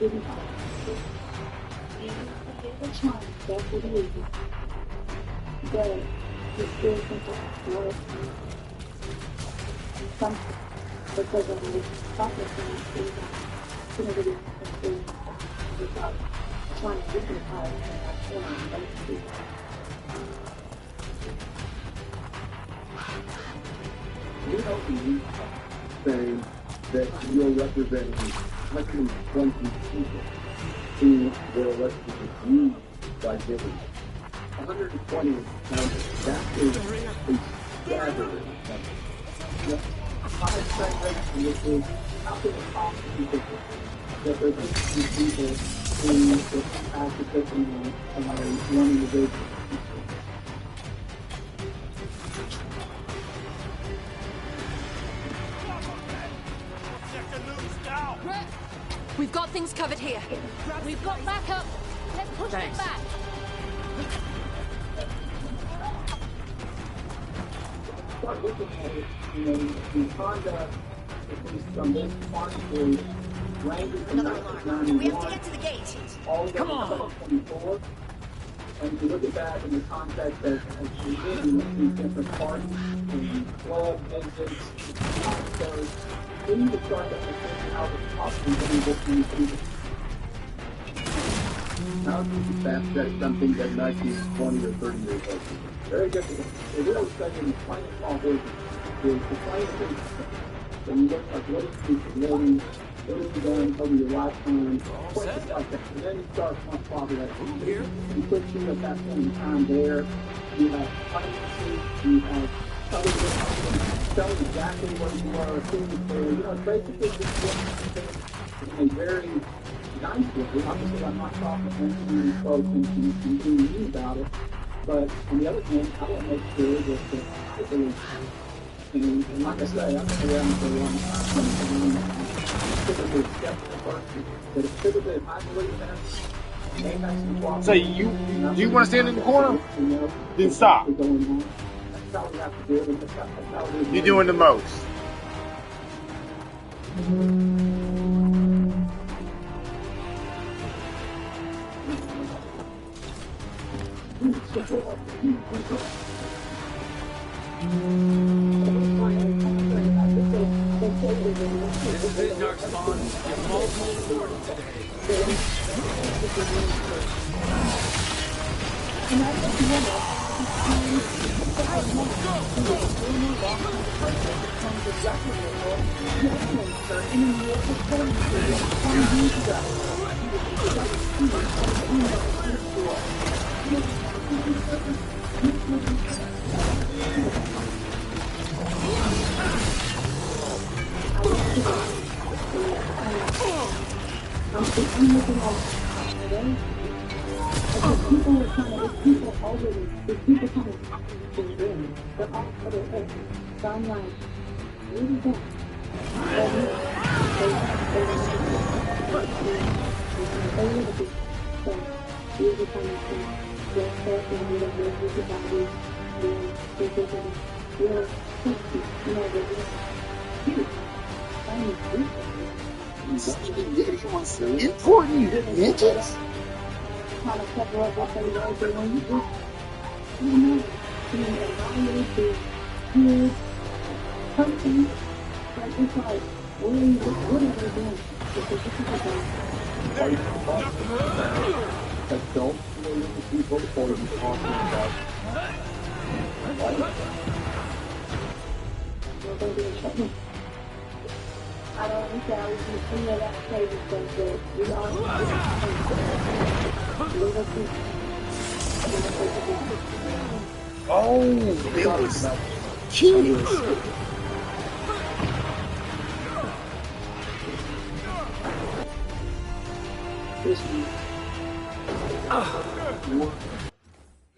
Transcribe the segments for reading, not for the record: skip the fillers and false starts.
You know, you saying that you're representing 120 people who were elected to you by giving 120 counties. That is a staggering number. My speculation is how can it possibly be that there's people who are advocating one individual? We've got things covered here. We've got backup. Let's push them back. Start looking at it, the conduct from this possibly ranging from 1991. We have to get to the gate. All the way to 24. And if you look at that in the context of these different parts and club visits, concerts, then you can start to understand how it's possibly going to be people. How do you fast-track something that might be 20 or 30 years old? Very difficult. They really studying the plain small business. The plain business. When you look like what is the community, what have you done over your lifetime, questions like that. And then you start on top of that. You put you at that point in time there. You have finances, you have telling exactly what you are doing. It's basically just in a very nice way. Obviously, I'm not talking to these folks and being mean about it. But on the other hand, I want to make sure that the and like I say, I've been around for a long time. I'm typically a skeptical person, but if typically if I believe that, they have some problems. So you want to stand in the corner? Then stop. That's how we have to do it. That's how we do it. You're doing the most. This is Dark Spawn. You're multiple orders Important bitches. Don't believe the people before you talk about I don't understand how we do any of that crazy stuff, but we are Oh, it was kids.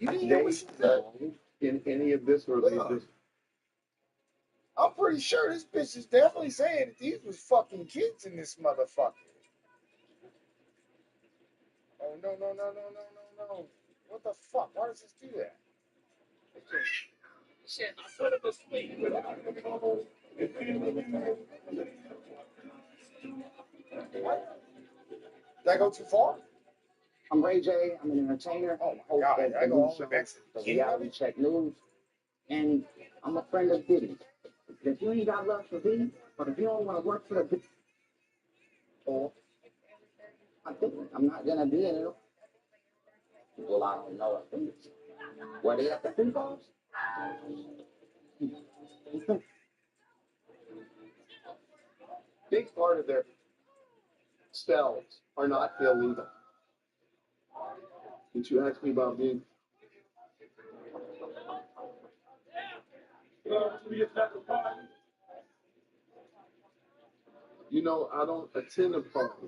You didn't hear me in any of this, or they just. I'm pretty sure this bitch is definitely saying that these was fucking kids in this motherfucker. Oh, no. What the fuck? Why does this do that? Shit, I put him to sleep without Did I go too far? I'm Ray J. I'm an entertainer. Oh my host God, of I the go news all the show, way back to the the beginning of Reality it? Check News, and I'm a friend of Diddy. If you ain't got love for me, but if you don't want to work for the, or I'm not gonna be in it. Well, I don't know. I think where they at the free balls? Big part of their spells are not illegal. Did you ask me about me? You know, I don't attend a party.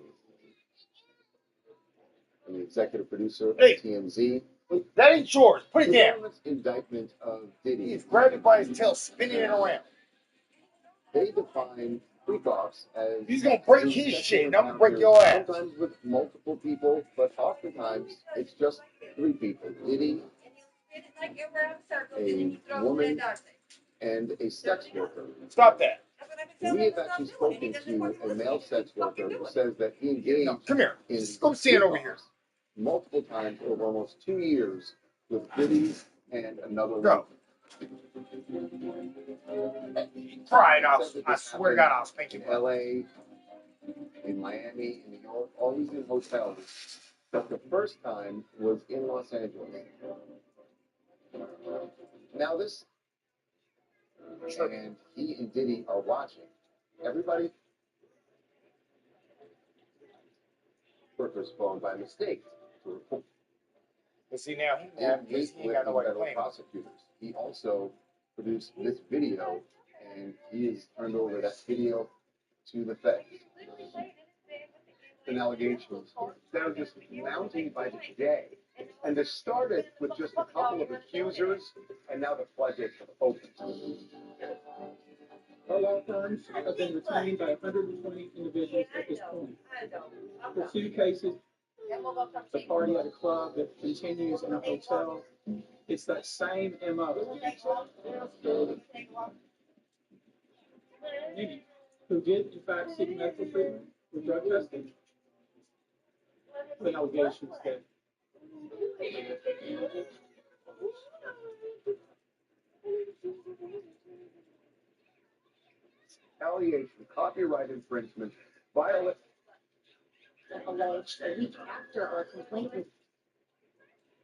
I'm the executive producer of TMZ. That ain't yours. Put it The down. government's indictment of Diddy. He's grabbing it by his tail, spinning it around. They define freak-offs as... He's gonna break his shit, and I'm gonna break your ass. Sometimes with multiple people, but oftentimes it's just 3 people. Diddy, a woman, and a sex worker. Stop that. We have actually spoken to a male sex worker who says that he engaged Come here. in Go stand over here. multiple times over almost 2 years with Diddy and another Go. Pride, I swear to God, I'll spank you. In LA, in Miami, in New York, always in hotels. But the first time was in Los Angeles. Now this, and he and Diddy are watching. Everybody, workers phone by mistake to report. But see, now he And he he's ain't with got the nobody federal playing. prosecutors. He also produced this video, and he has turned over that video to the feds. And allegations that are just mounting by the day. And this started with just a couple of accusers, and now the floodgates have opened. Our law firms have been retained by 120 individuals at this point. For 2 cases, the party at a club that continues in a hotel, it's that same MO. Many who did, in fact, seek medical treatment were drug tested. The allegations that Retaliation, copyright infringement, violent. Alleged a week after our complaint was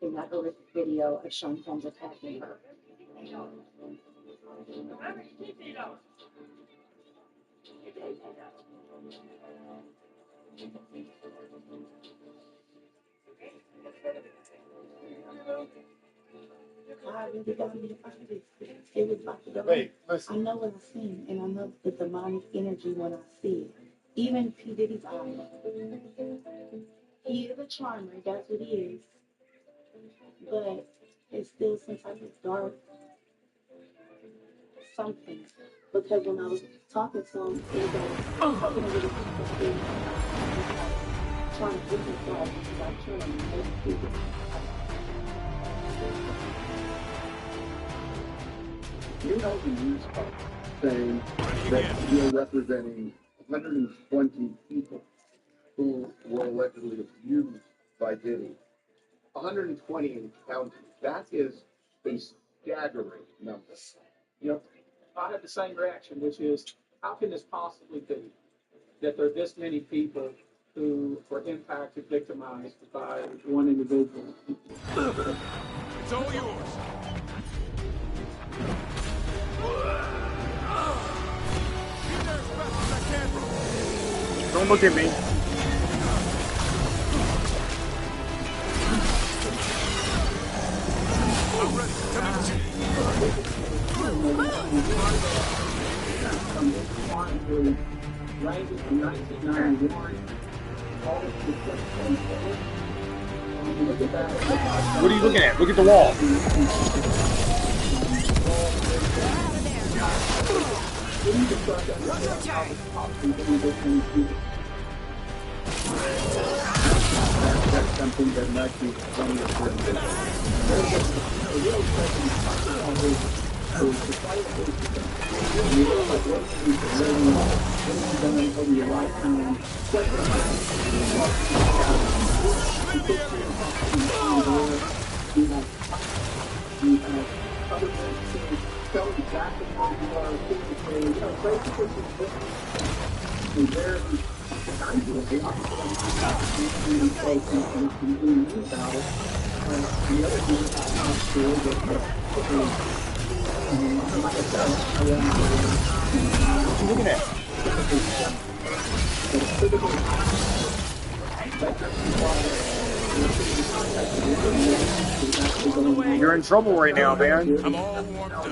in that horrific video of Sean Combs attacking her. God really got me to find it. It was like the Hey, I listen. know what I've seen, and I know the demonic energy when I see it. Even P. Diddy's eyes. He is a charmer, that's what he is. But it's still some type of dark something. Because when I was talking to him, it was like talking to the people trying to get himself, like trying to make people. You know the news saying that you're representing 120 people who were allegedly abused by Diddy. 120 in counting. That is a staggering number. you know, I had the same reaction, which is, how can this possibly be that there are this many people who were impacted, victimized by one individual? It's all yours. Get there as fast as I can, bro. Don't look at me. I'm ready. Come in. Ranges from 1991 all the way to 2024. Look at that. What are you looking at? Look at the wall. That's something that might be funny or certain. Over your lifetime. big time where stuff. you have government to tell exactly where you are physically, basically and there is guys will be obviously you folks in the battle. The other thing is not sure that like I said, I want What you looking at? On the way. You're in trouble right now, man. I'm all warmed up.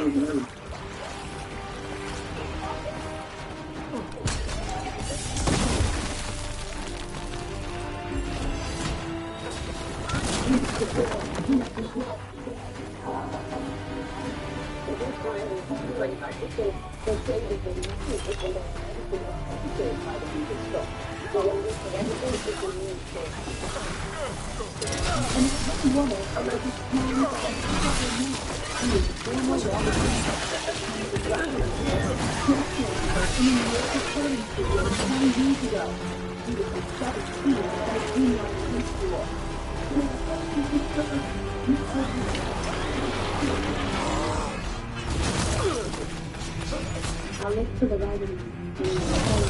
I look to the right of me.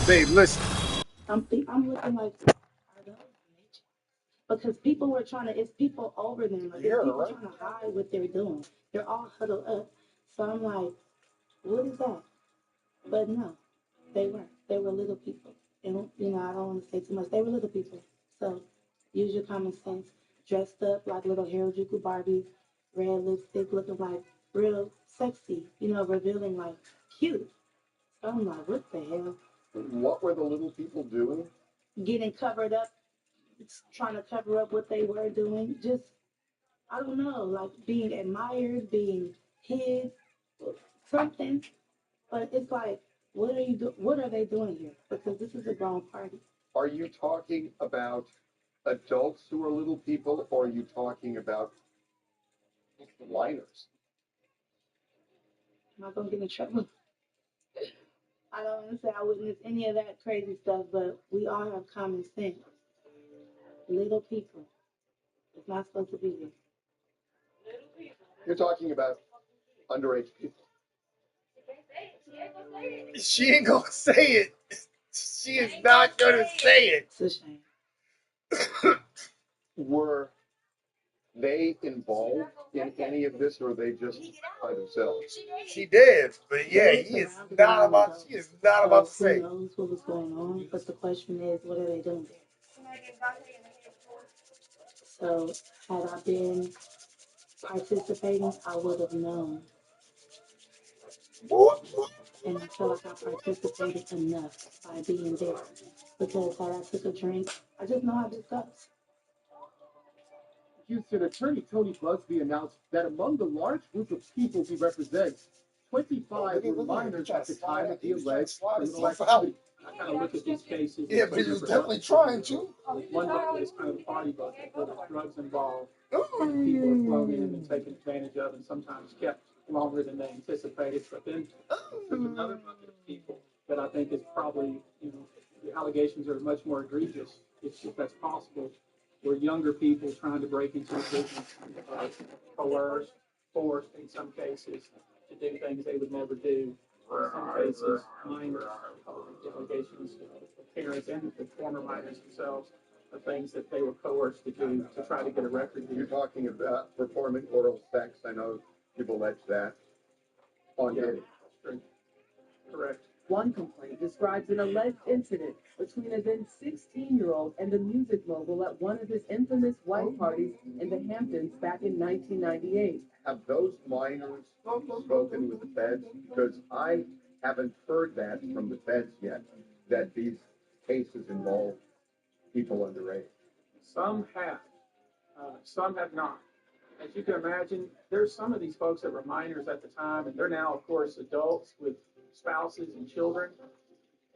Babe, listen. I'm looking like, are those nature? Because people were trying to, it's people over them. Like, it's people trying to hide what they're doing. They're all huddled up. So I'm like, what is that? But no, they weren't. They were little people. And, I don't want to say too much. They were little people. So use your common sense. Dressed up like little Harajuku Barbies, red lipstick, looking like real sexy, revealing like cute. So I'm like, what the hell? what were the little people doing? Getting covered up, trying to cover up what they were doing. Just, I don't know, like being admired, being hid, something. But it's like, what are they doing here? Because this is a grown party. Are you talking about adults who are little people, or are you talking about minors? I'm not gonna get in trouble. I don't want to say I witnessed any of that crazy stuff, but we all have common sense. Little people. It's not supposed to be here. You're talking about underage people. She ain't gonna say it. She is not gonna say it. It's a shame. Were they involved in any of this, or are they just by themselves? She did, but yeah, she is not about to say. Who knows what was going on? But the question is, what are they doing there? So had I been participating, I would have known. And I feel like I participated enough by being there. Because had I took a drink, I just know how this goes. Houston Attorney Tony Busby announced that among the large group of people he represents, 25 were minors at the time of the alleged criminal activity. I kind of look at these cases. Yeah, but he was definitely trying to. One bucket is kind of the party bucket, where there's drugs involved, and people are flown in and taken advantage of, and sometimes kept longer than they anticipated. But then there's another bucket of people that I think is probably, the allegations are much more egregious, if that's possible, where younger people trying to break into the business, coerced, forced in some cases, to do things they would never do. In some cases, minor allegations of parents and the former minors themselves of things that they were coerced to do to try to get a record. You're talking about performing oral sex. I know you've alleged that on video. Correct. One complaint describes an alleged incident between a then 16-year-old and a music mogul at one of his infamous white parties in the Hamptons back in 1998. Have those minors spoken with the feds? Because I haven't heard that from the feds yet, that these cases involve people underage. Some have not. As you can imagine, there's some of these folks that were minors at the time, and they're now, of course, adults with spouses and children.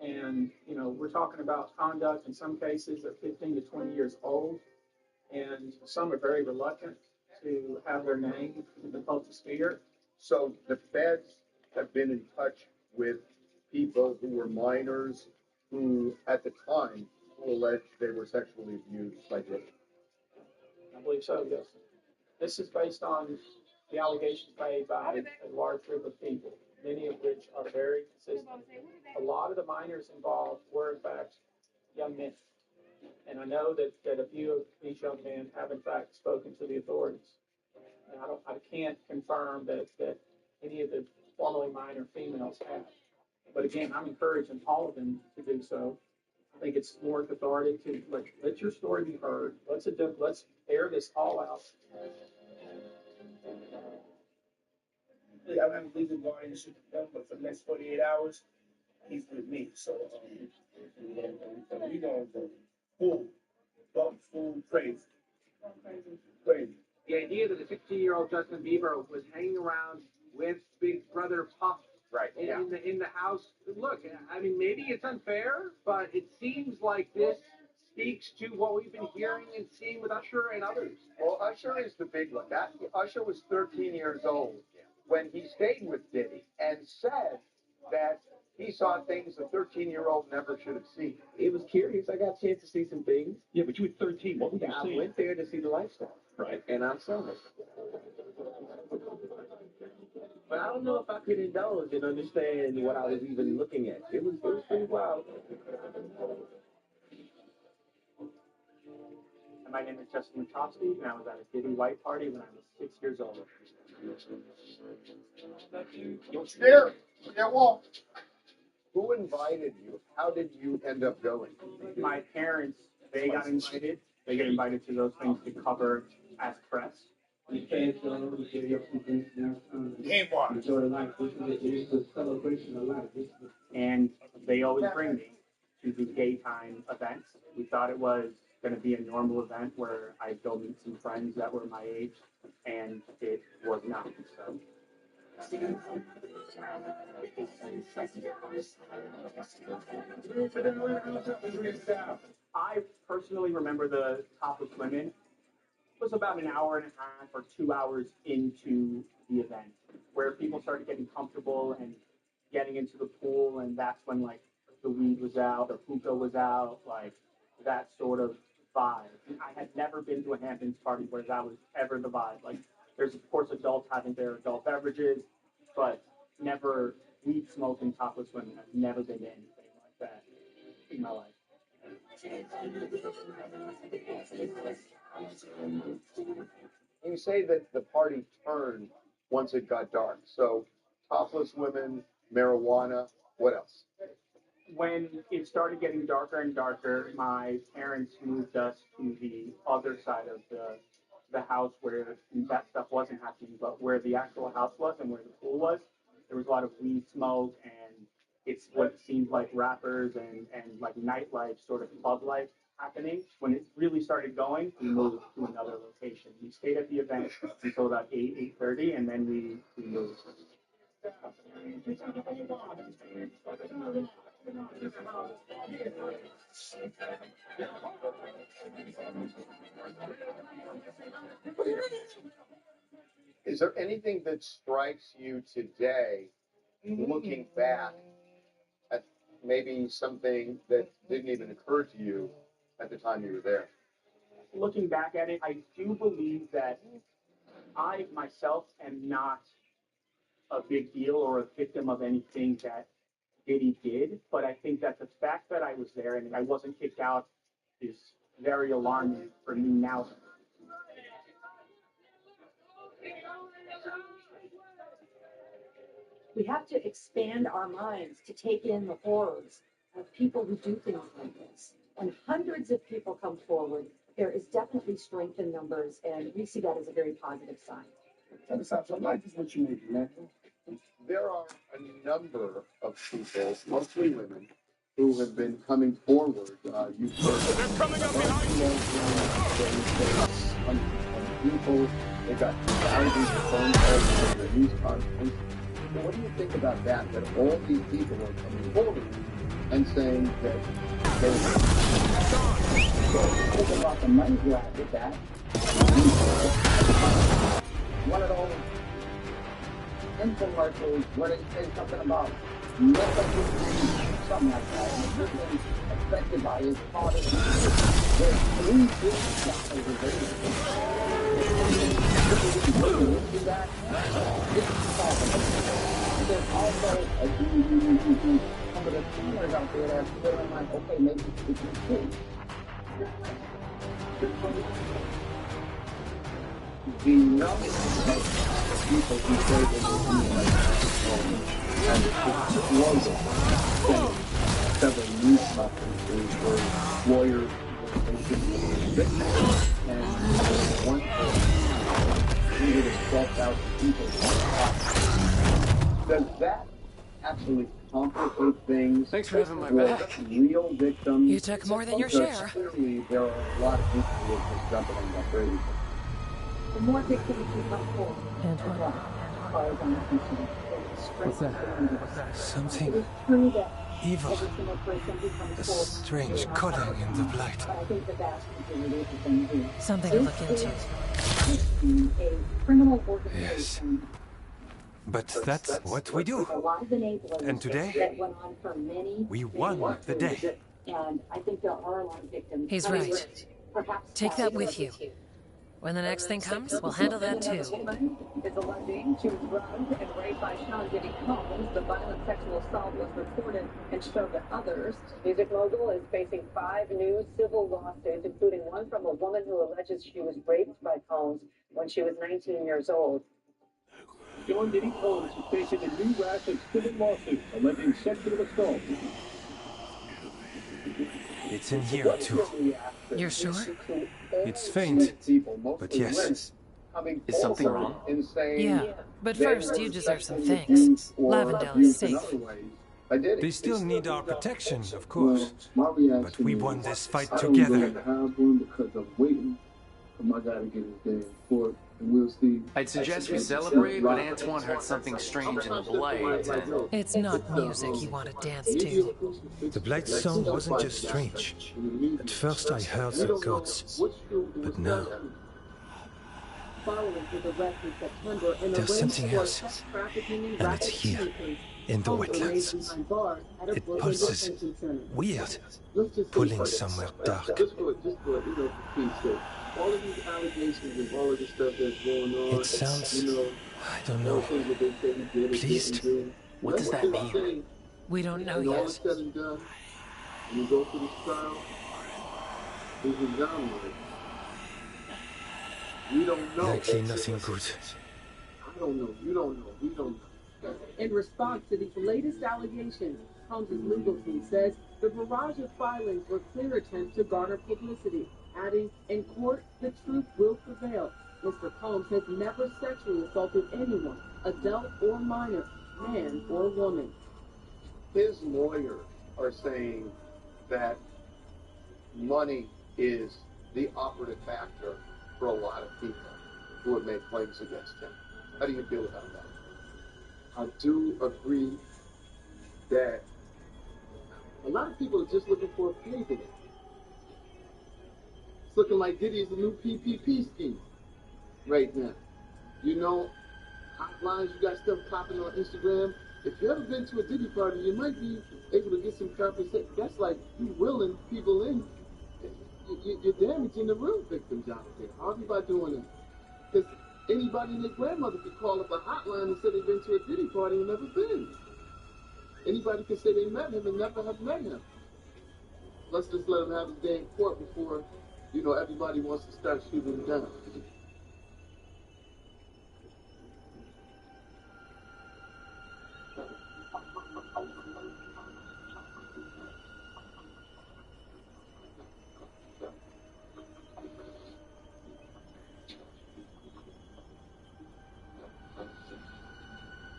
And, we're talking about conduct in some cases of 15 to 20 years old. And some are very reluctant to have their name in the public sphere. So the feds have been in touch with people who were minors who, at the time, who alleged they were sexually abused by children. I believe so, yes. This is based on the allegations made by a large group of people, many of which are very consistent. A lot of the minors involved were, in fact, young men. And I know that a few of these young men have, in fact, spoken to the authorities. And I can't confirm that any of the formerly minor females have. But again, I'm encouraging all of them to do so. I think it's more cathartic to let your story be heard. Let's air this all out. I haven't legal guardianship with him, but for the next 48 hours, he's with me. So we going to full, crazy. Crazy. The idea that a 16-year-old Justin Bieber was hanging around with Big Brother Puff in the house. Look, I mean, maybe it's unfair, but it seems like this speaks to what we've been hearing and seeing with Usher and others. Well, Usher is the big one. Usher was 13 years old when he stayed with Diddy and said that he saw things a 13-year-old never should have seen. It was curious. I got a chance to see some things. Yeah, but you were 13. What were you seeing? I went there to see the lifestyle. Right. And I saw it. But I don't know if I could indulge and understand what I was even looking at. It was pretty wild. And my name is Justin Mitofsky, and I was at a Diddy white party when I was 6 years old. Don't you dare! That wall. Who invited you? How did you end up going? My parents, they got invited. They get invited to those things to cover as press. Game one. And they always bring me to the gay time events. We thought it was going to be a normal event where I'd go meet some friends that were my age, and it was not. So. I personally remember the topless women. It was about an hour and a half or 2 hours into the event where people started getting comfortable and getting into the pool, and that's when like the weed was out, the hookah was out, like that sort of vibe. I had never been to a Hamptons party where that was ever the vibe. Like there's of course adults having their adult beverages, but never weed smoking topless women. I've never been to anything like that in my life. You say that the party turned once it got dark. So topless women, marijuana, what else? When it started getting darker and darker, my parents moved us to the other side of the house where that stuff wasn't happening, but where the actual house was and where the pool was, there was a lot of weed smoke, and it's what seemed like rappers and like nightlife, sort of club life happening. When it really started going, we moved to another location. We stayed at the event until about 8:30, and then we moved. Is there anything that strikes you today, looking back at maybe something that didn't even occur to you at the time you were there? Looking back at it, I do believe that I myself am not a big deal or a victim of anything that Diddy did, but I think that the fact that I was there and I wasn't kicked out is very alarming for me now. We have to expand our minds to take in the horrors of people who do things like this. When hundreds of people come forward, there is definitely strength in numbers, and we see that as a very positive sign. There are a number of people, mostly women, who have been coming forward. You've heard they're coming up behind you. People, they got thousands of phone calls from the news conference. So what do you think about that? That all these people are coming forward and saying that they think about the money grab with that. One of those infomercials where they say something about something like that. And you're being affected by his father. There's 3 billion dollars available. Do that. It's possible. There's also some of the seniors out there that's feeling like, okay, maybe it's true. The number of people who say that and it's global. Several news conferences where lawyers and one person, 112,000 people. Does that actually complicate things? Thanks for having my back. Real victims. You took more than your share. Clearly, there are a lot of people who are just jumping on that crazy. The more victims we come forward, Antoine. as far as I'm concerned, What's that? Something true that evil. every single person who comes A forward. strange cutting in the blight. But I think the vast majority of them do. Something to look into. A criminal organization. But that's what we do. with a lot of enablers And today, that went on for many, we won the day. and I think there are a lot of victims. He's right. Perhaps Take that with you. When the next thing comes, we'll handle that too. Is alleging she was drugged and raped by Sean Diddy Combs. The violent sexual assault was reported and showed to others. Music mogul is facing 5 new civil lawsuits, including one from a woman who alleges she was raped by Combs when she was 19 years old. Sean Diddy Combs is facing a new rash of civil lawsuits alleging sexual assault. It's in here too. You're sure? It's faint, but yes. Is something wrong? Yeah, but first you deserve some things. Lavendale is safe. They still need our protection, of course. But we won this fight together. Because I'm waiting for my guy to get his day in court, and we'll see. I'd suggest we celebrate, but Antoine heard something strange in the blight, and... It's not music you want to dance to. The Blight song wasn't just strange. At first I heard the goats, but now Following his arrest in September, an there's arranged something for else, sex trafficking and and it's here, racketeering in the Combs remains wetlands. behind bars at a It Brooklyn pulses, detention center. weird, pulling somewhere dark. Just for for peace sake. All of these allegations and all of this stuff that's going on. It sounds, I don't all know, the things that they say he did and pleased. didn't do. What does that mean? We don't know When all is yet. said and done, when you go through this trial, he's exonerated. We don't know. Likely nothing good. I don't know. You don't know. We don't know. In response to these latest allegations, Combs' legal team says the barrage of filings were clear attempts to garner publicity, adding, in court, the truth will prevail. Mr. Combs has never sexually assaulted anyone, adult or minor, man or woman. His lawyers are saying that money is the operative factor for a lot of people who have made claims against him. How do you feel about that? I do agree that a lot of people are just looking for a play today. It's looking like Diddy is the new PPP scheme right now. You know, hotlines, you got stuff popping on Instagram. If you've ever been to a Diddy party, you might be able to get some compensation. That's like you willing people in. You're damaging the real victims out there. How are you about doing that? Because anybody and their grandmother could call up a hotline and say they've been to a Diddy party and never been. Anybody could say they met him and never have met him. Let's just let him have his day in court before, everybody wants to start shooting him down.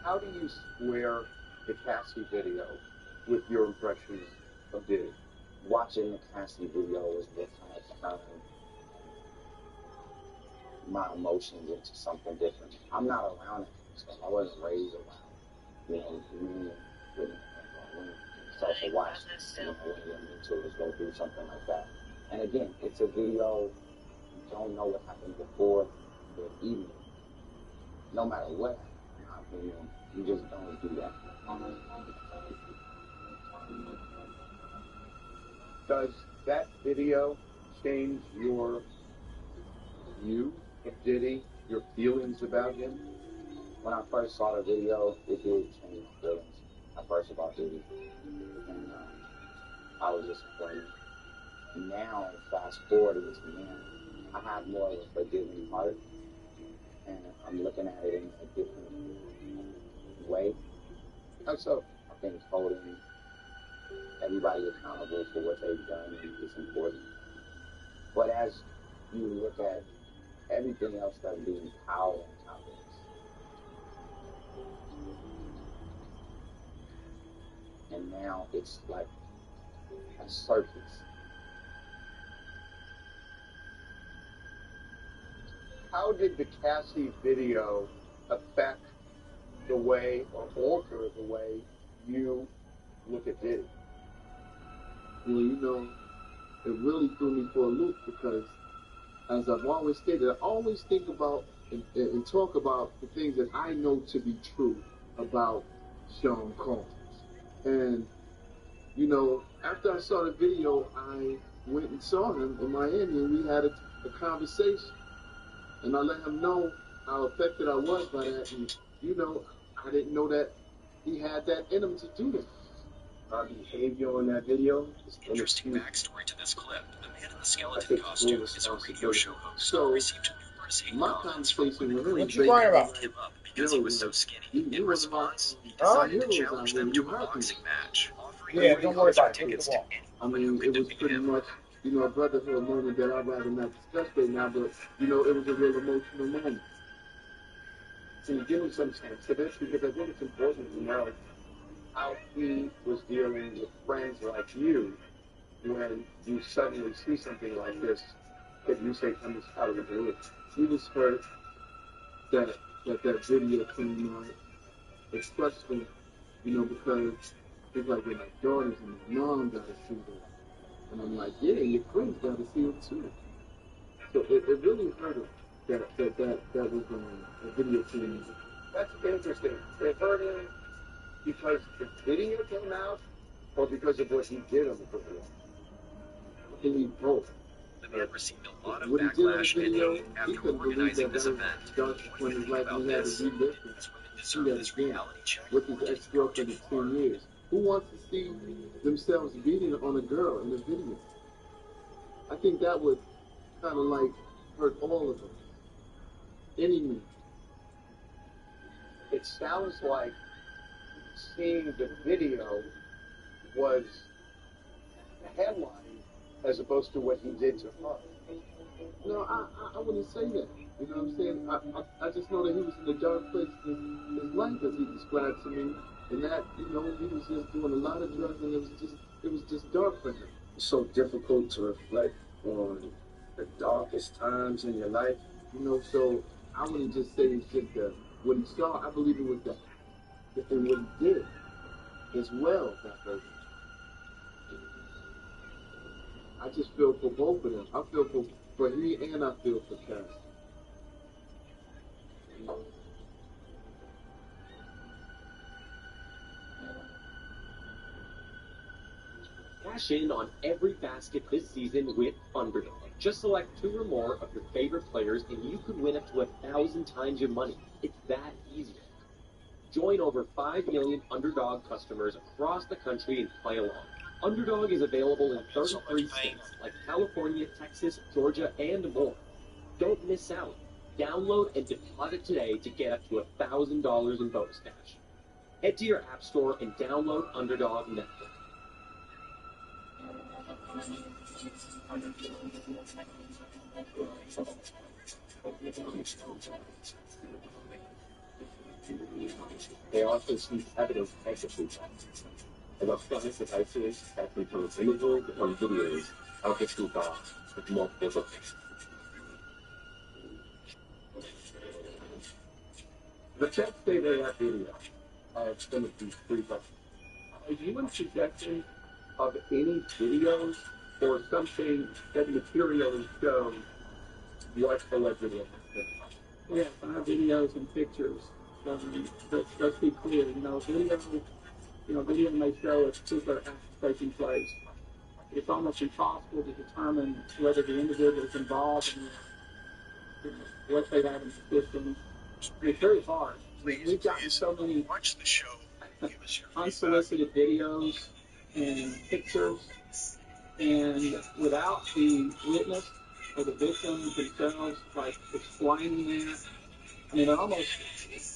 How do you square the Cassie video with your impressions of Diddy? Watching the Cassie video was what kind of turned my emotions into something different. I'm not around it, so I wasn't raised around, communion with so to watch, when you're into it, go through something like that. And again, it's a video, you don't know what happened before, but even, no matter what, in my opinion, you just don't do that. Does that video change your view of Diddy, your feelings about him? When I first saw the video, it did change my feelings. I first about Diddy, and I was disappointed. Now, fast forward to this man, I have more of a forgiving heart, and I'm looking at it in a different way. How so? I think holding everybody accountable for what they've done is important. But as you look at everything else that's being piled on top of this, and now it's like a circus. How did the Cassie video affect the way or alter the way you look at Diddy? Well, you know, it really threw me for a loop because, as I've always stated, I always think about and talk about the things that I know to be true about Sean Combs. And, you know, after I saw the video, I went and saw him in Miami and we had a conversation. And I let him know how affected I was by that. And, you know, I didn't know that he had that in him to do that. Our behavior in that video is interesting backstory to this clip. The man in the skeleton costume is a radio show host who received numerous hate comments from women who What you crying about? him up because he was so skinny. In response, he decided to challenge them to a boxing match, offering Yeah, don't worry about it. tickets to I mean, it was pretty much, you know, a brotherhood moment that I'd rather not discuss right now, but, you know, it was a real emotional moment. Can you give me some sense to this? Because I think it's important to know how he was dealing with friends like you when you suddenly see something like this that you say comes out of the blue. He was hurt that video came out, especially, you know, because it's like when my daughters and my mom got to see it. And I'm like, yeah, your friends got to see it too. So it really hurt him that was a video came out. That's interesting. It hurt him because the video came out or because of what he did on the video? I think both. The man received a lot of backlash and hate after organizing this event. When his life he had to relive it. As women deserve this reality check. With his ex-girlfriend of 10 years. Who wants to see themselves beating on a girl in a video? I think that would kind of like hurt all of us. Any man. It sounds like seeing the video was the headline as opposed to what he did to her. No, I wouldn't say that. You know what I'm saying? I just know that he was in a dark place in his life, as he described to me, and that, you know, he was just doing a lot of drugs, and it was just dark for him. It's so difficult to reflect on the darkest times in your life. You know, so I wouldn't just say it's just what he saw. I believe it was and what he did as well that hurt him. I just feel for both of them. I feel for he and I feel for Cass. Cash in on every basket this season with Underdog. Just select 2 or more of your favorite players and you could win up to 1,000 times your money. It's that easy. Join over 5 million Underdog customers across the country and play along. Underdog is available in 33 states like California, Texas, Georgia, and more. Don't miss out. Download and deposit today to get up to $1,000 in bonus cash. Head to your app store and download Underdog now. They also seek evidence accuracy. Electronic devices have become images and videos of the two dogs with multiple locations. The Feds say they have video of some of these 3 buses. Are you in possession of any videos or something that materially shows what allegedly happened? Yes, I have videos and pictures. Let's be clear. Video may show a particular act taking place. It's almost impossible to determine whether the individual is involved in what they have in suspicion. It's very hard. We've gotten so many unsolicited videos and pictures, and without the witness or the victims themselves, like explaining that, I mean, it almost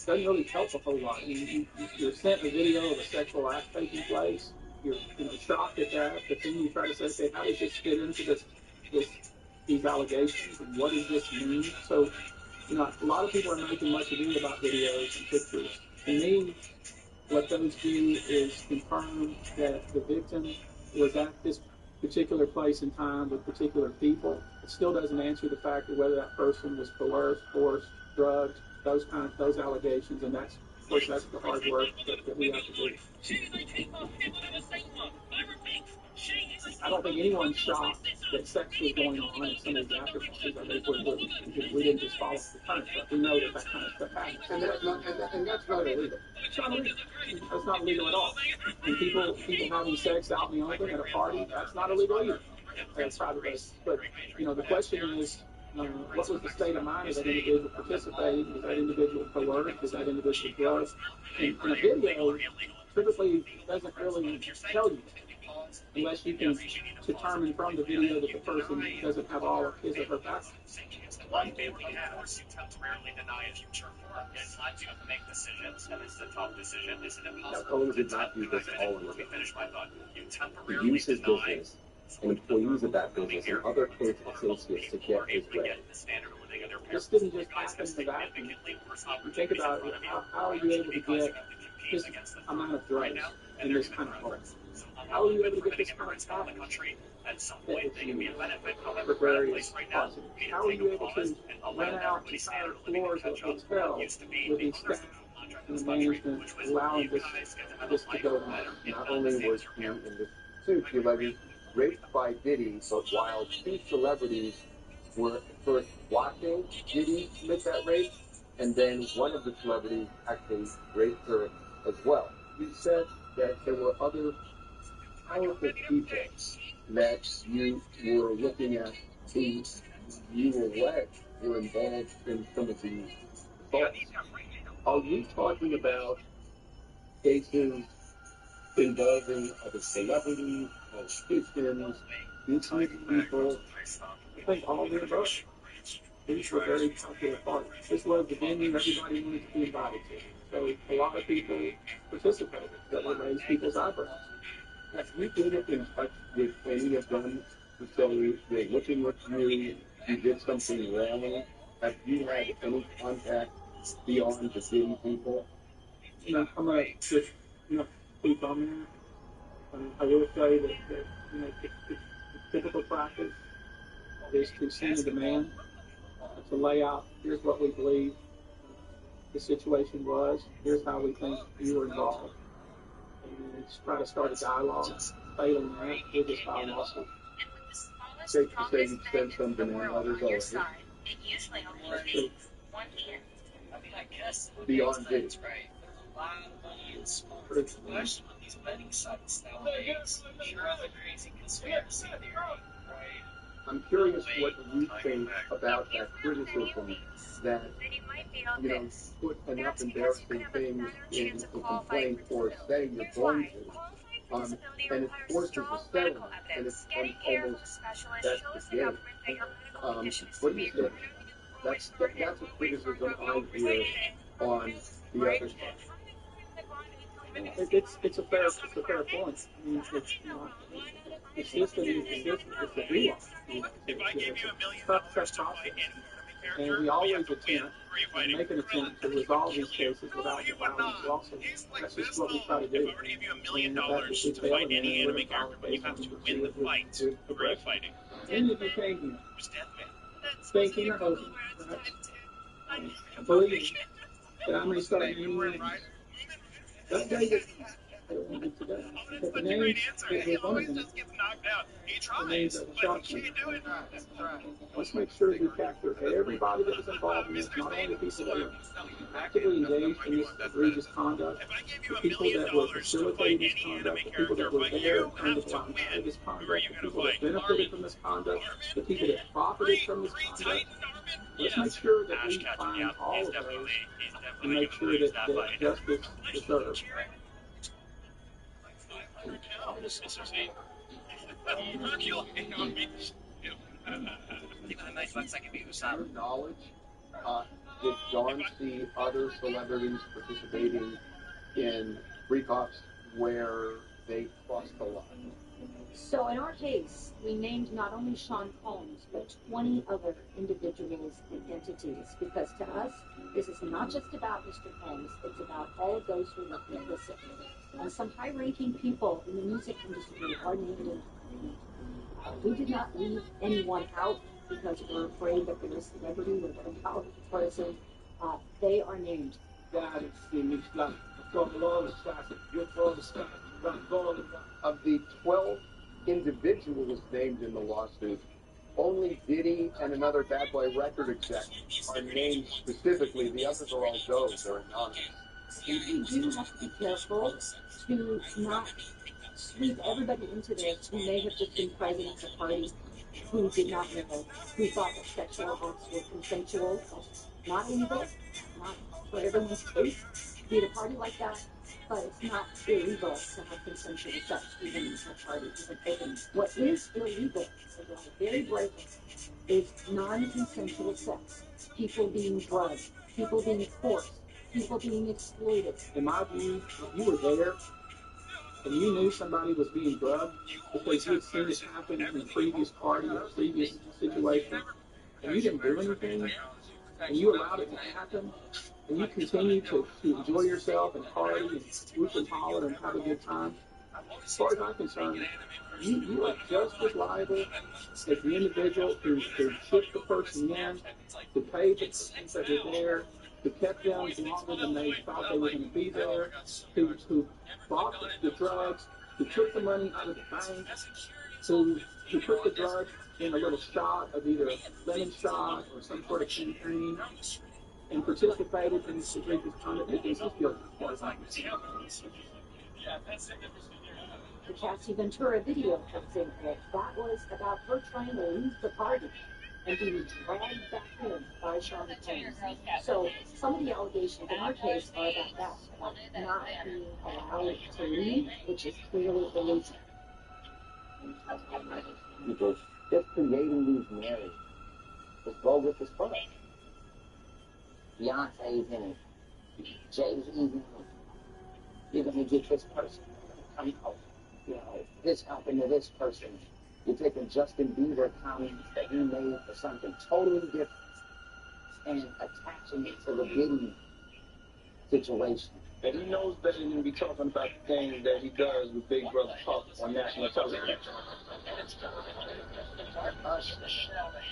doesn't really help a whole lot. I mean, you're sent a video of a sexual act taking place. You're shocked at that, but then you try to say, okay, how does this fit into these allegations, and what does this mean? So, a lot of people are making much ado about videos and pictures. To me, what those do is confirm that the victim was at this particular place and time with particular people. It still doesn't answer the fact of whether that person was coerced, forced, drugged, those allegations, and that's, of course, that's the hard work that we have to do. I don't think anyone's shocked that sex was going on at some of these after parties. I think we didn't just follow the punch, but we know that kind of stuff happens. And that's not illegal. It's not illegal. That's not illegal at all. And people having sex out in the open at a party, that's not illegal either. That's private. But the question is, what was the state of mind of that individual participating? Was that individual coerced? Was that individual drugged? And a video typically doesn't really tell you, unless you can determine from the video that the person doesn't have all of his or her background. One family can force you temporarily deny a future form. It's not you have to make decisions, and it's a tough decision. Is it impossible? Owens did not do this all in Let me finish my thought. You to temporarily use his deny business and employees of that business and other close associates to get his way. This didn't just happen in the vacuum. You think about it, how are you able to get this amount of drugs in this kind of hole? How are you able to get this kind of cash? At some point, they can be a benefit. For various causes. How are you able to rent out entire floors of hotels with the staff and the management allowing this to go on? Not only was he in this suit, he alleged raped by Diddy, but while two celebrities were first watching Diddy commit that rape, and then one of the celebrities actually raped her as well. You said that there were other powerful people that you were looking at who you allege were involved in some of these assaults. Are we talking about cases involving other celebrities, politicians, business people? I think all of the above. These were very popular parties. This was the venue everybody wanted to be invited to. So a lot of people participated that would raise people's eyebrows. Have you been in touch with any of them to say they're looking at you, you did something wrong? Have you had any contact beyond the Diddy people? I'm going to just, speak on that. I will say that it's typical practice is to send a demand to lay out, here's what we believe the situation was, here's how we think you were involved. And just try to start a dialogue. Failing that, we'll just file a lawsuit. Safe to say you sent some demand letters already. Beyond Diddy. A lot of money in sport, especially on these betting sites nowadays. Sure, the crazy conspiracy theory, right? I'm curious what you think about that criticism that, put enough embarrassing things in the complaint or saying you're going to, and it forces a settlement, and it's almost, that's the game. What do you think? That's a criticism I hear on the other side. It's a fair point. I mean, the system is the system. It's the real. If I gave you $1 million to play any and we always attempt and make an attempt to resolve these cases without filing lawsuits. That's just what we try to do. If I were to give you $1 million to fight any anime character, but you have to win the fight, who are you fighting? And if you came here, thinking or hoping, believe that I'm going to start naming names. That day that I don't want to today. But the names that we're going to Just gets knocked out. He the names tries, of the but shot he can't do it. let's make sure we capture everybody that was involved in this, not only the people that were actively engaged in this egregious conduct, the people that were facilitating this conduct, the people that were there and the blind this conduct, the people that benefited from this conduct, the people that profited from this conduct. Let's make sure that we find all of those and make sure that justice is served. Your knowledge, did Dawn see other celebrities participating in freak-offs where they crossed the line? So in our case, we named not only Sean Combs, but 20 other individuals and entities, because to us, this is not just about Mr. Combs, it's about all of those who were complicit. And some high-ranking people in the music industry are named in we did not leave anyone out because we're afraid that they're a celebrity or they're a powerful person. They are named. Of the 12 individuals named in the lawsuit, only Diddy and another Bad Boy record exec are named specifically. The others are all those. They're anonymous. We do have to be careful to not sweep everybody into this who may have just been present at the party, who did not know, who thought that sexual acts were consensual. That's not illegal, not for everyone's taste to be at a party like that, but it's not illegal to have consensual sex even in a party, even open. What is illegal, so that I'm very grateful, is non-consensual sex. People being drugged, people being forced, people being exploited. In my view, if you were there and you knew somebody was being drugged because you had seen it happen in a previous party or a previous situation, and you didn't do anything, and you allowed it to happen, and you continue to enjoy yourself and party and whoop and holler and have a good time, as far as I'm concerned, you are just as liable as the individual who shipped the person in, who paid the person that was there, who kept them longer than they thought they were going to be there, who bought the drugs, who took the money out of the bank, who put the drugs in a little shot of either a lemon shot or some sort of champagne, and participated in this egregious conduct. This is guilty. The Cassie Ventura video, for example, that was about her trying to leave the party and being dragged back in by Sean Combs. So some of the allegations in our case are about that, about not being allowed to leave, which is clearly illegal. Because just creating these narratives is bogus as fuck. Beyonce's in it. Jay-Z's in it. You're going to get this person to come out. You know, this happened to this person. You're taking Justin Bieber comments that he made for something totally different and attaching it to the Diddy situation. And he knows better than to be talking about the things that he does with Big Brother Puff on national television.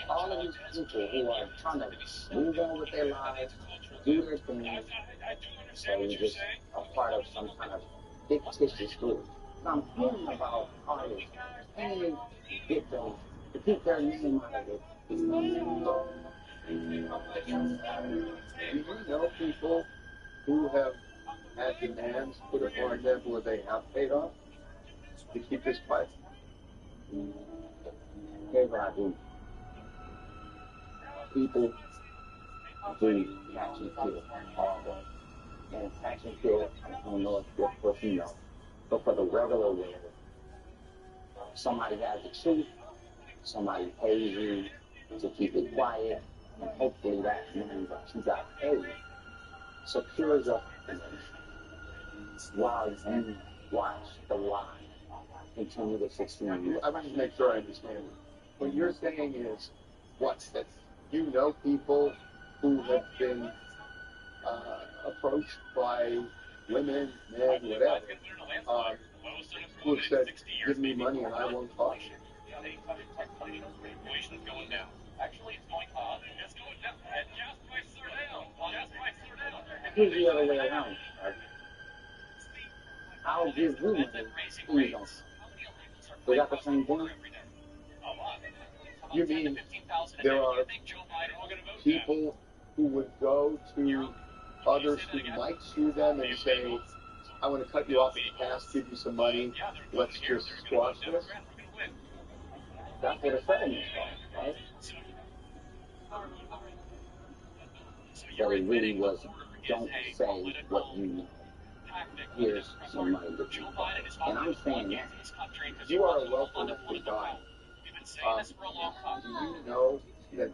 All of these people who are trying to move on with their lives, do their thing, so you're just a part of some kind of fictitious group. I'm hearing about artists paying victims to keep their name out of it. Do you know people who have had demands put upon them where they have paid off to keep this quiet? Here's what I do. People do catch and kill all day. And catch and kill, I don't know if you're what you know. But for the regular world, somebody has the truth, somebody pays you to keep it quiet, and hopefully that means that you got paid. Secures up while you watch the lie continue to succeed. I want to make sure I understand it. What you're saying is, what, that you know people who have been approached by women, men, whatever, who have said, give me money and I won't talk. Here's the other way around. I'll give you money, you don't. They got the same thing? You mean there are people who would go to others who might sue them and say, I want to cut you off at the pass, give you some money, let's just squash this? That's what a settlement is, right? but it really was, don't say what you know. Here's some money that you got. And I'm saying that. You are a well-connected guy. Do you know that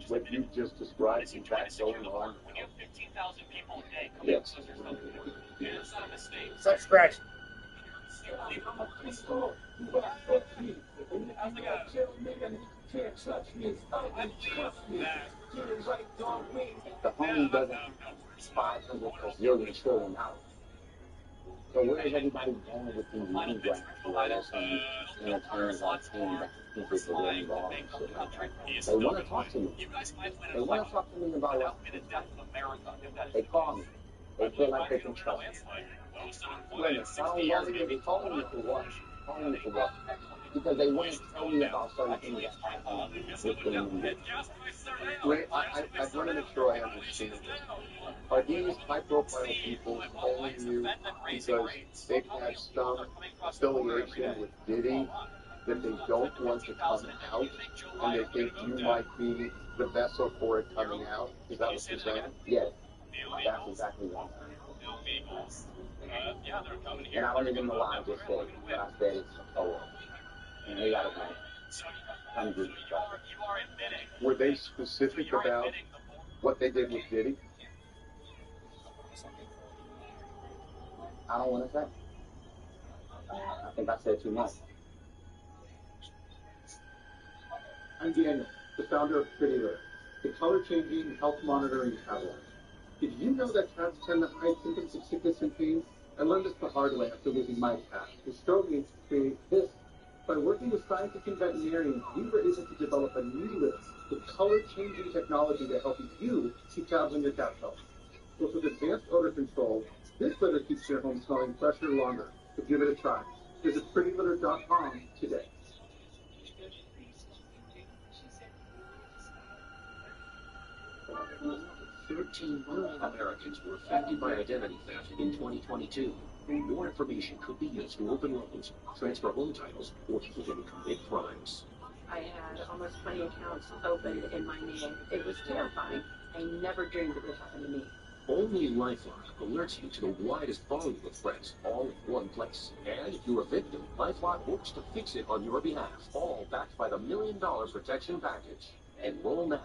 what you just described is that going on? Yes. Stop scratching. The homie doesn't have 500 gazillion trillion dollars. So where is everybody going with these money grabs where there's some entertainers like paying back people for their involved and shit like that? They want to talk to me. They want to talk to me about what they call me. They feel like they can trust me. Wait a minute, I don't want to be calling me for what? Calling me for what? Because they want to tell me about certain things that happen within me. Wait, I want to make sure I understand this. Are these high-profile people calling you because they've had some affiliation with Diddy that they don't want to come out, and they think you might be the vessel for it coming out? Is that what you're saying? Yes, that's exactly what I'm saying. And I don't even know why I just said it, but I said it's a war. And they gotta go. I'm good. Were they specific about what they did with Diddy? I don't want to say. I think I said too much. I'm Daniel, the founder of Pretty Litter, the color-changing, health monitoring tablet. Did you know that cats tend to hide symptoms of sickness and pain? I learned this the hard way after losing my cat, who strove me to create this. By working with scientists and veterinarians, we were able to develop a new litter with color-changing technology to help you keep tabs on your cat's health. So with advanced odor control, this litter keeps your home smelling fresher longer. So give it a try. Visit prettylitter.com today. 13 million Americans were affected by identity theft in 2022. More information could be used to open loans, transfer home titles, or even commit crimes. I had almost 20 accounts opened in my name. It was terrifying. I never dreamed it would happen to me. Only LifeLock alerts you to the widest volume of threats, all in one place. And if you're a victim, LifeLock works to fix it on your behalf, all backed by the $1 Million Protection Package. Enroll now.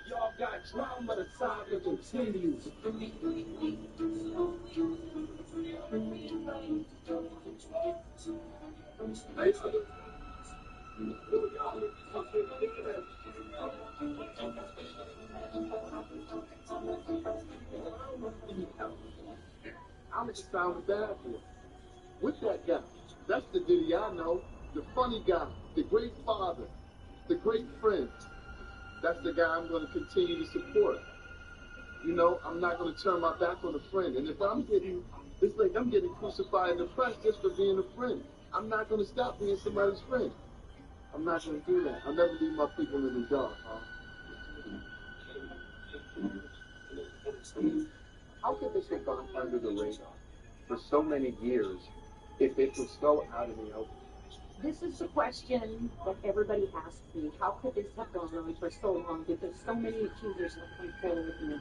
Y'all got drama, the saga continues. How much sound was that for? With that guy. That's the Diddy I know. The funny guy, the great father, the great friend. That's the guy I'm going to continue to support. You know, I'm not going to turn my back on a friend. And if it's like I'm getting crucified in the press just for being a friend. I'm not going to stop being somebody's friend. I'm not going to do that. I'll never leave my people in the dark. How could this have gone under the radar for so many years if it was so out in the open? This is the question that everybody asks me. How could this have gone on for so long? Because so many accusers have come forward now.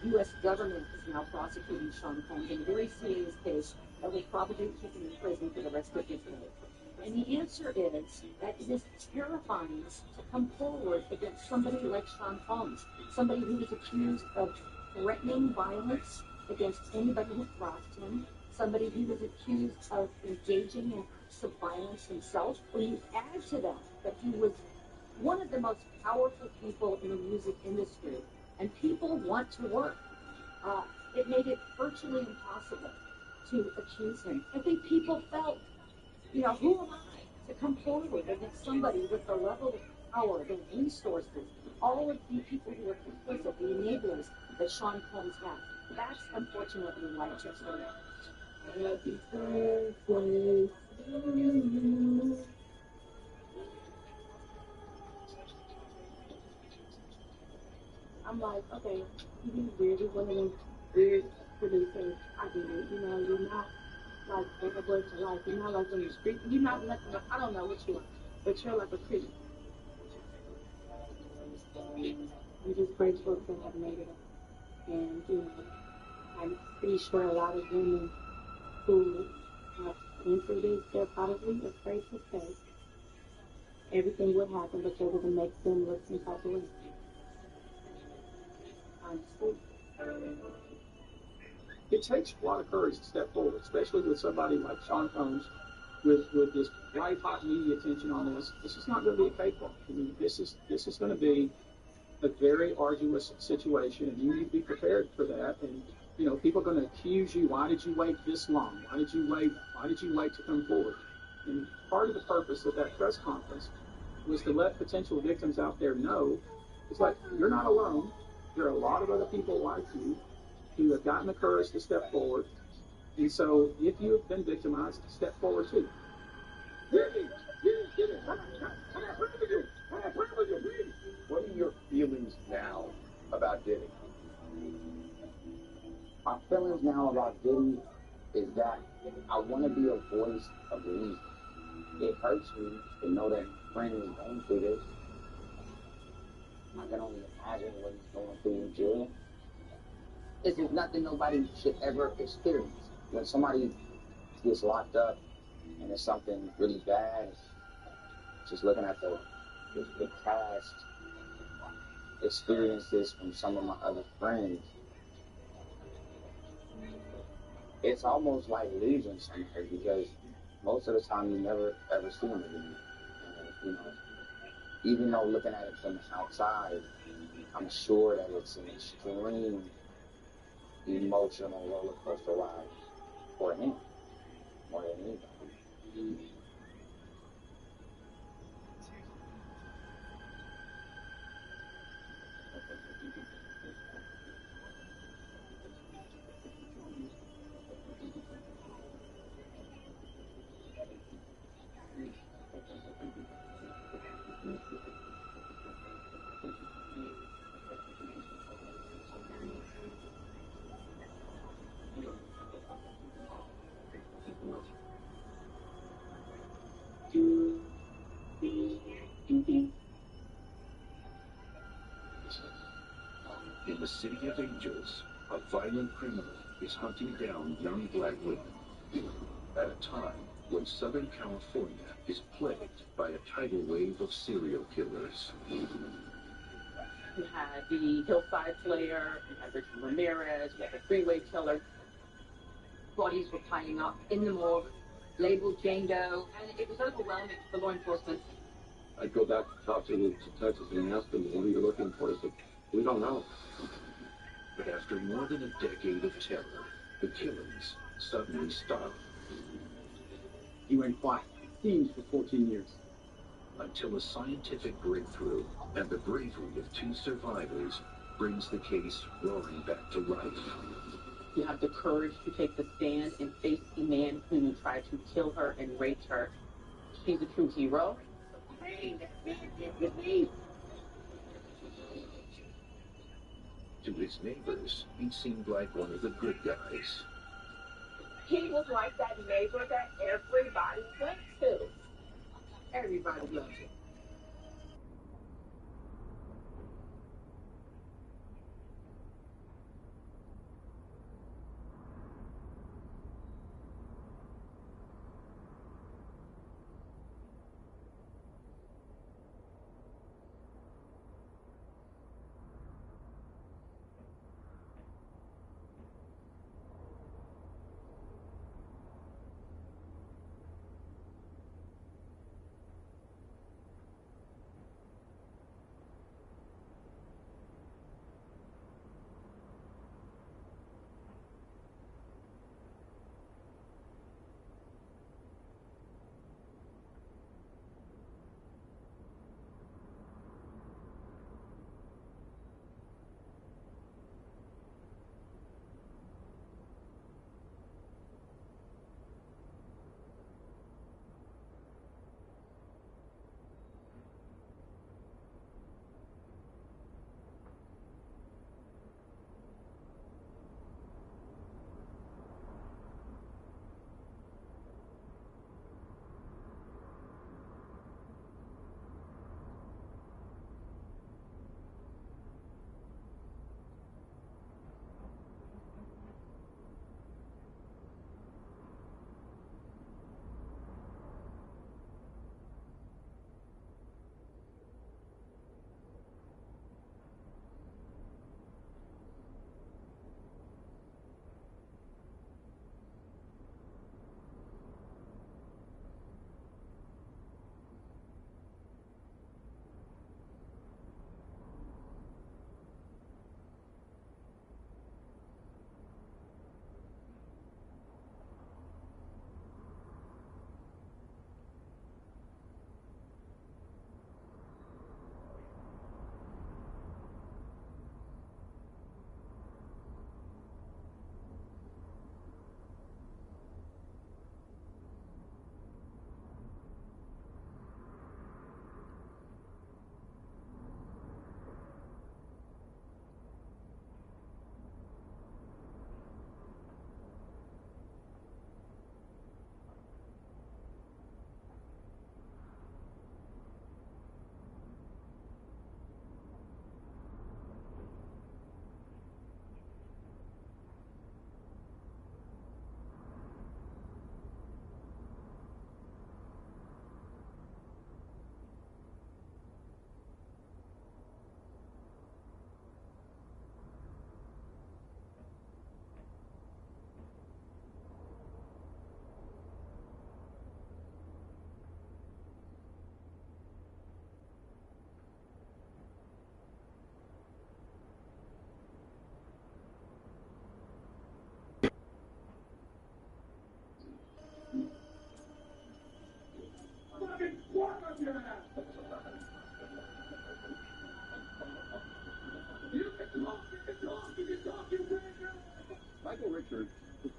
The U.S. government is now prosecuting Sean Combs in a very serious case that will probably keep him in prison for the rest of his life. And the answer is that it is terrifying to come forward against somebody like Sean Combs, somebody who is accused of threatening violence against anybody who crossed him, somebody who was accused of engaging in acts of violence himself. When you add to that he was one of the most powerful people in the music industry, and people want to work, it made it virtually impossible to accuse him. I think people felt, who am I to come forward against somebody with the level of power, the resources, all of the people who are complicit, the enablers that Sean Combs had. That's unfortunately life just for now. Happy birthday to you. I'm like, okay, you really one of them weird producers. I get it. You're not like bad boy to life. You're not like on the street. You're not like, I don't know what you are, but you're like a pretty. I'm just grateful to have made it up. And, you know, I'm pretty sure a lot of women who have went through this, they're probably afraid to say everything would happen because it would make them look some type of way. Honestly. It takes a lot of courage to step forward, especially with somebody like Sean Combs, with this white hot media attention on this. This is not going to be a cakewalk. I mean, this is going to be a very arduous situation, and you need to be prepared for that. And you know, people are going to accuse you. Why did you wait this long? Why did you wait? Why did you wait to come forward? And part of the purpose of that press conference was to let potential victims out there know it's like you're not alone. There are a lot of other people like you who have gotten the courage to step forward. And so if you have been victimized, step forward too. What are your feelings now about Diddy? My feelings now about Diddy is that I want to be a voice of reason. It hurts me to know that my friend is going through this. I can only imagine what he's going through in jail. This is nothing nobody should ever experience. When somebody gets locked up and it's something really bad, just looking at the past experiences from some of my other friends, it's almost like losing somebody because most of the time you never ever see them again. And, you know, even though looking at it from the outside, I'm sure that it's an extreme emotional roller coaster ride for him more than anybody. In the City of Angels, a violent criminal is hunting down young black women at a time when Southern California is plagued by a tidal wave of serial killers. You had the hillside slayer, you had Richard Ramirez, you had the freeway killer. Bodies were piling up in the morgue, labeled Jane Doe, and it was overwhelming for law enforcement. I'd go back to talk to the detectives and ask them, what are you looking for? They said, we don't know. But after more than a decade of terror, the killings suddenly stop. You went quiet. Scenes for 14 years. Until a scientific breakthrough and the bravery of two survivors brings the case roaring back to life. You have the courage to take the stand and face a man who tried to kill her and rape her. She's a true hero. To his neighbors, he seemed like one of the good guys. He was like that neighbor that everybody went to. Everybody loved him.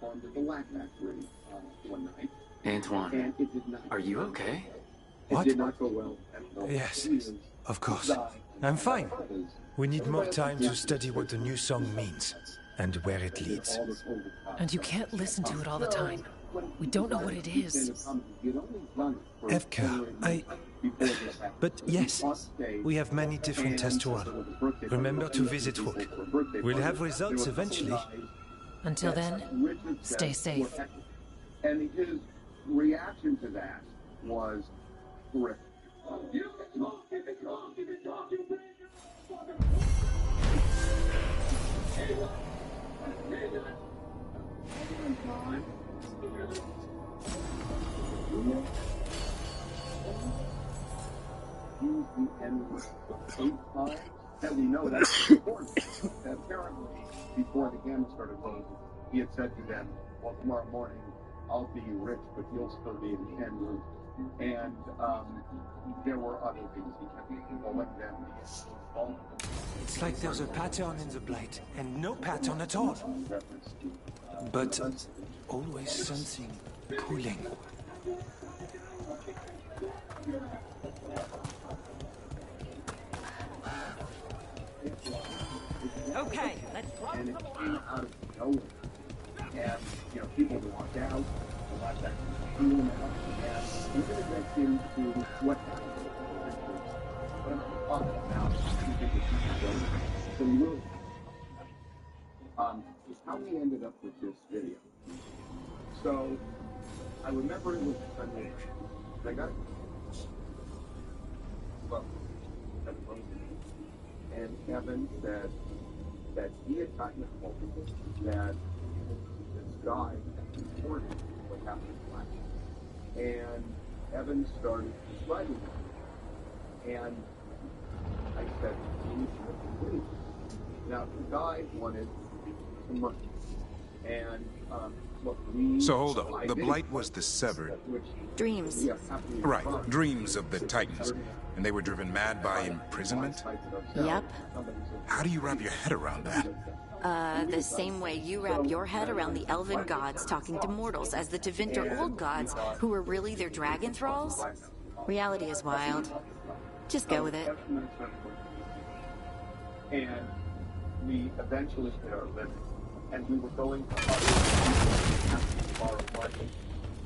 performed at the Lack Factory one night. Antoine, And it did not. are you okay? It What? did not go well at all. Yes, of course. I'm fine. We need more time to study what the new song means and where it leads. And you can't listen to it all the time. We don't know what it is. Evka, But yes, we have many different tests to run. Remember to visit Rook. We'll have results eventually. Until then, stay safe. And his reaction to that was horrific. Use the N-word 8 times. And we know that's important. Apparently, before the game started rolling, he had said to them, well, tomorrow morning, I'll be rich, but you'll still be in the N-word. And there were other things he kept calling them. It's like there's a pattern in the blight, and no pattern at all. But always something pulling. Okay, let's walk. And it came out of nowhere. And, you know, people walked out, the last act was cooling out, and we're going to get into what happened. What I'm talking about, the movie, is how we ended up with this video. So, I remember it was Sunday. I got it. Well, and Kevin said that he had gotten a call that this guy had reported what happened in Black. And Evan started describing it. And I said, now the guy wanted some money. And look, so hold on. The blight was the severed. Dreams. Right, dreams of the Titans. And they were driven mad by imprisonment? Yep. How do you wrap your head around that? The same way you wrap your head around the elven gods talking to mortals as the Tevinter old gods, who are really their dragon thralls. Reality is wild. Just go with it. And we eventually hit our limit. And we were going to borrow money.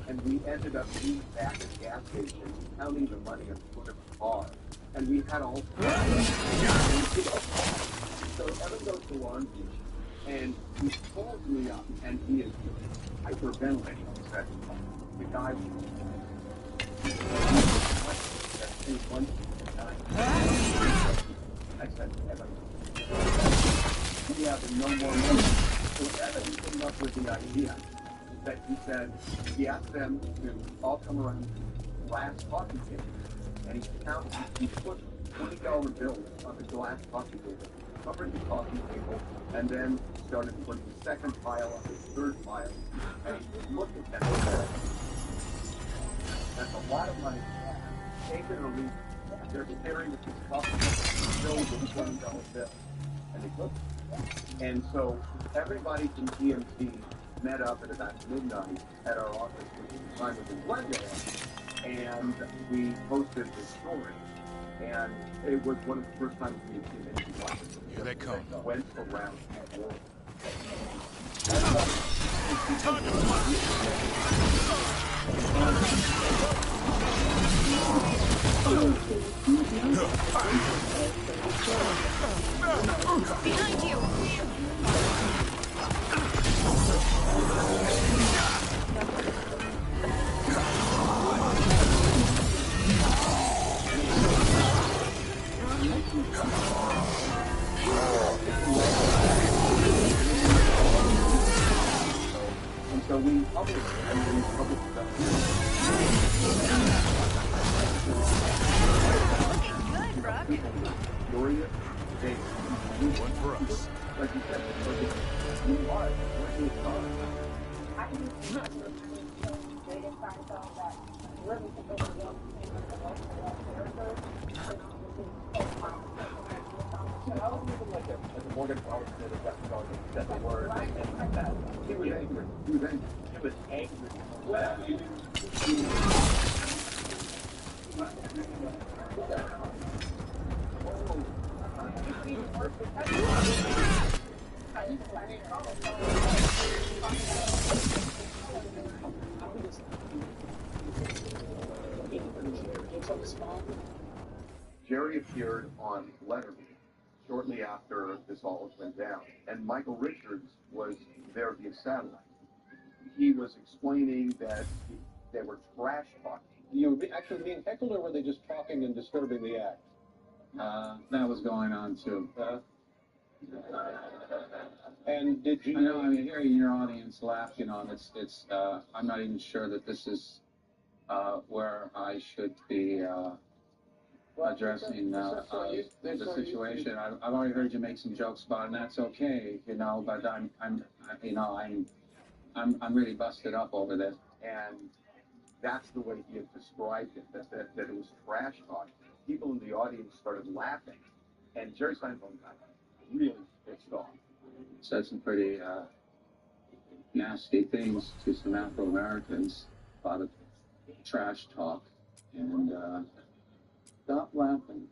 And we ended up being back at the gas station, counting the money in front of the car. And we had all so Evan goes to laundry, and he calls me up, and he is hyperventilating on the second call. The guy I said, Evan, we have no more money. So Evan came up with the idea that he asked them to all come around the glass coffee table, and he put $20 bills on the glass coffee table, covered the coffee table, and then started putting the second pile on the third pile, and he just looked at them and said, that's a lot of money. Take it or leave it. They're staring at this coffee table filled with $20 bills, and they took it. And so everybody from EMT met up at about midnight at our office, which at the time was in Glendale, and we posted this story. And it was one of the first times we had seen anything like it. Here they come. Went around the world. Behind you! And so we published it, and we published it. Looking good, Brooke. Glorious day. One for us. Like you said, we are working with God. I was even like a Morgan always said that Jeff Dog said the word and that. He was angry. He was angry. He was angry. Well, Jerry appeared on Letterman shortly after this all went down, and Michael Richards was there via satellite. He was explaining that they were trash talking. You were actually being heckled, or were they just talking and disturbing the act? That was going on too. And did you? I know. I mean, hearing your audience laugh, you know, it's. I'm not even sure that this is where I should be addressing the situation. I've already heard you make some jokes about it, and that's okay, you know. But I'm really busted up over this. And that's the way he had described it. That it was trash talk. People in the audience started laughing, and Jerry Seinfeld got really pissed off. Said some pretty nasty things to some Afro-Americans, a lot of trash talk, and stop laughing.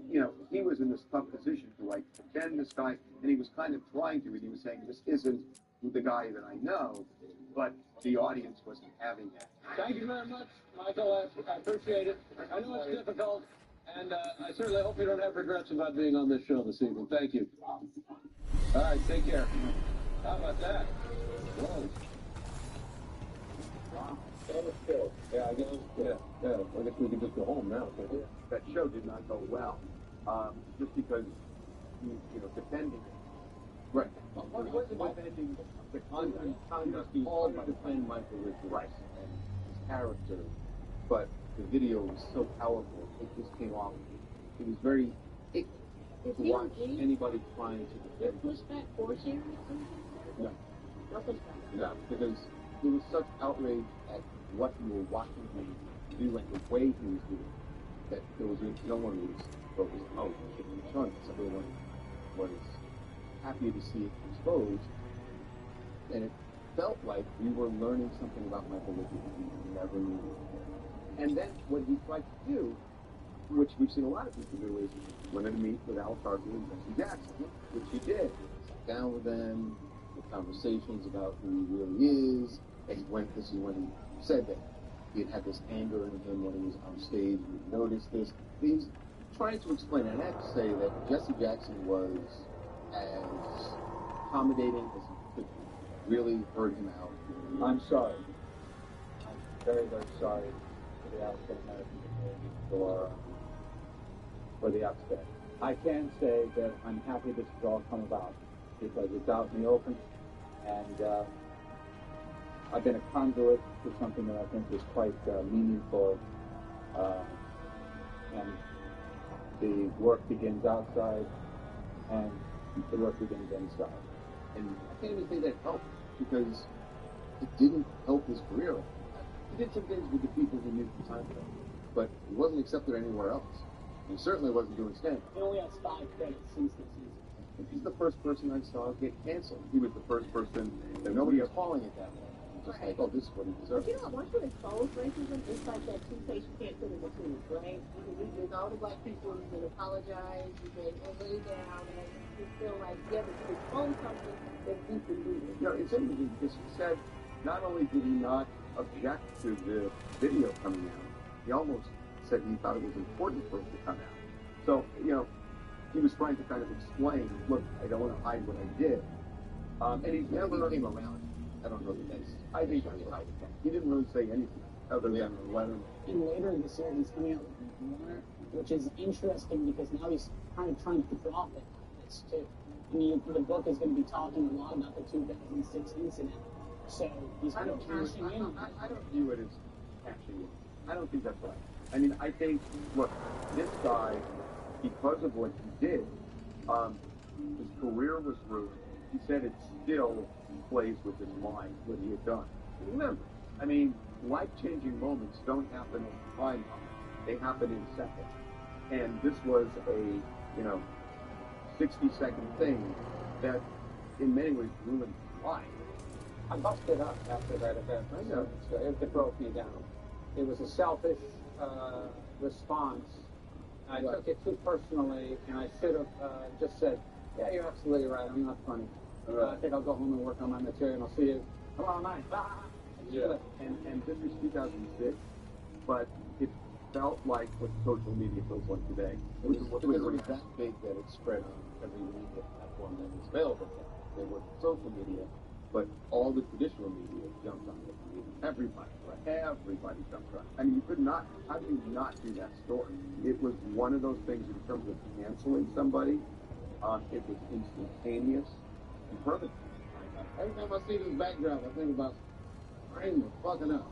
You know, he was in this tough position to like defend this guy, and he was kind of trying to, and he was saying, this isn't the guy that I know, but the audience wasn't having it. Thank you very much, Michael. I appreciate it. I know it's difficult, and I certainly hope you don't have regrets about being on this show this evening. Thank you. All right, take care. How about that? Whoa. Wow. Yeah, I guess. Yeah. I guess we can just go home now. That show did not go well, just because you know, defending it. Right. It wasn't defending the conduct. He called to defend Michael Richards, right, and his character, but the video was so powerful. It just came off. It was very. To watch anybody trying to defend. Pushback for Jerry? No. No pushback. No, because there was such outrage at what you were watching him do and the way he was doing it, that there was no one was focused. Oh, he shouldn't be showing this. Everyone was happy to see it exposed, and it felt like we were learning something about Michael Richards we never knew. And then what he tried to do, which we've seen a lot of people do, is wanted to meet with Al Sharpton and Jesse Jackson, which he did. Sat down with them, had conversations about who he really is. And this is when he said that he had this anger in him when he was on stage. We noticed this. He's trying to explain, and I have to say that Jesse Jackson was as accommodating as he could be. Really heard him out. I'm sorry. I'm very, very sorry for the African American community for the upset. I can say that I'm happy this has all come about because it's out in the open, and I've been a conduit to something that I think is quite meaningful, and the work begins outside, and the work begins inside. And I can't even say that helped, because it didn't help his career. He did some things with the people who knew from time ago, but he wasn't accepted anywhere else. He certainly wasn't doing stand-up. He only has 5 credits since this season. He's the first person I saw get canceled. He was the first person that nobody was calling it that way. Just like, oh, this is what he deserves. But you know, once you expose racism, it's like that toothpaste you can't put in the tube, right? There's all the black people who can apologize, you can lay down, and you feel like, yeah, but you expose something that's deeply rooted. You know, it's interesting because he said not only did he not object to the video coming out, he almost said he thought it was important for it to come out. So, you know, he was trying to kind of explain, look, I don't want to hide what I did. And he never came around. I don't know the next. I think that's right. He didn't really say anything other than the letter. And later in the series, coming out with more, which is interesting because now he's kind of trying to profit on this too. I mean, the book is going to be talking a lot about the 2006 incident. So he's kind of cashing in. I don't view it as cashing in. I don't think that's right. I mean, I think, look, this guy, because of what he did, his career was ruined. He said it still plays with his mind, what he had done. Remember, I mean, life-changing moments don't happen in time. They happen in seconds. And this was a, you know, 60-second thing that in many ways ruined life. I busted up after that event. I know. It broke me down. It was a selfish response. I took it too personally, and I should have just said, yeah, you're absolutely right. I'm not funny. I think I'll go home and work on my material, and I'll see you tomorrow night. Yeah. And this is 2006, but it felt like what social media feels like today. Because it was that big that it spread on every media platform that was available. There was social media, but all the traditional media jumped on it. Everybody jumped on it. I mean, you could not, how do you not do that story? It was one of those things in terms of canceling somebody. It was instantaneous and perfect. Every time I see this backdrop, I think about Rain was fucking up.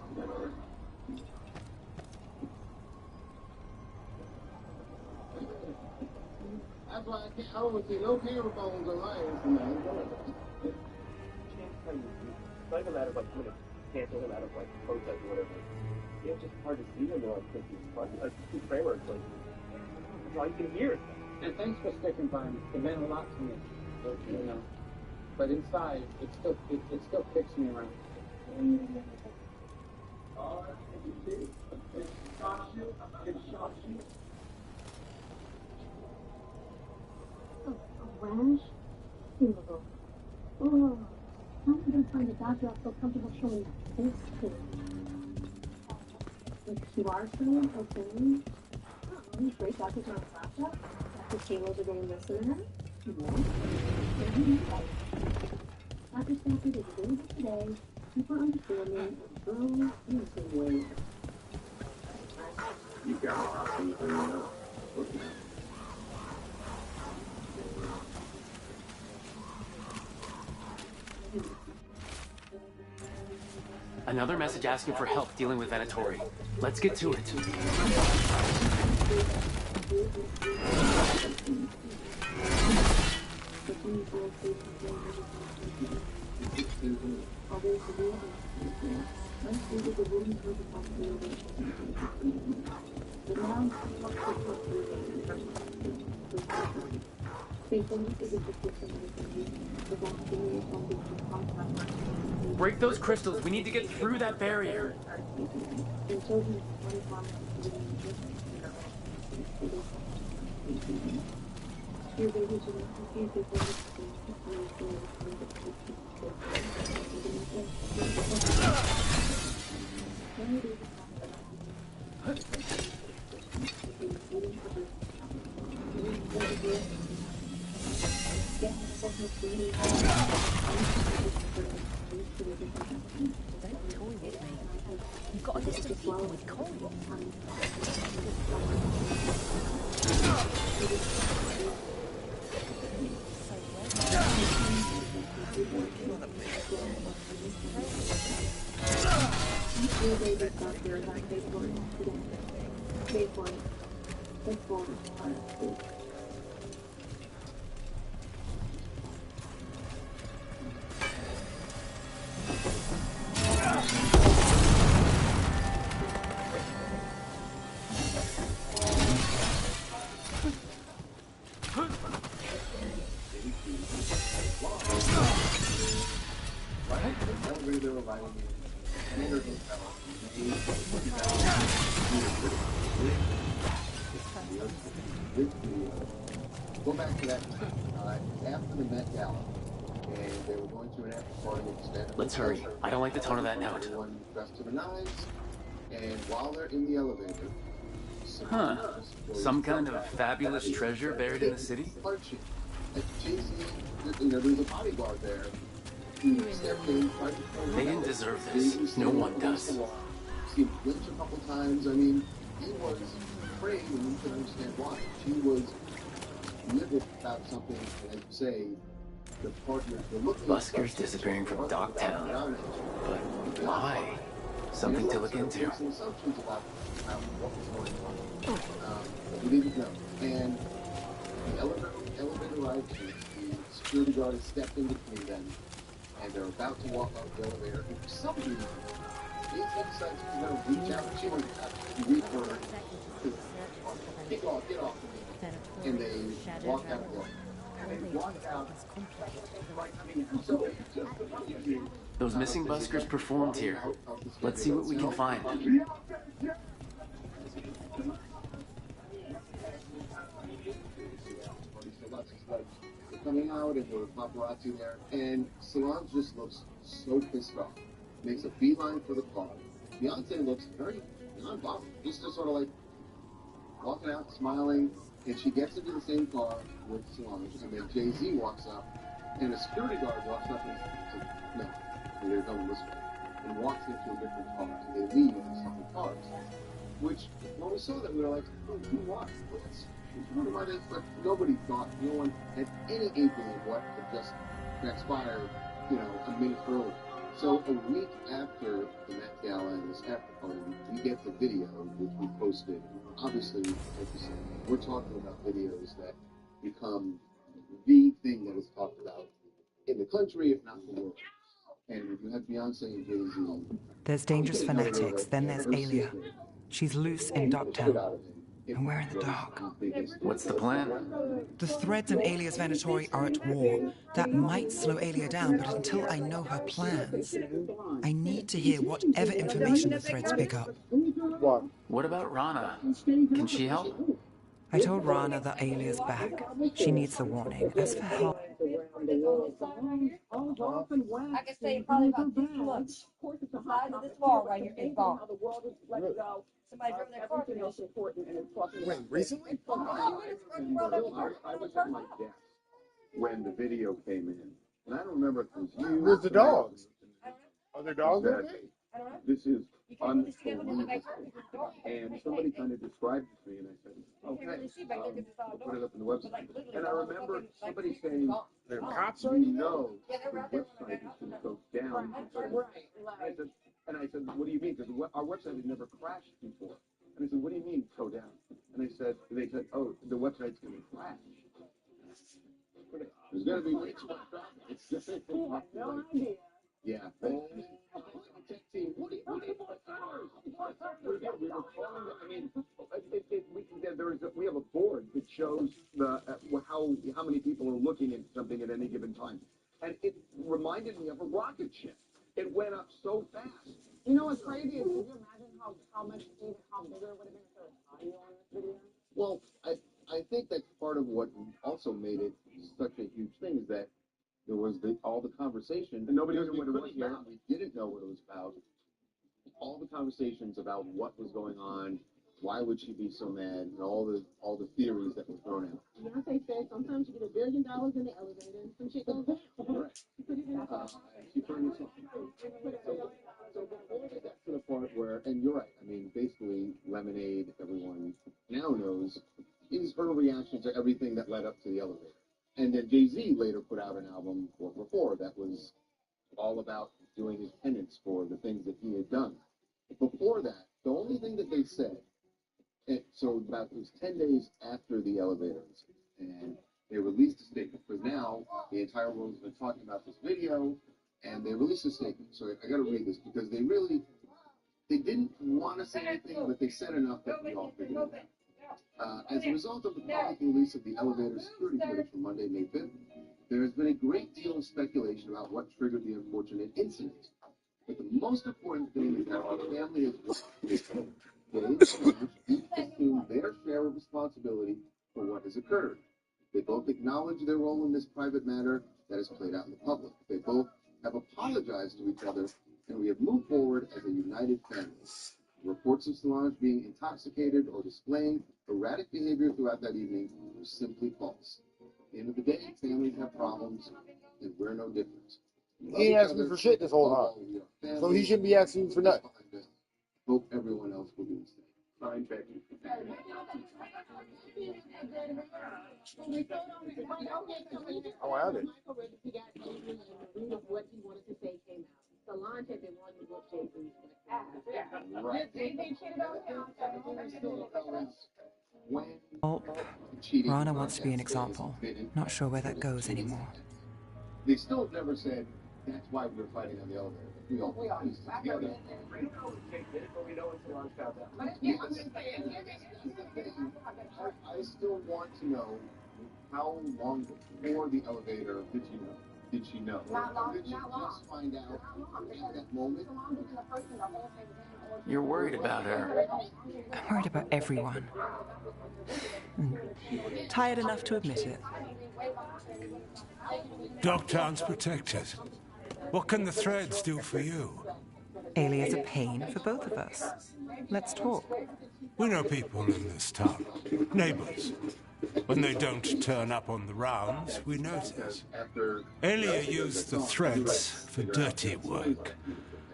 That's why I don't see no camera phones on my Instagram. It's not even a matter of like doing a cancel him out of like protest or whatever. It's just hard to see him and like think he's funny. Like Steve Kramer, it's like that's all you can hear. And thanks for sticking by me. It meant a lot to me. You know. But inside, it still kicks me around. It shocks you. It shocks you. A rash? Beautiful. Oh, how am I going to find a doctor I'll feel comfortable showing this to? If you are showing, okay. Oh, great, doctors on Sasha. Dr. Taylor's a going listener. Dr. Stafford is available today. Super understanding and girls in the same way. You got it. You know. Another message asking for help dealing with Venatori. Let's get to it. Break those crystals. We need to get through that barrier. You've got a list of people with coins. Go back to that after the Met Gala, and they were going to an after party instead. Let's hurry. I don't like the tone of that note. Everyone dressed to the nines, and while they're in the elevator, Huh. Some kind of fabulous treasure buried in the city? There's a bodyguard there. They didn't deserve this. No one does. He blinked a couple times. I mean, he was afraid, and you can understand why. She was livid about something, and as you say, the partners were looking. Buskers disappearing from Dogtown. But why? Something to look into. Some assumptions about what was going on. We didn't know. And the elevator arrived, the security guard had stepped in between them, and they're about to walk up the elevator, and for some reason, they decided she was going to reach out. She wanted to reach for her to get off of me. And they walked out of the elevator. Those missing buskers performed here. Let's see what we can find. Coming out and there were paparazzi there, and Solange just looks so pissed off. Makes a beeline for the car. Beyonce looks very non-bothered, just sort of like walking out, smiling, and she gets into the same car with Solange, and then Jay-Z walks up, and a security guard walks up and says, no, and they're going this way, and walks into a different car, and they leave in separate cars. Which, when we saw that, we were like, oh, who what? But nobody thought, no one had any inkling of what had just transpired, a minute earlier. So a week after the Met Gala and this after party, we get the video, which we posted. Obviously, like you said, we're talking about videos that become the thing that is talked about in the country, if not the world. And you have Beyonce and Jay-Z. There's dangerous phonetics, then there's Alia. She's loose in Dogtown, and we're in the dark. What's the plan? The threads in Alia's Venatori are at war. That might slow Alia down, but until I know her plans, I need to hear whatever information the threads pick up. What about Rana? Can she help? I told Rana that Alia's back. She needs the warning. As for help... I can say probably about 2 months. The size of this bar right here is gone. Somebody drove their car through this. Wait, recently? I was at my desk when the video came in, and I don't remember if it was you. Where's the dogs? Are there dogs over there? This is unbelievable. And somebody kind of described it to me, and I said, okay, put it up on the website. And I remember somebody saying, there are cops the website is going to go down. And I said, what do you mean? Because our website had never crashed before. And I said, what do you mean go down? And they said, oh, the website's going to crash. There's going to be way too much traffic. It's just no idea. Yeah. What do you we have a board that shows how many people are looking at something at any given time, and it reminded me of a rocket ship. It went up so fast. You know what's crazy is, can you imagine how much bigger it would have been if there was audio on this video? Well, I think that's part of what also made it such a huge thing is that there was all the conversation, and nobody knew what it was about. We didn't know what it was about. All the conversations about what was going on, why would she be so mad, and all the theories that were thrown out. Beyonce said sometimes you get $1 billion in the elevator and some shit goes down. Correct. She turned this on. So before we get to the part where, and you're right, I mean, basically, Lemonade, everyone now knows, is her reaction to everything that led up to the elevator. And then Jay-Z later put out an album, 444, that was all about doing his penance for the things that he had done. Before that, the only thing that they said, it was 10 days after the elevator incident, and they released a statement, because now the entire world has been talking about this video, and they released a statement. So I got to read this, because they didn't want to say anything, but they said enough that we all figured it out. As a result of the public release of the elevator security footage from Monday, May 5th, there has been a great deal of speculation about what triggered the unfortunate incident. But the most important thing is that our family has each assumed their share of responsibility for what has occurred. They both acknowledge their role in this private matter that has played out in the public. They both have apologized to each other, and we have moved forward as a united family. Reports of Solange being intoxicated or displaying erratic behavior throughout that evening were simply false. At the end of the day, families have problems, and we're no different. He ain't asking me for shit this whole time. So he shouldn't be asking me for nothing. Hope everyone else will do the same. Signed, Becky. Oh, I have it. What he wanted to say came out. Solange had been wanting to book Jay-Z's Rana wants to be an example. Not sure where that goes anymore. They still have never said that's why we were fighting on the elevator. We all I still want to know How long before the elevator did you know? Did she know? Not long, Or did you not long. just find out Not long, at that moment? You're worried about her. I'm worried about everyone. And tired enough to admit it. Dogtown's protected. What can the threads do for you? Alia's a pain for both of us. Let's talk. We know people in this town. Neighbors. When they don't turn up on the rounds, we notice. Alia used the threads for dirty work.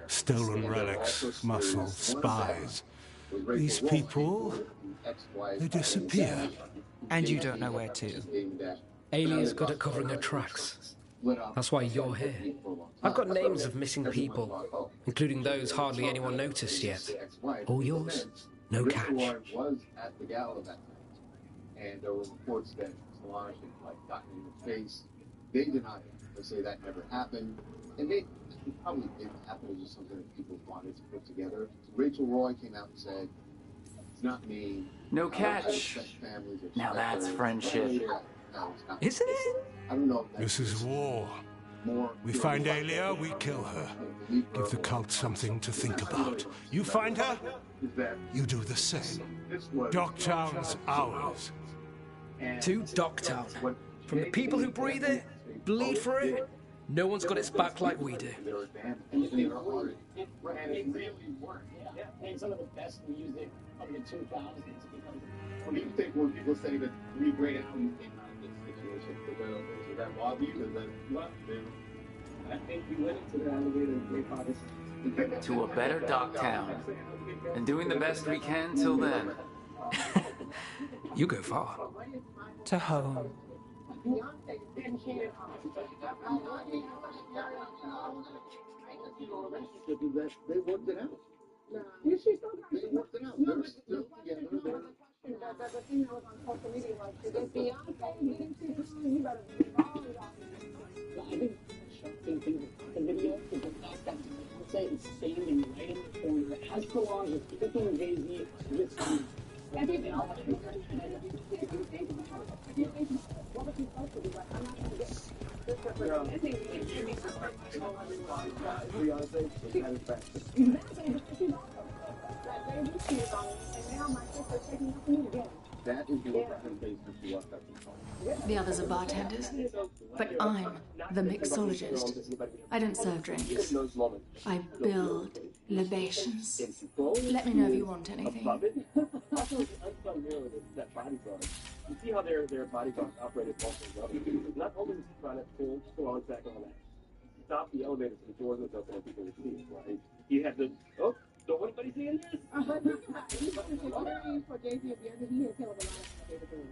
Stolen relics, muscle, spies. These people, they disappear. And you don't know where to. Alia's good at covering her tracks. That's why you're here. I've got names of missing people, including those hardly anyone noticed yet. All yours, no catch. Was at the gala that night, and there were reports that Solange had gotten in the face. They deny it. They say that never happened, and it probably didn't happen. It was just something that people wanted to put together. Rachel Roy came out and said, "It's not me. No catch. Now that's friendship. Isn't it? I don't know. This is war. We find Alia, we kill her. Give the cult something to think about. You find her, you do the same. Dogtown's ours. To Dogtown. From the people who breathe it, bleed for it, no one's got its back like we do. And it really worked. And some of the best music of the 2000s. What do you think when people say that three great albums came out of this situation? Does that bother you? Does that love you? I think we went into the elevator and great fathers. To a better Dogtown. And doing the best we can till then. You go far. To home. They worked it out. You should still They worked it out. They're still together. the thing that was on social media was, is Beyonce, you better be wrong. I think shocking thing about the video is the fact that Beyonce is standing right in the corner as Solange is kicking Jay-Z with some. I think they all have to be what was he supposed to do? Like, I'm not going to get I think that is the representation to us that's The others are bartenders, but I'm the mixologist. I don't serve drinks. I build libations. Let me know if you want anything. That bodyguard. You see how their bodyguards operated also well. Not only was he trying to pull Solange back on that, stop the elevator so the doors would open and people would see, right? He had to, oh, don't anybody see in this? For Jay-Z at the end, he has held a lot of capability.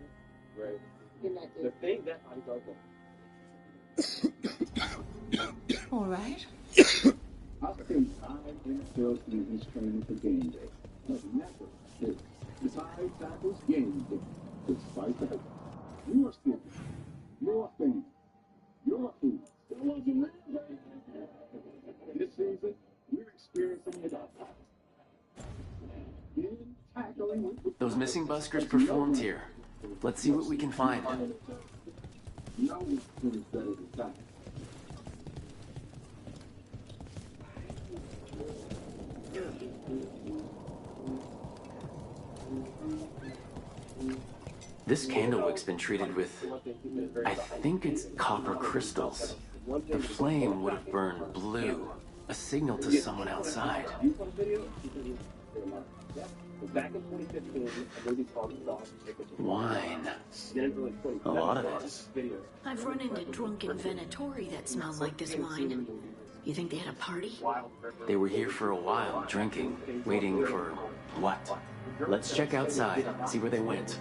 Right. In that The thing that bodyguard does. All right. I think time and salesman is training for game day. But never this. Besides tackles game day. Despite that, you're still, your fame, your food, still wasn't live. This season, we're experiencing it all. In tackling with Those missing buskers performed here. Let's see what we can find. no one's better than that. This candlewick's been treated with, I think it's copper crystals. The flame would have burned blue, a signal to someone outside. Back in 2015, a movie called Wine. A lot of it. I've run into drunken Venatori that smell like this wine. You think they had a party? They were here for a while, drinking, waiting for what? Let's check outside, see where they went.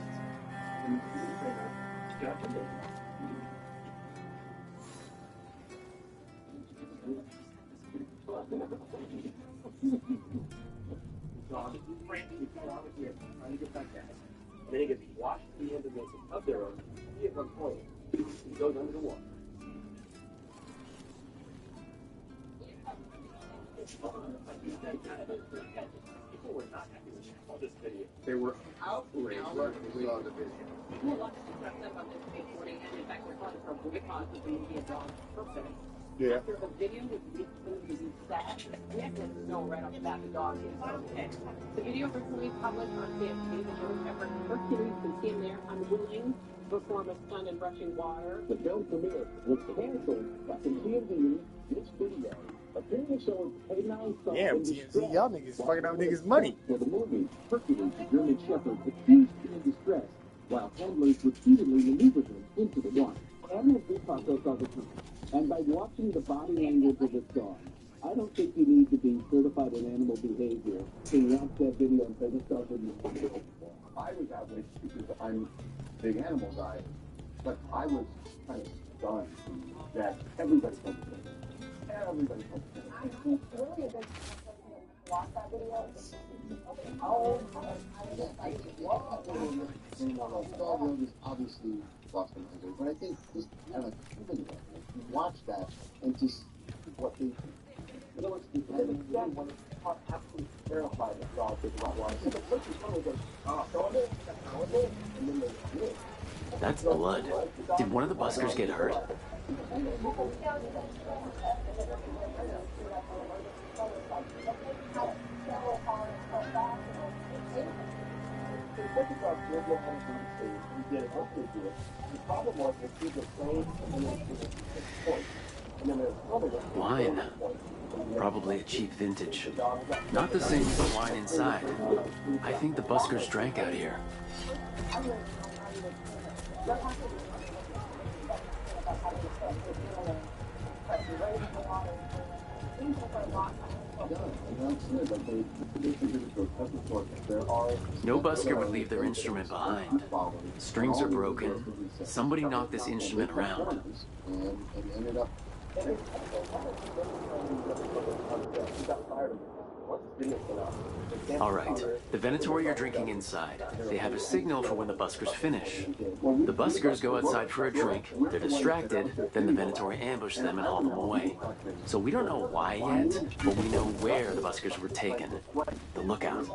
Then he gets washed to the end of their own. He at one point, he goes under the water. People were not happy when they saw this video. They were outraged when they saw the video. Well, lots of people upset about this reporting, and in fact, we're talking from boycott of the media dog purpose. Yeah. After the video was released, sad, we have to know right off the bat the dog is okay. The video originally published on TNT, the show Everett Hercules can see him there unwilling to perform a stunt in rushing water. The film premiere was canceled after TNT this video. Apparently showing canine son Yeah, in TNT, distress. y'all niggas fucking up niggas' money. For the movie, Hercules, the German Shepherd, accused to be in distress, while handlers repeatedly maneuvered him into the water. Animals do process all the time, and by watching the body language of this dog, I don't think you need to be certified in animal behavior to watch that video and say this dog didn't do. I was outraged because I'm a big animal guy, but I was kind of stunned that everybody felt the same. Everybody felt the same. I think really a big watch that video. Oh, I was just like, whoa. Dog is obviously Boston Hunter, but I think just kind of you watch that and just what they. In other words, to the extent when it's absolutely terrified of dogs with about water. So the person suddenly goes, go in there, and then they do it. That's blood. Did one of the buskers get hurt? Wine. Probably a cheap vintage. Not the same as the wine inside. I think the buskers drank out here. No busker would leave their instrument behind. Strings are broken. Somebody knocked this instrument around. And ended up. All right, the Venatori are drinking inside. They have a signal for when the buskers finish. The buskers go outside for a drink, they're distracted, then the Venatori ambush them and haul them away. So we don't know why yet, but we know where the buskers were taken. The lookout.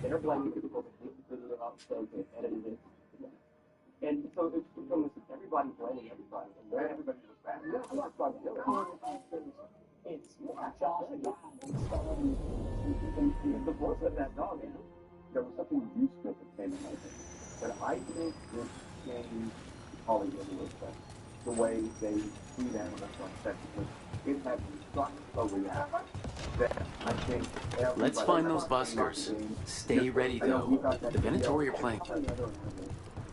They're blaming people because of the upstage and edited it. And so it's become this, everybody blaming everybody, and then everybody was bad. It's Josh the voice of that dog, There was something useful that came in, I think. But I think this changed Hollywood a little bit. The way they treat animals on set, because it had such a reaction that I think Let's find those buskers. Stay ready, though. The Venatori are playing.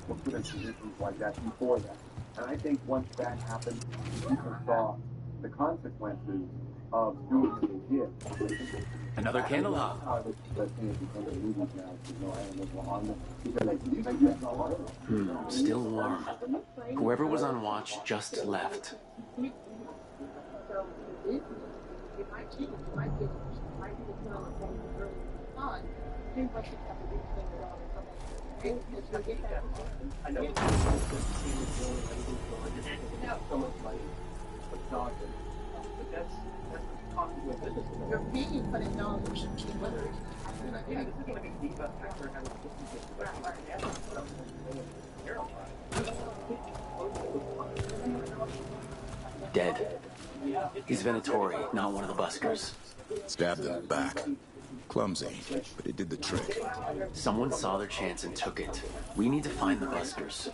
We'll put in positions like that before that. And I think once that happened, people saw the consequences of doing what they did. Another candle hop. Still warm. Whoever was on watch just left. I know so much money, but dogs, but that's talking with business. You're paying for the dollars. Yeah, this is like a diva actor having Dead. He's Venatori, not one of the buskers. Stabbed in the back. Clumsy, but it did the trick. Someone saw their chance and took it. We need to find the buskers.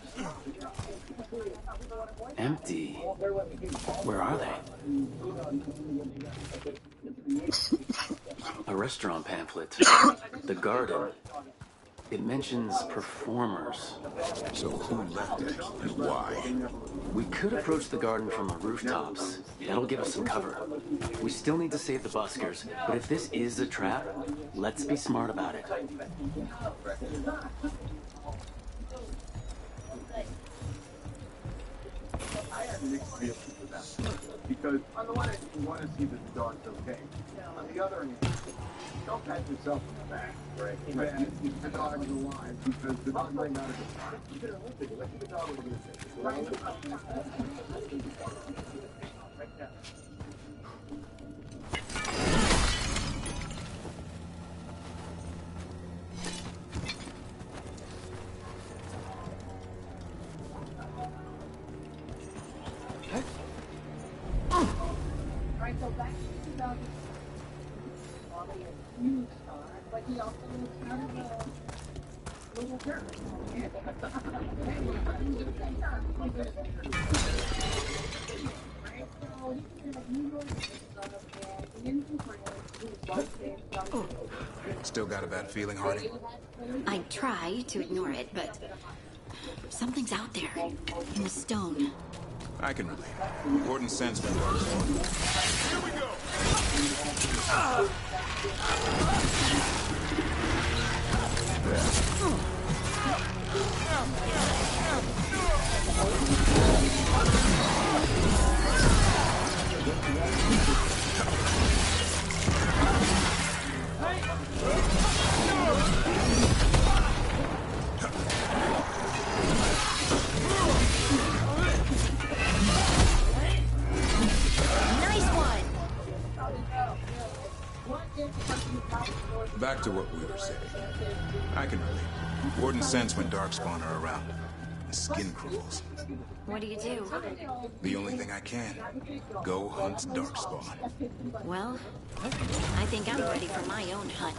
Empty. Where are they? A restaurant pamphlet. The garden. It mentions performers. So who left it and why? We could approach the garden from the rooftops. That'll give us some cover. We still need to save the buskers, but if this is a trap, let's be smart about it. have mixed feelings with that. Because on the one hand, you want to see that the dog's okay. On the other hand, don't pat yourself on the back, right? And the dog's alive because the dog might not have been fine. You could have looked at it. Let's see the dog over here. Right now. Right, so back to 2000. Probably a huge star, but he also was kind of a little jerk. Right, so he came like New York and stuff, and he and some friends who was Still got a bad feeling, Hardy? I try to ignore it, but something's out there in the stone. I can relate. Important sense when dogs spawn. Here we go! Back to what we were saying. I can relate. Important sense when darkspawn are around. The skin crawls. What do you do? The only thing I can. Go hunt darkspawn. Well, I think I'm ready for my own hunt.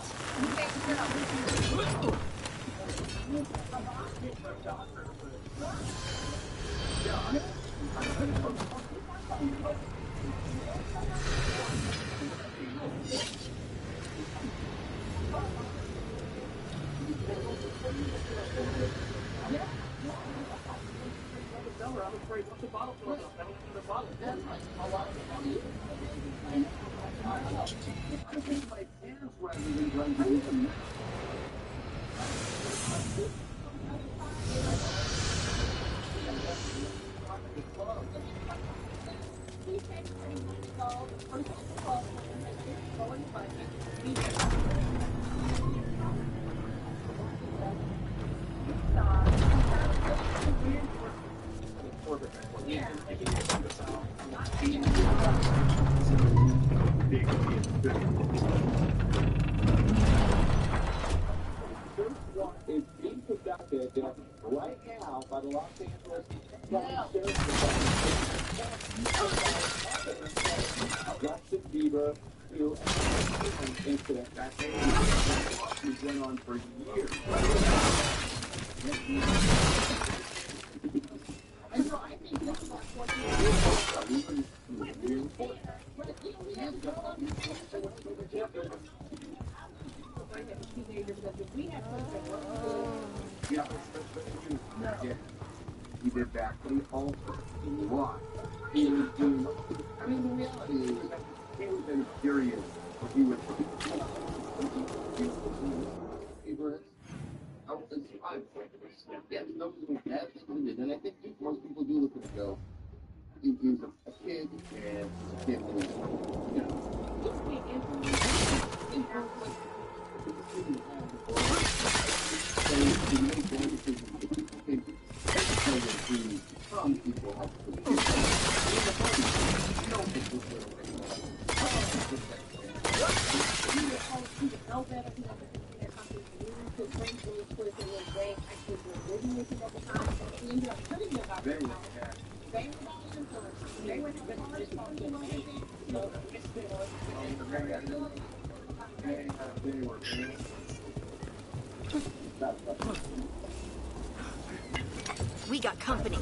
Is being conducted right now by the Los Angeles County Sheriff's Department. Justin Bieber to an incident that went on for years. And so I think this is what Yeah, he did that for the altar. Why? He was doing. I mean, the reality is that he was in a period where he was. Yes, no, that's what it is. And I think most people do look at it go, he's a kid, and a kid was, you some people have We got company.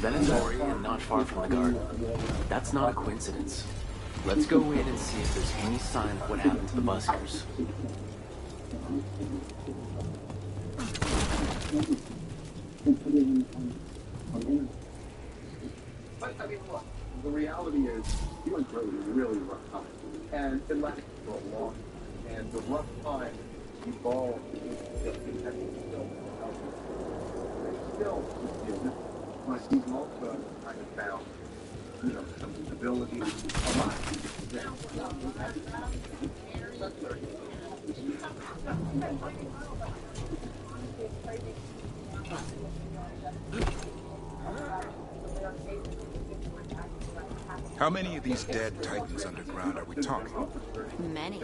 Venatory and not far from the garden. That's not a coincidence. Let's go in and see if there's any sign of what happened to the buskers. But I mean, look, the reality is, you went through a really rough time, and it lasted for a long time. And the rough time evolved into still, but he's also kind of found, some stability, a lot. How many of these dead Titans underground are we talking? Many.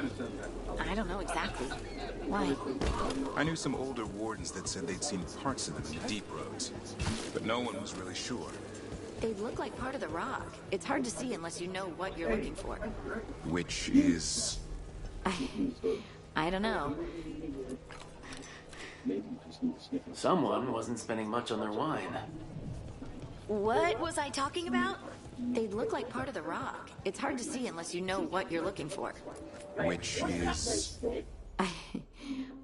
I don't know exactly. Why? I knew some older wardens that said they'd seen parts of them in the deep roads, but no one was really sure. They look like part of the rock. It's hard to see unless you know what you're looking for. Which is... I don't know. Someone wasn't spending much on their wine. What was I talking about? They look like part of the rock. It's hard to see unless you know what you're looking for. Which is...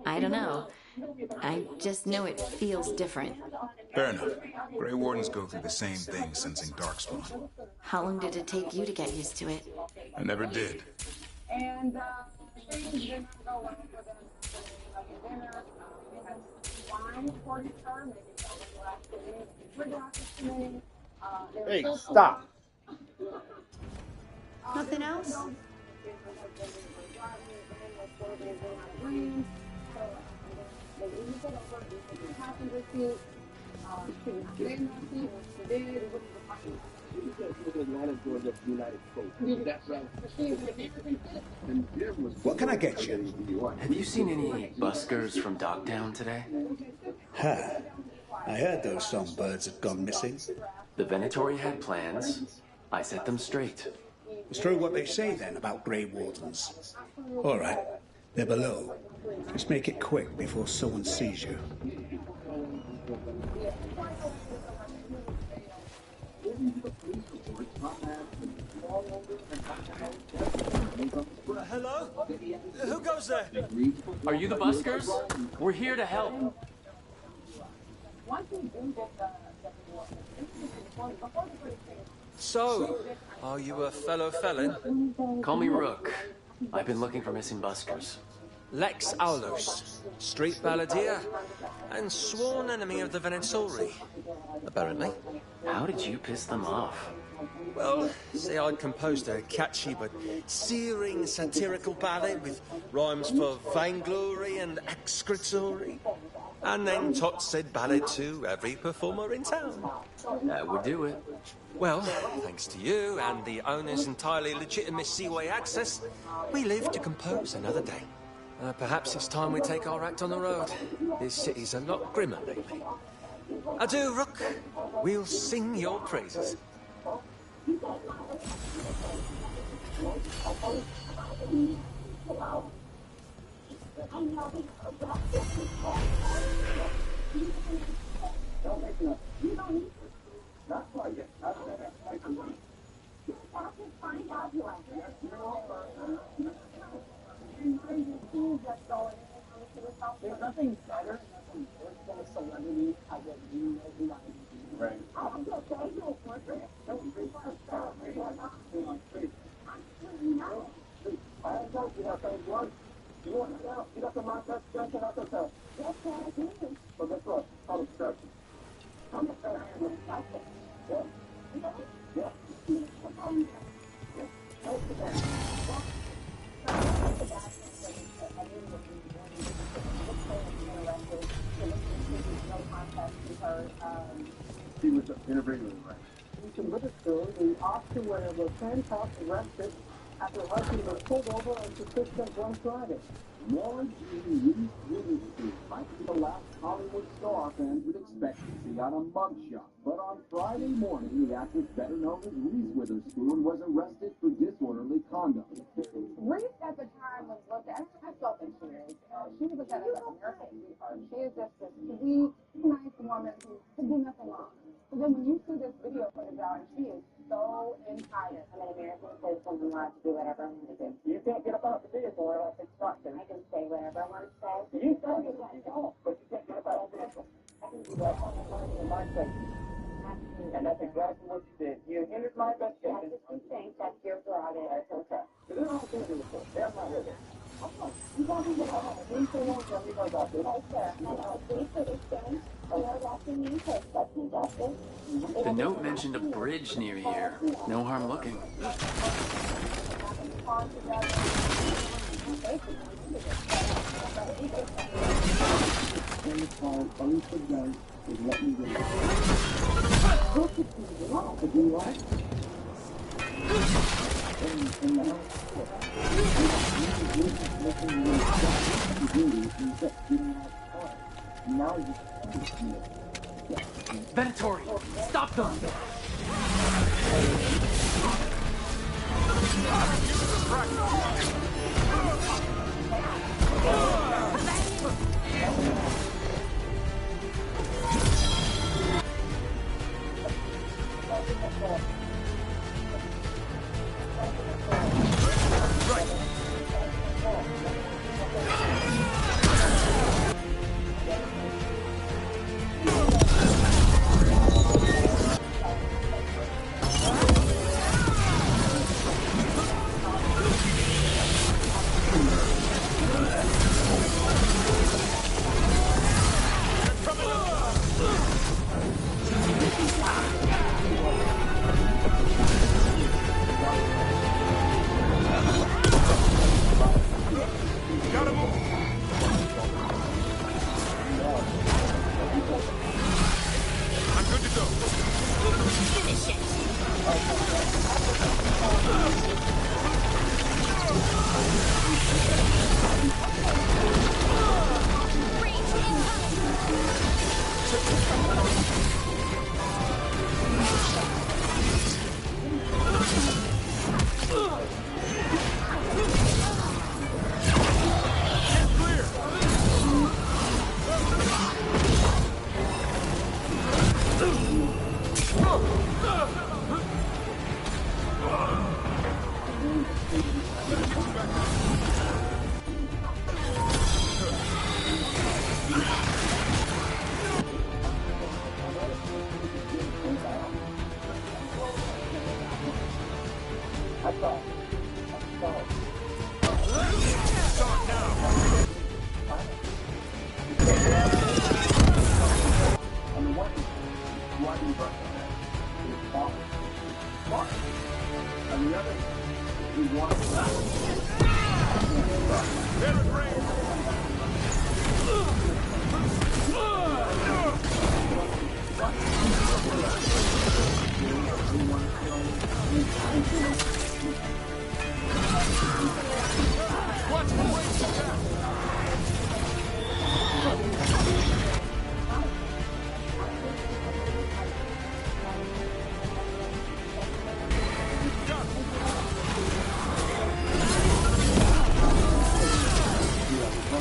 I don't know. I just know it feels different. Fair enough. Grey Wardens go through the same thing sensing Darkspawn. How long did it take you to get used to it? I never did. And things didn't go well for them. Like a dinner, they had wine for her, maybe that was the last day. Three glasses today. Hey, stop. Nothing else? What can I get you? Have you seen any buskers from Dogtown today? Huh. I heard those songbirds had gone missing. The Venatory had plans. I set them straight. It's true what they say then about Grey Wardens. All right, they're below. Just make it quick before someone sees you. Hello? Who goes there? Are you the buskers? We're here to help. So, are you a fellow felon? Call me Rook. I've been looking for missing buskers. Lex Aulus, street balladeer, and sworn enemy of the Venatori, apparently. How did you piss them off? Well, see, I'd composed a catchy but searing satirical ballad with rhymes for vainglory and excretory. And then Tot said ballad to every performer in town. That would do it. Well, thanks to you and the owner's entirely legitimate Seaway access, we live to compose another day. Perhaps it's time we take our act on the road. This city's a lot grimmer lately. Adieu, Rook. We'll sing your praises. There's nothing better than a celebrity that you know who I am. Right. He was interviewing, right? Washington Witherspoon, the Austin where was handcuffed, arrested after her husband was pulled over on suspicion of drunk driving. Laura Jean Witherspoon might be the last Hollywood star fans would expect to see on a mugshot. But on Friday morning, the actress better known as Reese Witherspoon was arrested for disorderly conduct. Reese at the time was looked at, I still think she is. She was looked at as an American sweetheart. She is just this sweet, nice woman who can do nothing wrong. But then when you see this video footage out, and she is so entitled. I'm an American citizen, I'm allowed to do whatever I want to do. You can't get up out the vehicle unless it's instructed. I can say whatever I want to say. You say you don't, but you can't get up out of the vehicle. I can do that on the line in my safety. And that's exactly what you did. You hindered my investigation. I just think that's your prerogative. That's okay. But they're not going to do it for. They're not with it. You want me to have a green thing on tell me about this? Right there. I know. Please understand. We are watching you take such justice. The note mentioned a bridge near here. No harm looking. Venatori, stop them!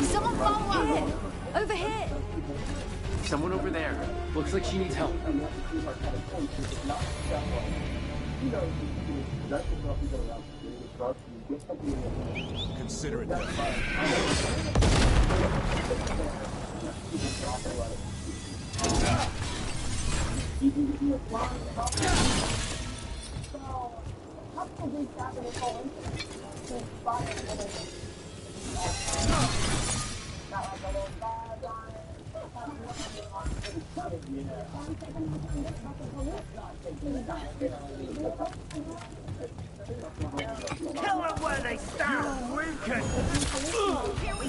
Someone follow up! Over here! Someone over there. Looks like she needs help. Consider it done. Kill them where they stand! You weaken! Here we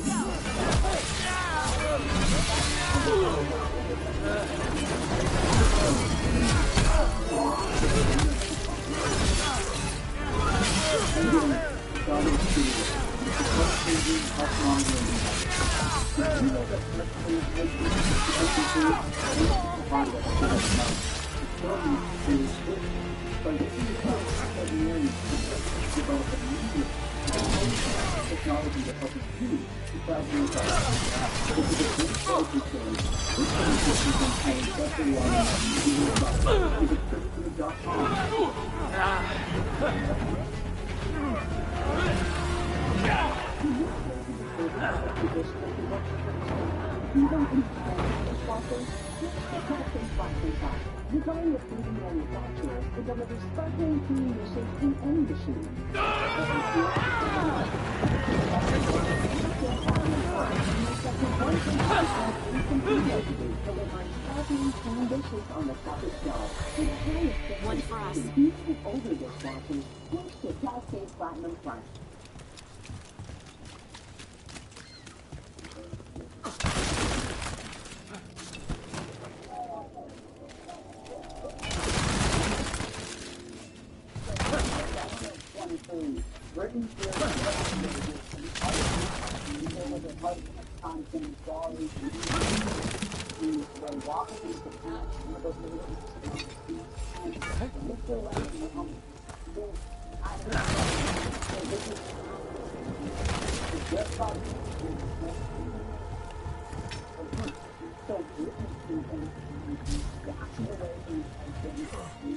go! Technology to help you to travel Becoming a 3D manufacturer to deliver sparkling clean dishes in any machine. One for us. Older dishwashers switch to Cascade Platinum Plus.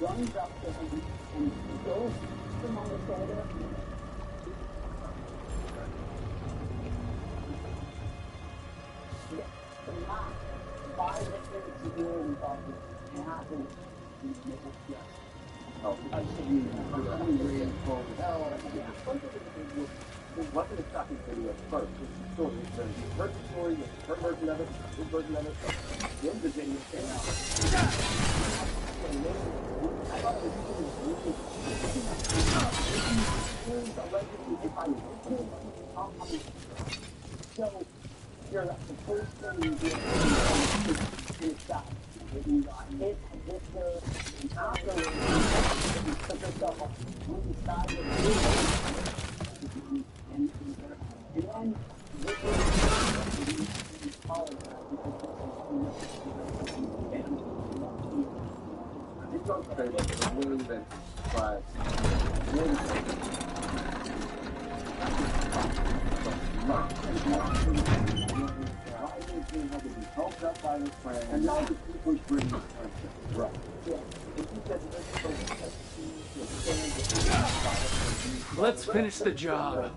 Runs up to him and goes him on the shoulder. By the security officer happens to make it just. Oh, I see you. It wasn't a shocking video at first. It was the story. You heard the story, you heard version of it, his version of it. Then the video came out. I thought it was really so you're the first thing you do is stop. You got hit with the afterwards, you put yourself on the side of the and then this is it's okay, it's really been, but helped up by his friend, and now the people bring his friendship. Right. Yeah. Let's finish the job.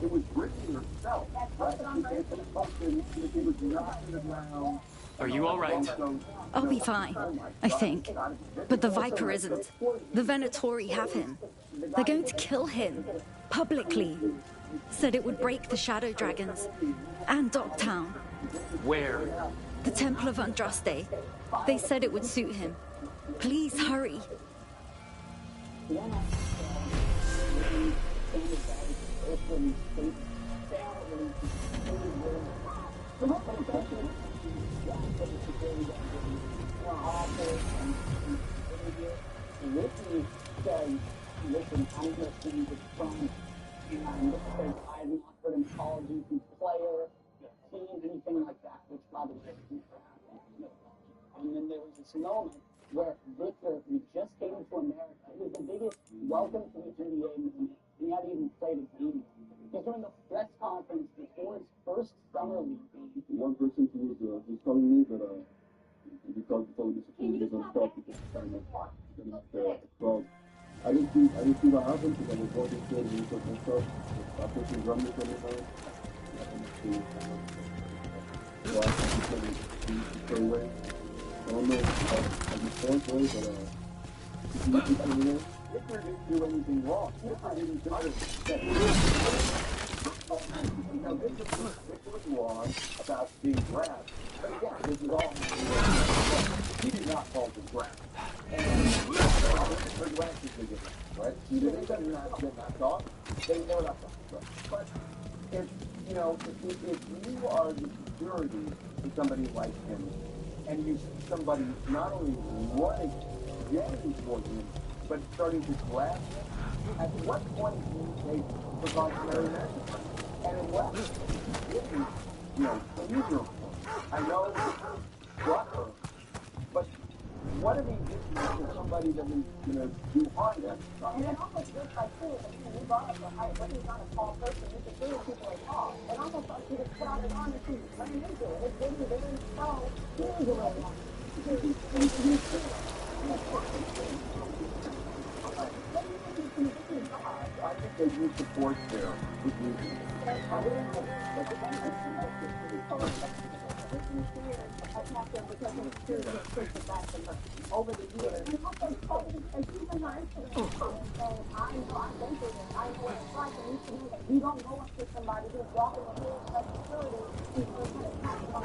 It was Brittany herself. Are you all right? I'll be fine, I think. But the Viper isn't. The Venatori have him. They're going to kill him. Publicly. Said it would break the Shadow Dragons. And Dogtown. Where? The Temple of Andraste. They said it would suit him. Please hurry. Listen, I'm just saying this from, and this says I have not heard an apology from player, team, anything like that, which by the way, never happened. And then there was this moment where Victor, who just came to America, it was the biggest welcome to the NBA movement. He hadn't even played a game. He's doing the press conference before his first summer league game. One person who was telling me that because the police was on top of the crowd. I didn't see what happened because I was walking through the research and stuff. After she run me from the house, I didn't see why she stay away. I don't know at this point, but Victor didn't do anything wrong. Victor didn't do that. Now, Victor was wrong about being grabbed. But again, this is all he did not fall to the ground. And her glasses were different, right? They did not get knocked off. They were not off. But if you are the security to somebody like him, and you see somebody not only running, getting towards him, but starting to grab him, at what point do you take precautionary measures? And in what? user I know struck her, but what if he did to somebody that was going to do harm to him? And it almost looks like, too, regardless of height, whether he's not a tall person, you can see when people are tall. It almost like he just put out his arm and he ran into it. It didn't very slow. He was a little long. I think they use support there with reason. Over the years, and keep in mind, and I know I've been through this. I know what it's like, and you don't go up to somebody who's walking the hills of security and you're going to tap them on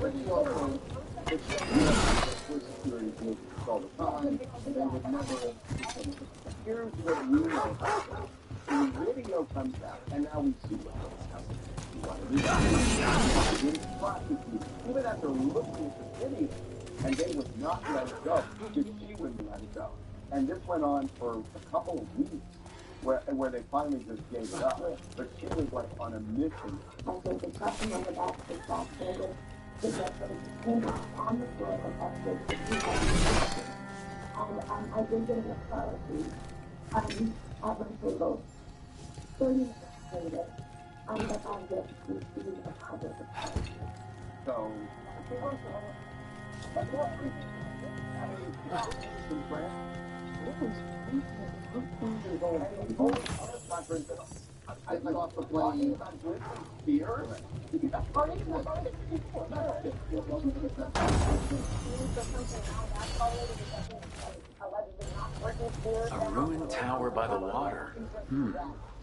the shoulder. With security groups all the time, they would never. Here's what we know. When the video comes out, and now we see what even after looking at the video, and they would not let it go, because she wouldn't let it go. And this went on for a couple of weeks, where they finally just gave it up. But she was like on a mission. I think the question on the back is that the came out on the floor of the and I did get an apology at my table 30 minutes later, and that I just received a public apology. So, I thought the blame fear. A ruined tower by the water.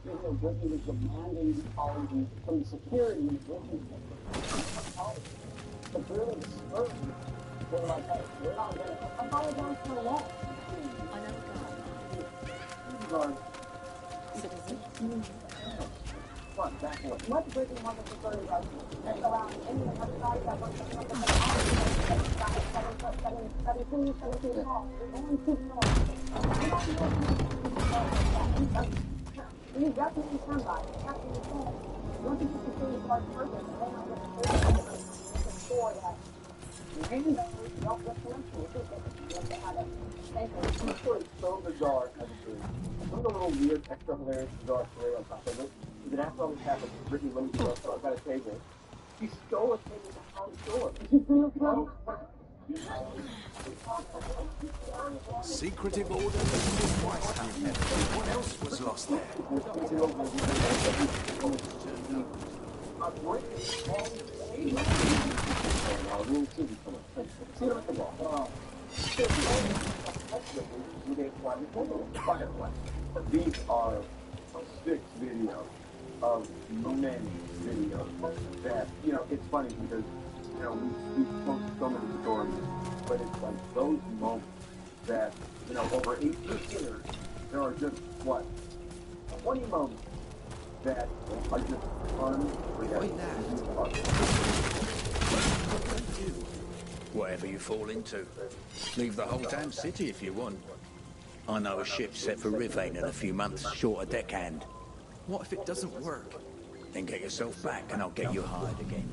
Britain was demanding apologies from security in Britain. The really spurred. They were like, hey, we're not going to apologize for what? What Britain wanted to sort of allow any everybody that wants to come up with an 17 tall. You're going too far. You definitely can buy it. Definitely can. Once you security card purchase, and then I'm going to sure that randos don't get collection. You have to have it. Thank you. This story is so bizarre as a dream. Some of the little weird, extra hilarious, bizarre story on top of it is that after all this happened, Brittany let me go up at a table. She stole a table from the store. Secretive order twice happened. What else was lost there? These are 6 videos of many videos that, it's funny because, we post so many stories, but it's like those moments that, over 18 years, there are just, 20 moments that are just unforgettable. Whatever you fall into. Leave the whole damn city if you want. I know a ship set for Rivane in a few months, short a deckhand. What if it doesn't work? Then get yourself back and I'll get you hired again.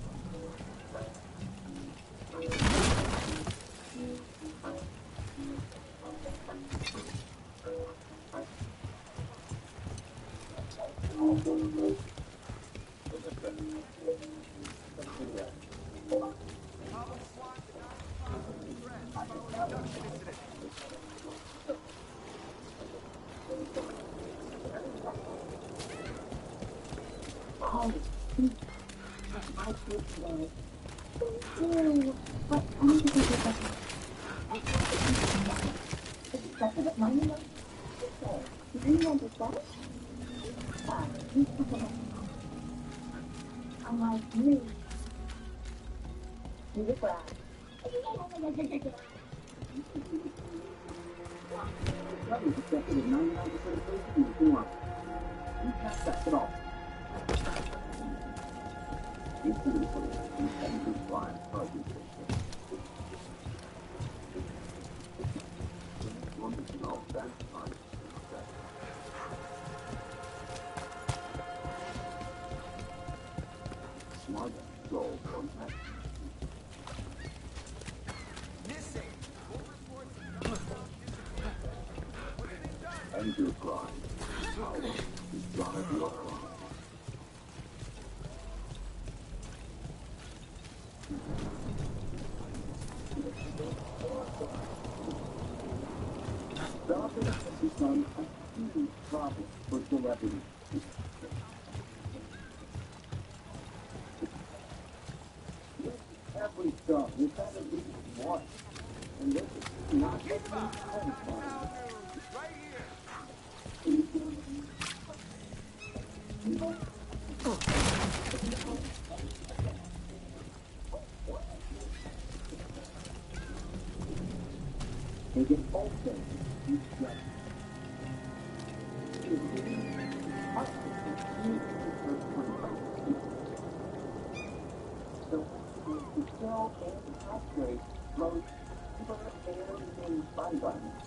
I'm like, me. You just laugh. control. And your crime. It's gonna be a crime. Stopping has become a huge problem for celebrities. Every star has had at least one. And this is not just satisfying. They can also use that. So, the cell and castrate flows deeper and body buttons.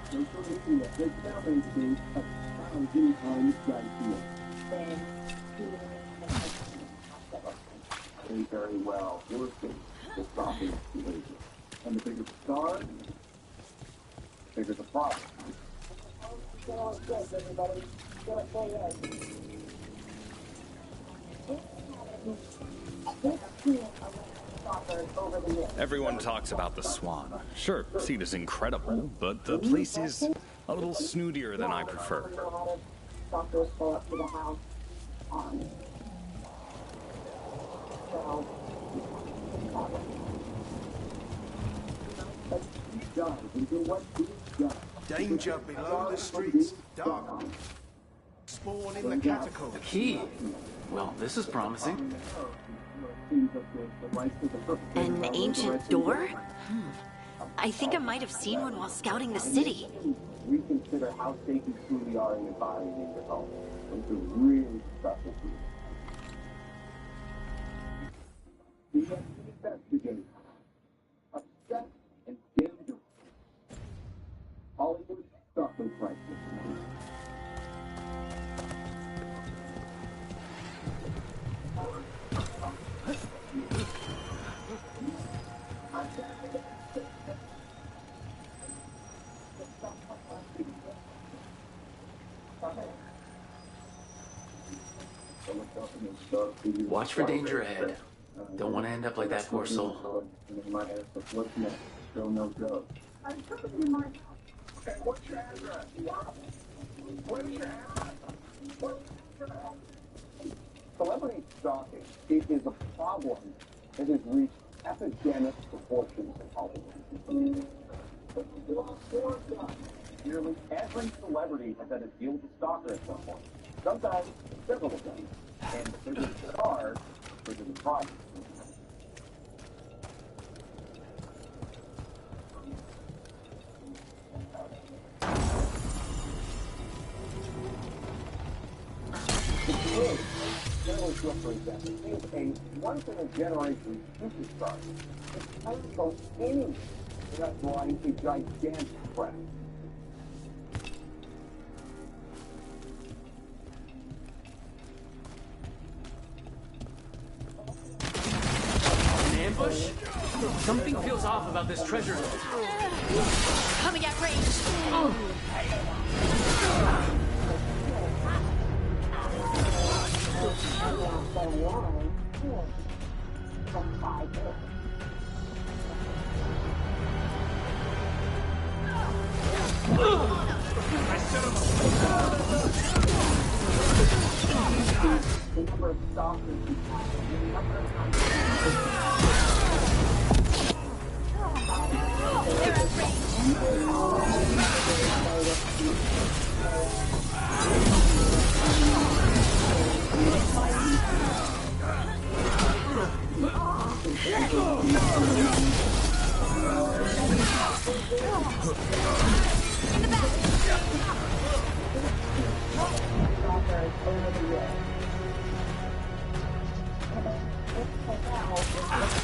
So, you see that the cell basically a 1,000 times that field. Very, very well working the stopping behavior. And the bigger the star, the bigger the problem. Everybody. Everyone talks about the Swan. Sure, seat is incredible, but the place is a little snootier than I prefer. Doctors pull up to the house. Danger below the streets. Dark. Spawn in the catacombs. The key. Well, this is promising. An ancient door? I think I might have seen one while scouting the city. Reconsider how safe you truly are in your body and in your home. It's a really special food. We have to investigate. Upset and dangerous. Hollywood stalking crisis. Watch for danger ahead. Don't want to end up like that poor soul. What's next? Still no go. What's your address? What's your address? Celebrity stalking is a problem that has reached epidemic proportions in Hollywood. Nearly every celebrity has had to deal with a stalker at some point. Sometimes several of them. And the bigger the star, the bigger the problem. Generally, for example, is a once-in-a-generation superstar. It can't go anywhere without drawing a gigantic crowd. An ambush? Something feels off about this treasure. Coming at range. The number of stalkers you have, the number of times they're at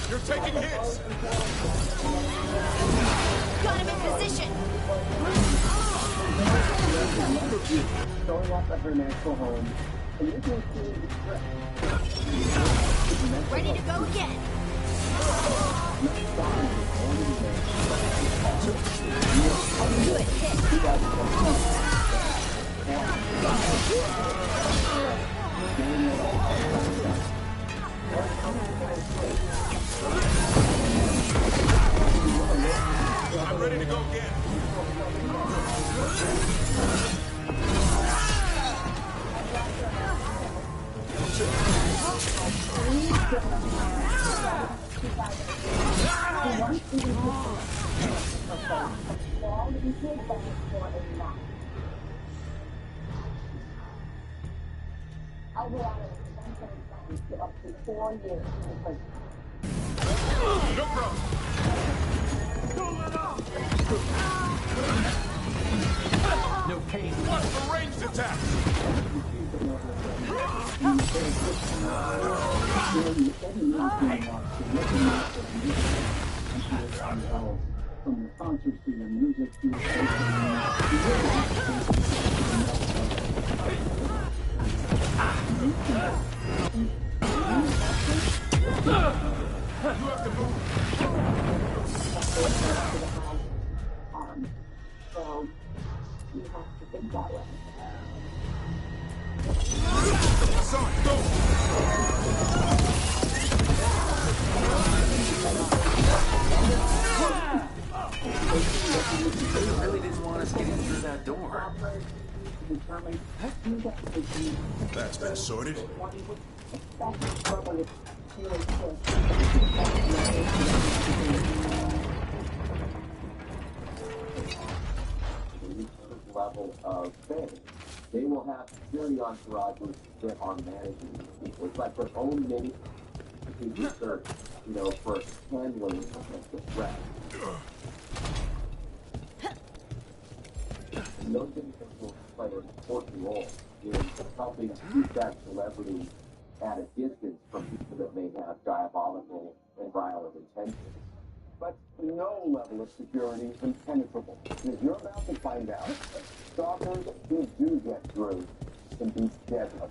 You're taking hits! Got him in position! Showing up at her natural home, and you can see the threat. ready to go again. Good I'm ready to go again. I'll go out and up to 4 years in prison. No problem. No pain. Watch for ranged attacks. From the concerts to the music to You have to move. So you have to think that way. Son, go. They really didn't want us getting through that door. That's been sorted. Level of fame. They will have security entourages that are managing these people. It's like their own mini research, for handling the threat. And those individuals play an important role in helping keep that celebrity at a distance from people that may have diabolical and violent intentions. But no level of security is impenetrable. And as you're about to find out, stalkers who do get through can be deadly.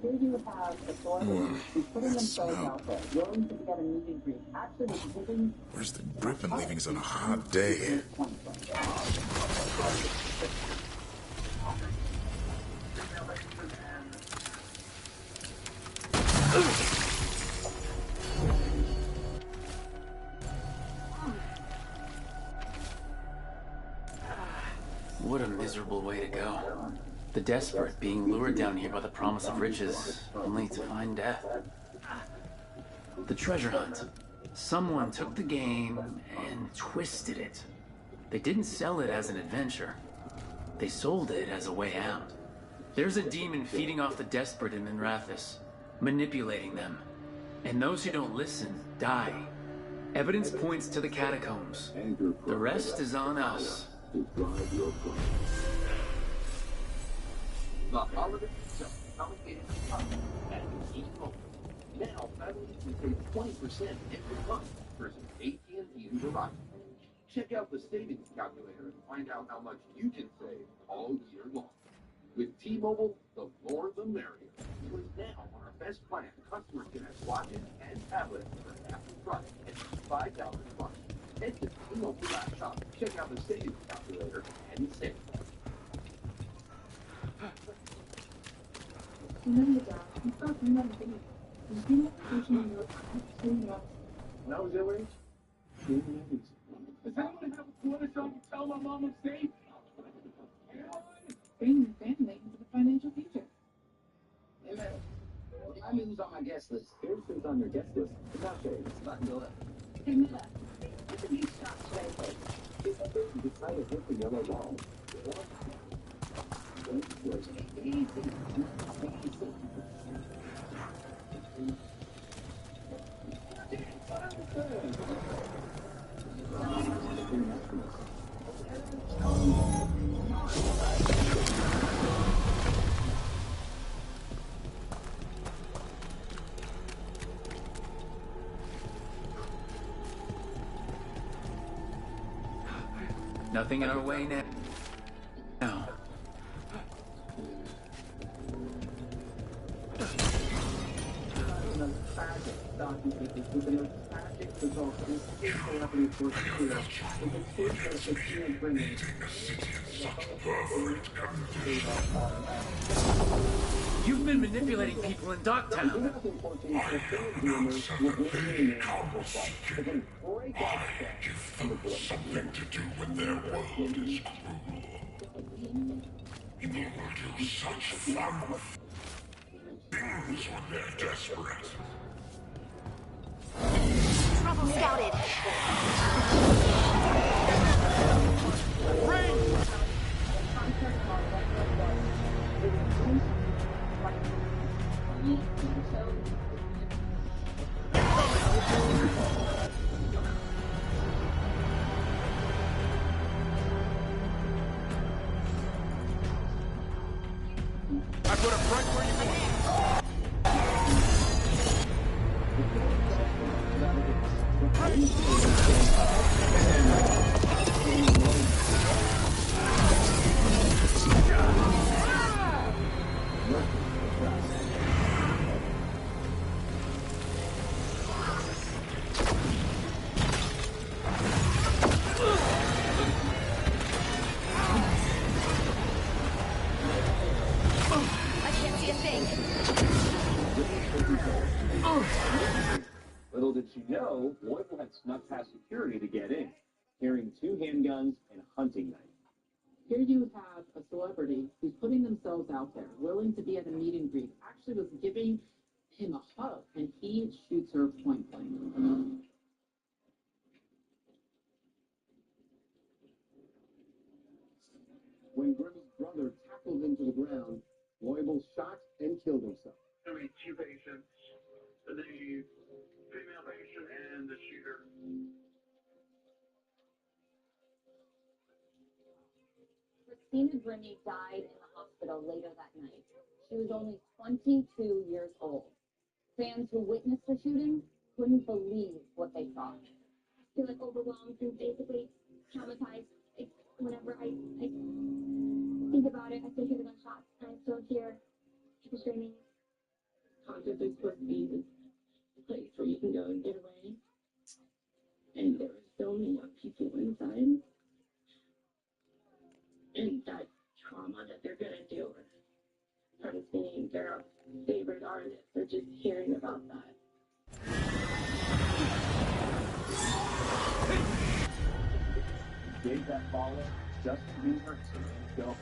Here you have authorities who's putting themselves out there, willing to get a meet and greet. Actually, they're giving... Where's the Griffin leavings on a hot day? What a miserable way to go. The desperate being lured down here by the promise of riches, only to find death. The treasure hunt. Someone took the game and twisted it. They didn't sell it as an adventure. They sold it as a way out. There's a demon feeding off the desperate in Minrathis, manipulating them. And those who don't listen die. Evidence points to the catacombs. The rest is on us. The holiday itself coming in at T-Mobile. Now, families can save 20% every month versus AT&T and Verizon. Check out the savings calculator and find out how much you can save all year long. With T-Mobile, the more the merrier. Because now, on our best plan, customers can have watches and tablets for half the price and $5 a month. Head to T-Mobile.com, check out the savings calculator, and save. When I was your age, does anyone have a quarter so I can tell my mom I'm safe? Bring your family into the financial future. Hey, man. I'm who's on my guest list. Here's who's on your guest list. Not sure. It's not go up. Hey, Mila, what have you shot today, please? You decided to hit the yellow ball. Easy. Nothing in our way now. No. You've been manipulating people in Dogtown. Give them something to do when their world is cruel. People will do such fun things when they're desperate. Trouble scouted. I put him right where you want. Little did she know, Loyal had snuck past security to get in, carrying 2 handguns and a hunting knife. Here you have a celebrity who's putting themselves out there, willing to be at a meet and greet, actually was giving him a hug, and he shoots her point blank. When Grimmy's brother tackled him to the ground, Loyal shot and killed himself. I mean, 2 patients, the female patient and the shooter. Christina Grimmy died in the hospital later that night. She was only 22 years old. Fans who witnessed the shooting couldn't believe what they saw. I feel like overwhelmed and basically traumatized. Whenever I think about it, I still hear the gunshots, and I still hear people screaming. Concerts is supposed to be this place where you can go and get away. And there were so many young people inside. And that trauma that they're going to deal with from seeing their favorite artist or just hearing about that. Gave that follow just to be her to go.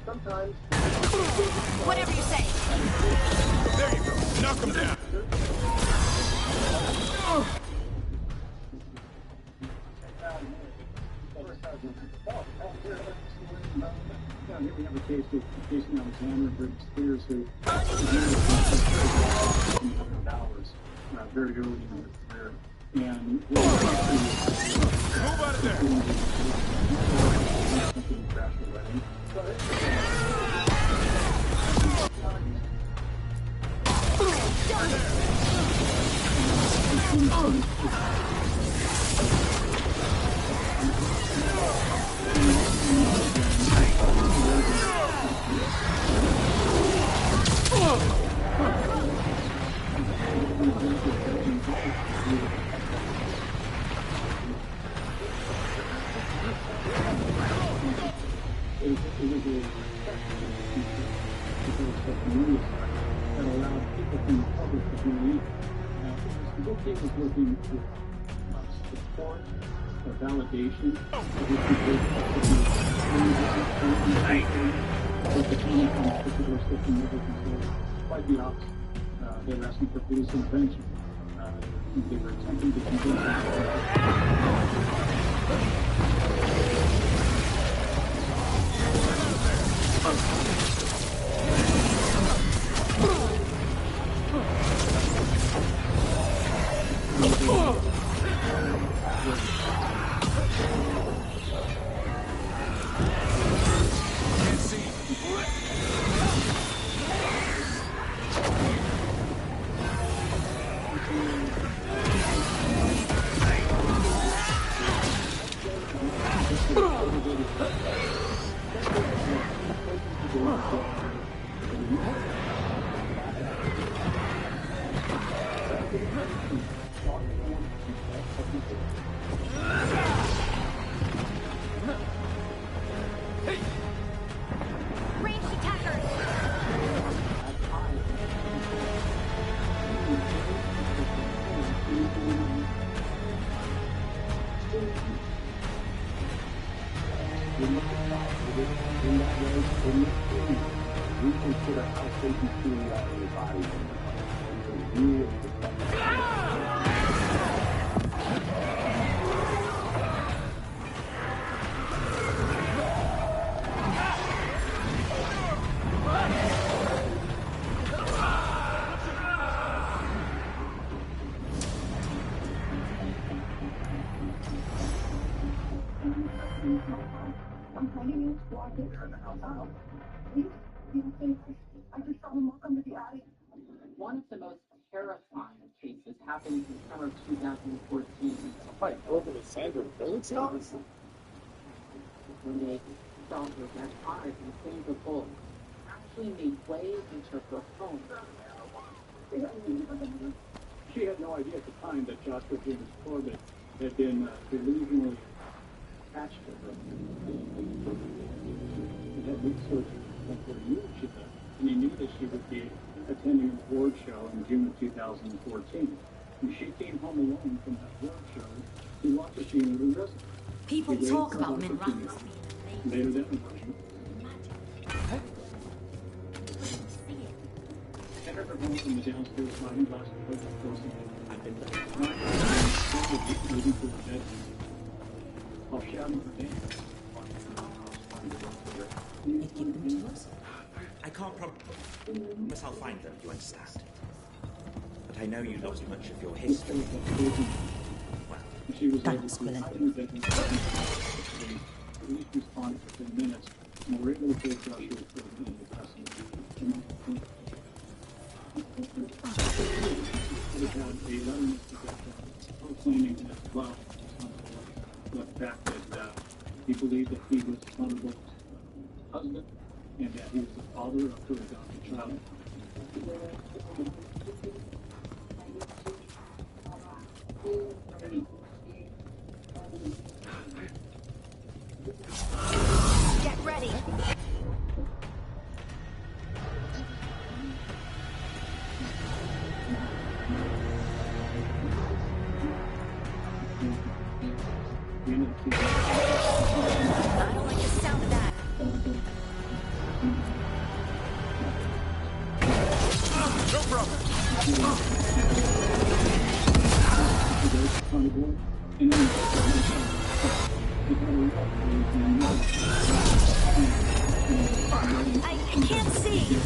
Sometimes. Whatever you say. There you go. Knock him down. Here we have a case with Jason Alexander, Britney Spears, who hours very early in her career. And move out of that allowed people from the public to believe. The book was working with support validation of this but the common from a particular system never controlled. Quite the opposite. They were asking for police intervention. They were attempting to convince One of the most terrifying cases happened in summer of 2014. Hi, over the Sandra Village house? When they saw her dead eyes and seemed the bull actually made way into her home. She had no idea at the time that Joshua James Corbett had been delusionally attached to her. He had researched for years, she said, and he knew that she would be attending an award show in June of 2014. When she came home alone from that award show, he watched as she entered her residence. People talk about Min Rams. Later that morning, entered her home from the downstairs sliding glass door, closing it. Moving to her bedroom, while shouting her name. You'd give them to us? I can't promise I'll find them, you understand? But I know you lost much of your history. Thanks, Quillen. Police responded within minutes and were able to take Joshua into custody. They had a letter in his possession proclaiming his love for the fact that he believed that he was honorable husband and that he was the father of her adopted child. Get ready. I don't like the sound of that. No problem. I can't see.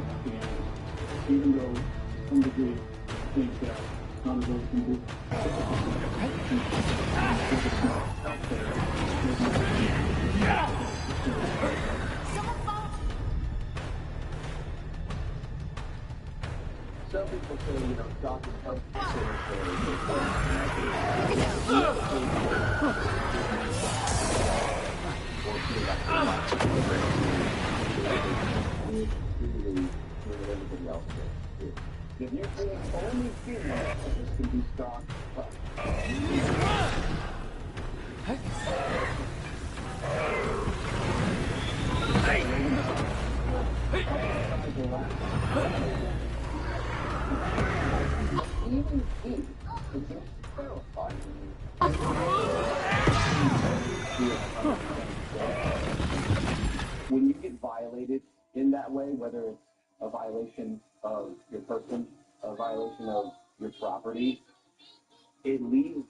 look and even though some degree think that not as old can do out there. Some people say, you know, Doc is up if you're doing only female, this can be stock. Even he is terrified. When you get violated in that way, whether it's a violation of your person, a violation of your property, it leaves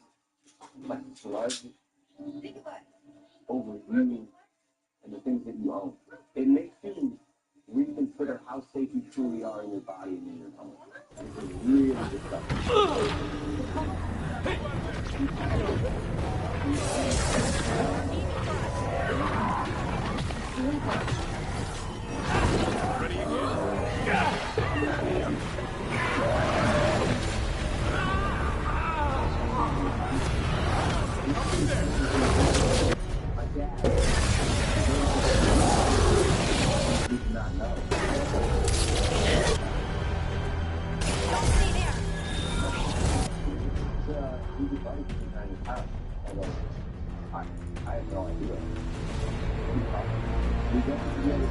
like sludge over you and the things that you own. It makes you reconsider how safe you truly are in your body and in your home. It's really disgusting. I have no idea. We got together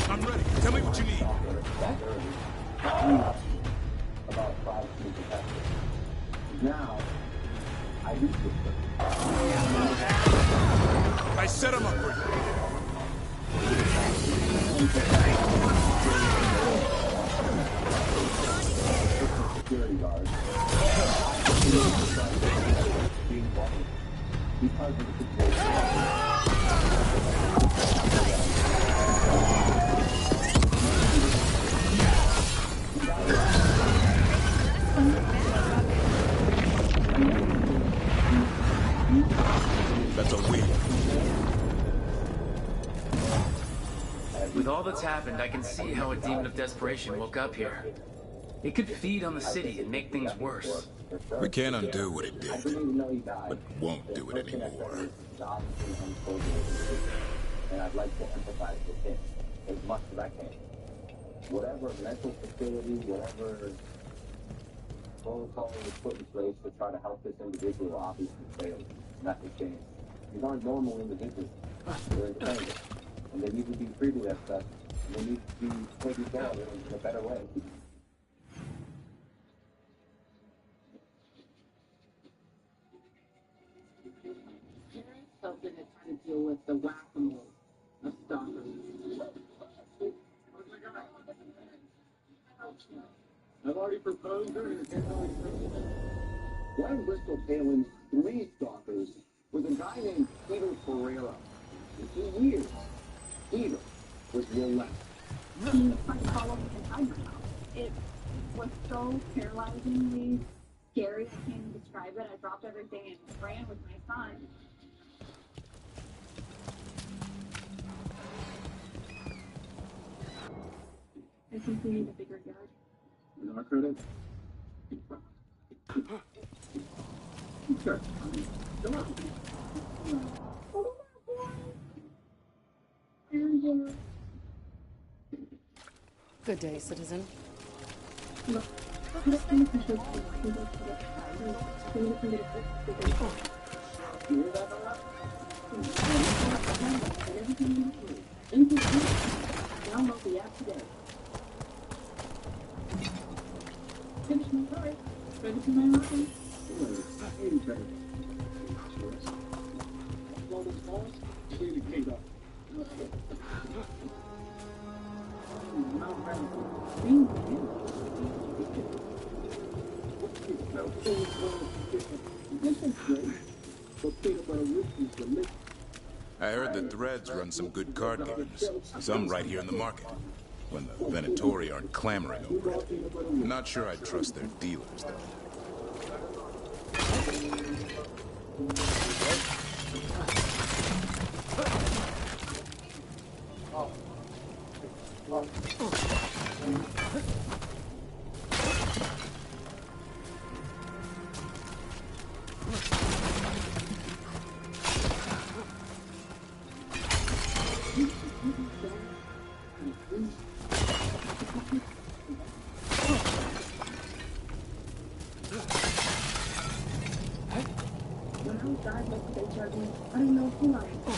I'm ready. Tell me what you need. About 5 feet of now, I do this. I set him up for you. Security guards. Because of the situation. That's a win. With all that's happened, I can see how a demon of desperation woke up here. It could feed on the city and make things worse. We can't undo what it did, but won't do it anymore. And I'd like to empathize with him as much as I can. Whatever mental facility, whatever protocol was put in place to try to help this individual obviously failed. That's a shame. These aren't normal individuals. They're insane. And they need to be treated as such. And they need to be taken care of in a better way. Something to try to deal with the whack-a-mole of stalkers. I've already proposed her and one of Bristol Palin's 3 stalkers was a guy named Peter Pereira. And for years, Peter was relentless. He tried to follow me inside my house. It was so paralyzingly scary. I can't even describe it. I dropped everything and ran with my son. I think we need a bigger yard. In our credit? Sure. Come on. Good day, citizen. Download the app today. Finish my card. Ready for my offering? I heard that Threads run some good card games. Some right here in the market. When the Venatori aren't clamoring over it. I'm not sure I'd trust their dealers, though. When I was diagnosed with HIV, I didn't know who I was.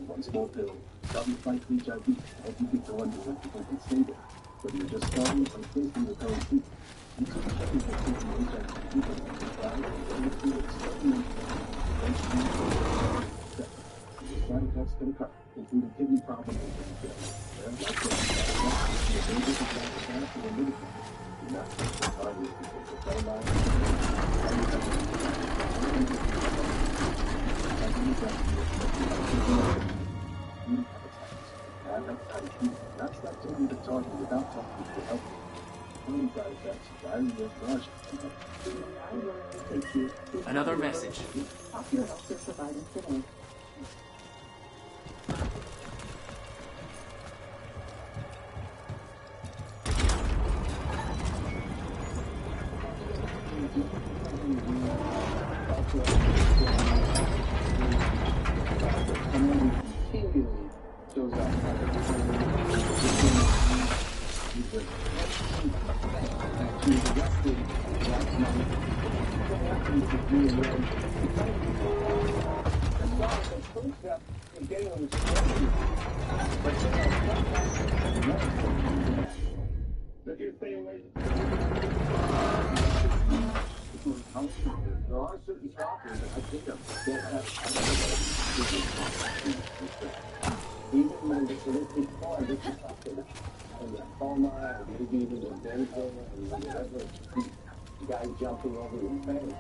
One small pill, help you fight HIV, help you get to London and people can stay there. But you're just starting from facing your current treatment. You took a study for taking HIV, people can die, and you feel extremely side effects can occur, including kidney problems and death. Like this, you're able to back the path to the middle. You're not just targeted because the cell line not stop taking the target without talking to help. Common side effects, diarrhea, nausea. Another message. Popular healthcare providers today. There are certain shoppers that I think of that have even when it's a little bit far, this is something. And the Palma, and maybe even the Denver, and whatever, the guy jumping over the fence.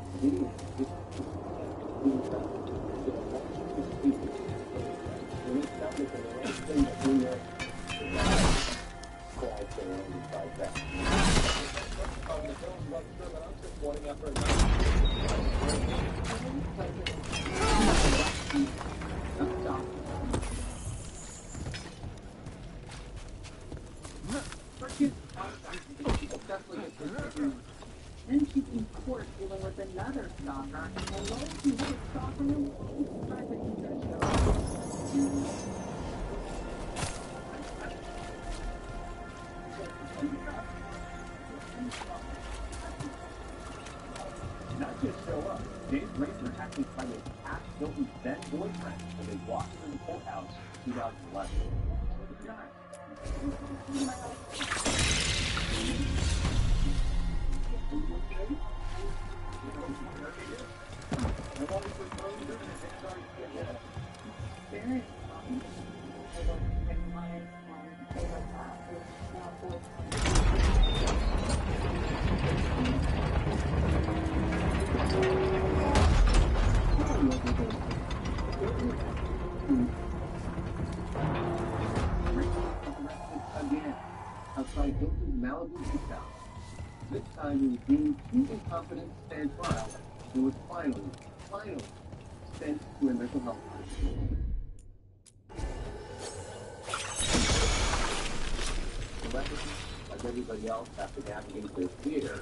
Then she's in court dealing with another stalker, and lo and behold, stalking him, Not just show up. James Racer actually tried to attack Hilton's then boyfriend when they walked into the courthouse in 2011. Again, outside Hilton's Malibu Beach House. This time he was deemed too incompetent to stand trial and was finally sent to a mental health hospital. Celebrities, like everybody else, have to navigate their fear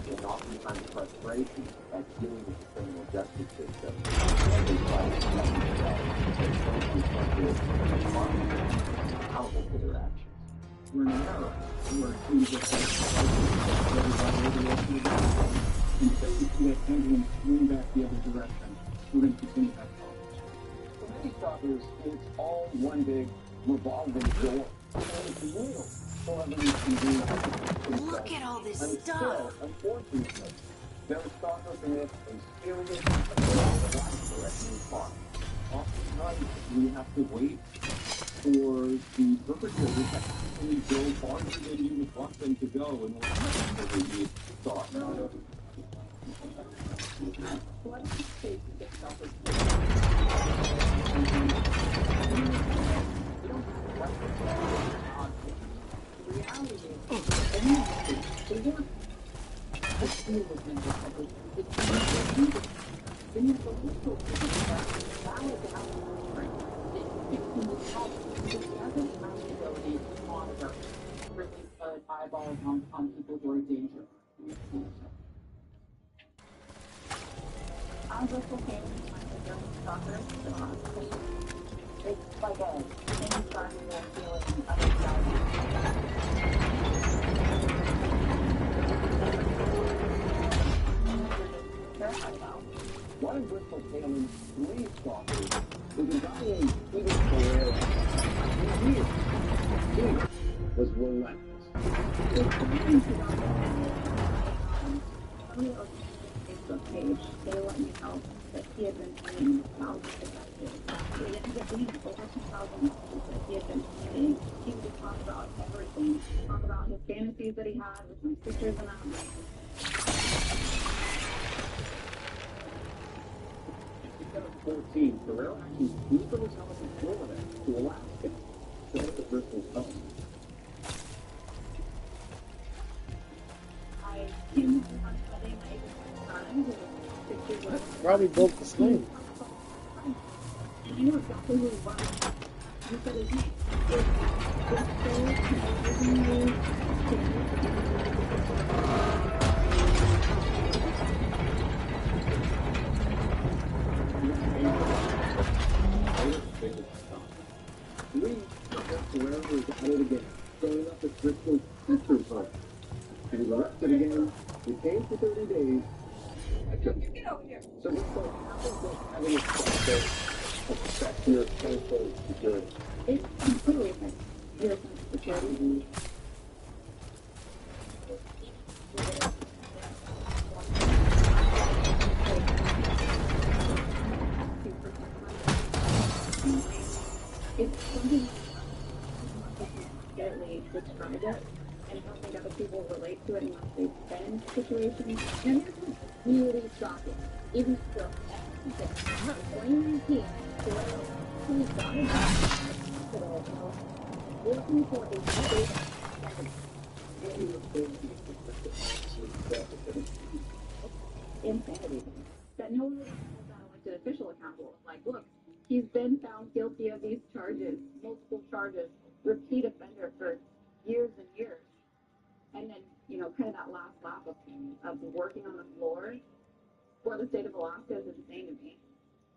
and oftentimes frustration at dealing with the criminal justice system. As they try to protect themselves, they're accountable for their actions. We're in an era where things are and so we see that pendulum swing back the other direction. We're going to continue that conversation. For many stalkers, it's all one big revolving door. And it's real. Look at all this and stuff. Still, unfortunately, there are stalkers in this a serious life-threatening crime. Oftentimes, we have to wait for the perpetrators to actually go farther than you would want them to go in order to be sought. What is the state of the stalkers? The reality is, they work. Let's deal with mental health. It's then you have the legal valid outcome. It can be helped. It doesn't have the ability to monitor, really put eyeballs on people who are in danger. I'm just okay with my stalkers. It's like a indescribable feeling of anxiety. One of Bristol Taylor's three stalkers was a guy named Peter Ferreira. He was relentless. Facebook page, they let me know that he had been playing thousands of messages. It ended up being over 2,000 messages that he had been playing. He would just talk about everything. Talk about his fantasies that he had with my sisters and them. 2014, Ferrero actually flew from his house in Florida to Alaska, showed up at Bristol's home. I came home on Sunday night with my son, who was 6 years old. Probably broke the screen. And I knew exactly who he was. He said his name. It's so amazingly Ferrero was at it again, showing up at Bristol's sister's home. He was arrested again, detained for 30 days. Get over here. So Bristol, how does having a stalker affect your sense of security? It completely affects your sense of security. It's something describe it, and I don't think other people relate to it unless they've been in situations. And here's what's really shocking. Even still, 2019, he got a job at the hospital working for a state insanity that no one really holds that elected official accountable. Like, look, he's been found guilty of these charges, multiple charges, repeat offender for years and years. And then, kind of that last lap of working on the floor for the state of Alaska is insane to me.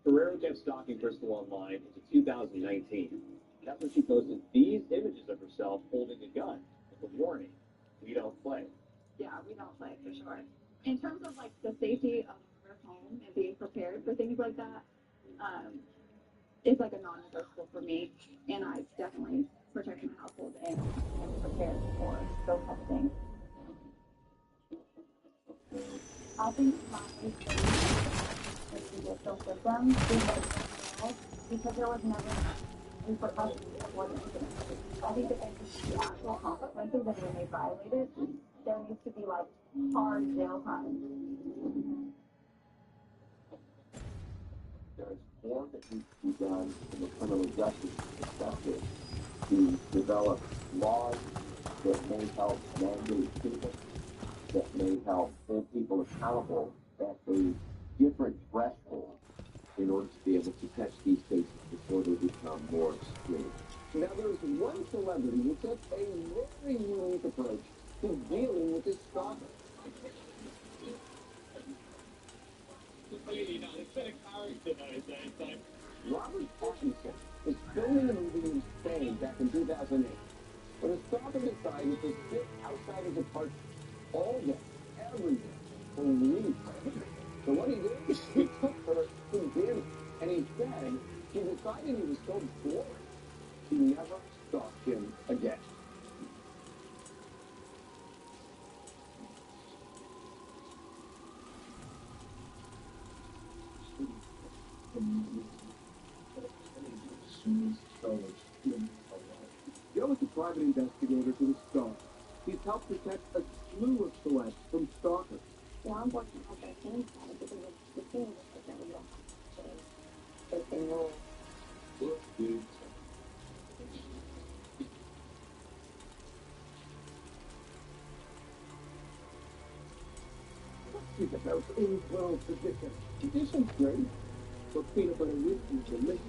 Ferrero kept stalking Bristol online into 2019. That's when she posted these images of herself holding a gun with a warning, "We don't play." Yeah, we don't play for sure. In terms of like the safety of our home and being prepared for things like that, it's like a non-negotiable for me. And I definitely protect my household and prepared for those type of things. I think my judicial system because there was never repercussions for the incident. I think that the actual consequences that when they violated there needs to be like hard jail time. There's more that needs to be done from a criminal justice perspective to develop laws that may help mandate people, that may help hold people accountable at a different threshold in order to be able to catch these cases before they become more extreme. Now, there's one celebrity who took a very unique approach to dealing with this stalker. Robert Pattinson was filming a movie in Spain back in 2008 when a stalker decided to sit outside his apartment all day, every day, for weeks. So what he did, he took her to dinner, and he said he decided he was so bored, he never stalked him again. Joe is a private investigator to the stalker. He's helped to catch a slew of celebs from stalkers. Law enforcement has their hands on it because of the things that they don't change. If they know. She's the most in-world position. Position's great, but peanut butter whiskey is delicious.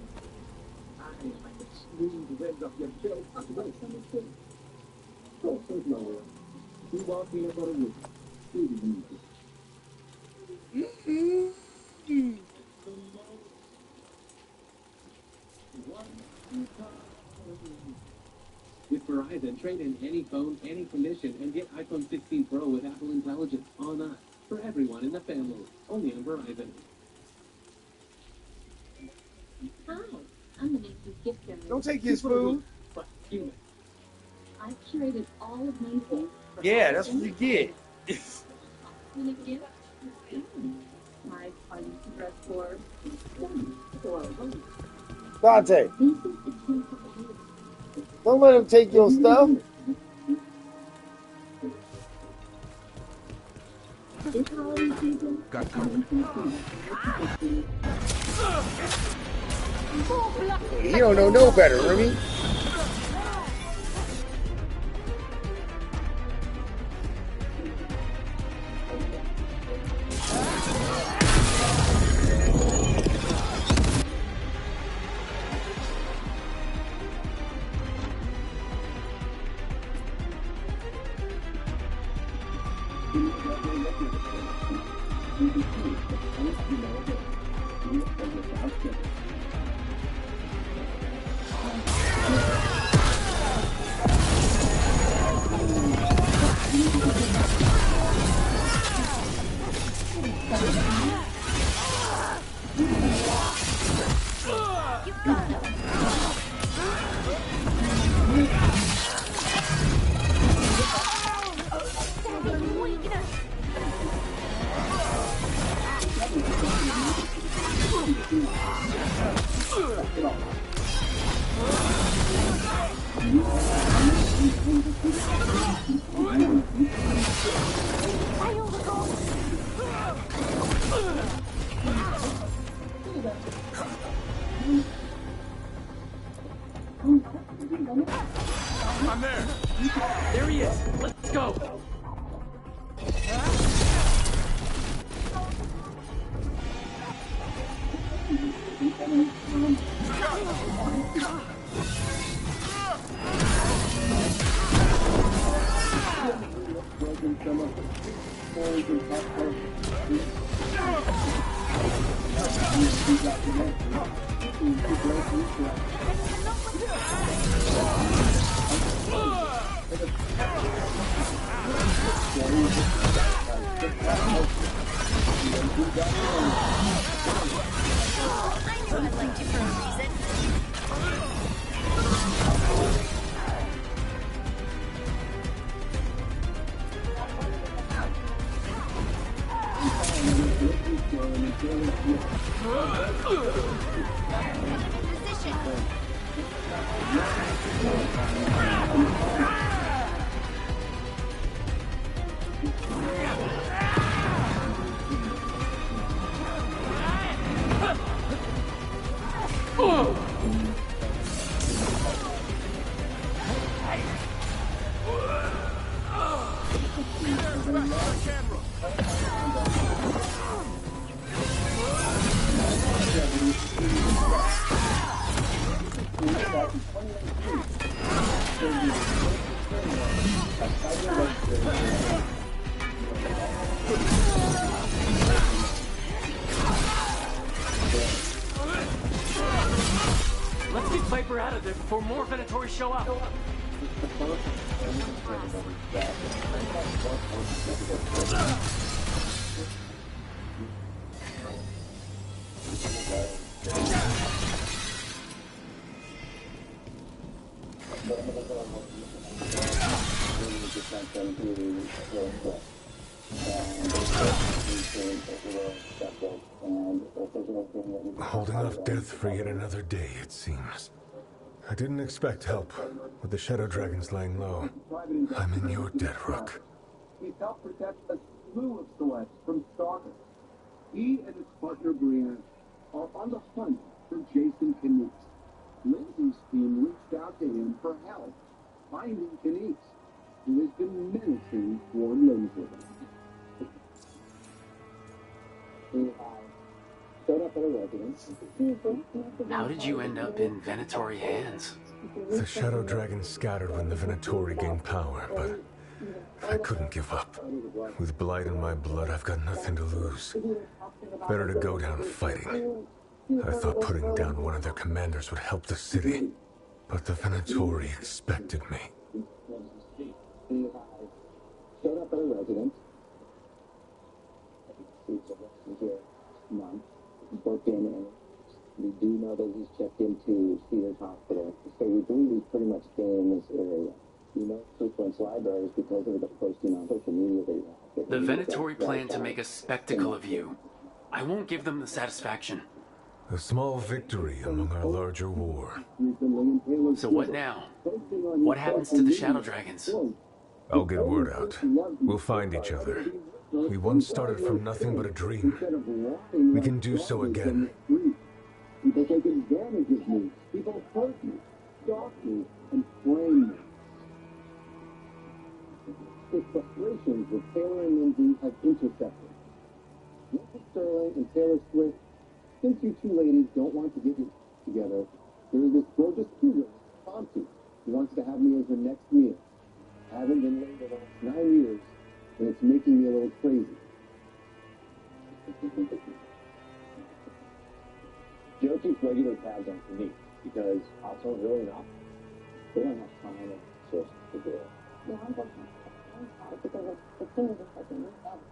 I like the smooth red of your Joe. That's right, something. Go sleep nowhere. You want peanut butter whiskey. Do the music. With Verizon, trade in any phone, any condition, and get iPhone 16 Pro with Apple Intelligence on us. For everyone in the family. Only on Verizon. Hi, I'm the Nancy's gift giver. Don't take his food. I've curated all of Nancy's. Yeah, that's what you get. My party dress for. Dante, don't let him take your stuff. This holiday season, got covered. You don't know no better, Remy. I'm there. There he is. Let's go. Let's get Viper out of there before more Venatori show up. Holding off death for yet another day, it seems. I didn't expect help. With the Shadow Dragons laying low, I'm in your debt, Rook. He's helped protect a slew of celebs from stalkers. He and his partner Brienne are on the hunt for Jason Kanice. Lindsay's team reached out to him for help finding Kanice, who has been menacing toward Lindsay. How did you end up in Venatori hands? The Shadow Dragons scattered when the Venatori gained power, but I couldn't give up. With blight in my blood, I've got nothing to lose. Better to go down fighting. I thought putting down one of their commanders would help the city, but the Venatori expected me. Showed up at a residence. Month. Booked in, and we do know that he's checked into Cedars Hospital. So we believe he's pretty much staying in this area. We know frequents libraries because of the posting on social media that you have. The Venatori plan to make a spectacle of you. I won't give them the satisfaction. A small victory among our larger war. So what now? What happens to the Shadow Dragons? I'll get word out. We'll find each other. We once started from nothing but a dream. We can do so again. People take advantage of me. People hurt me, stalk me, and frame me. The frustrations that Taylor and Lindsay have intercepted. Mr. Sterling and Taylor Swift, since you two ladies don't want to get together, there is this gorgeous cougar, Ponty, who wants to have me as her next meal. I haven't been laid the last 9 years, and it's making me a little crazy. Joe keeps regular tabs on me because households really not. They don't have time or sources to do it. Yeah, unfortunately, because the thing is just like in this house,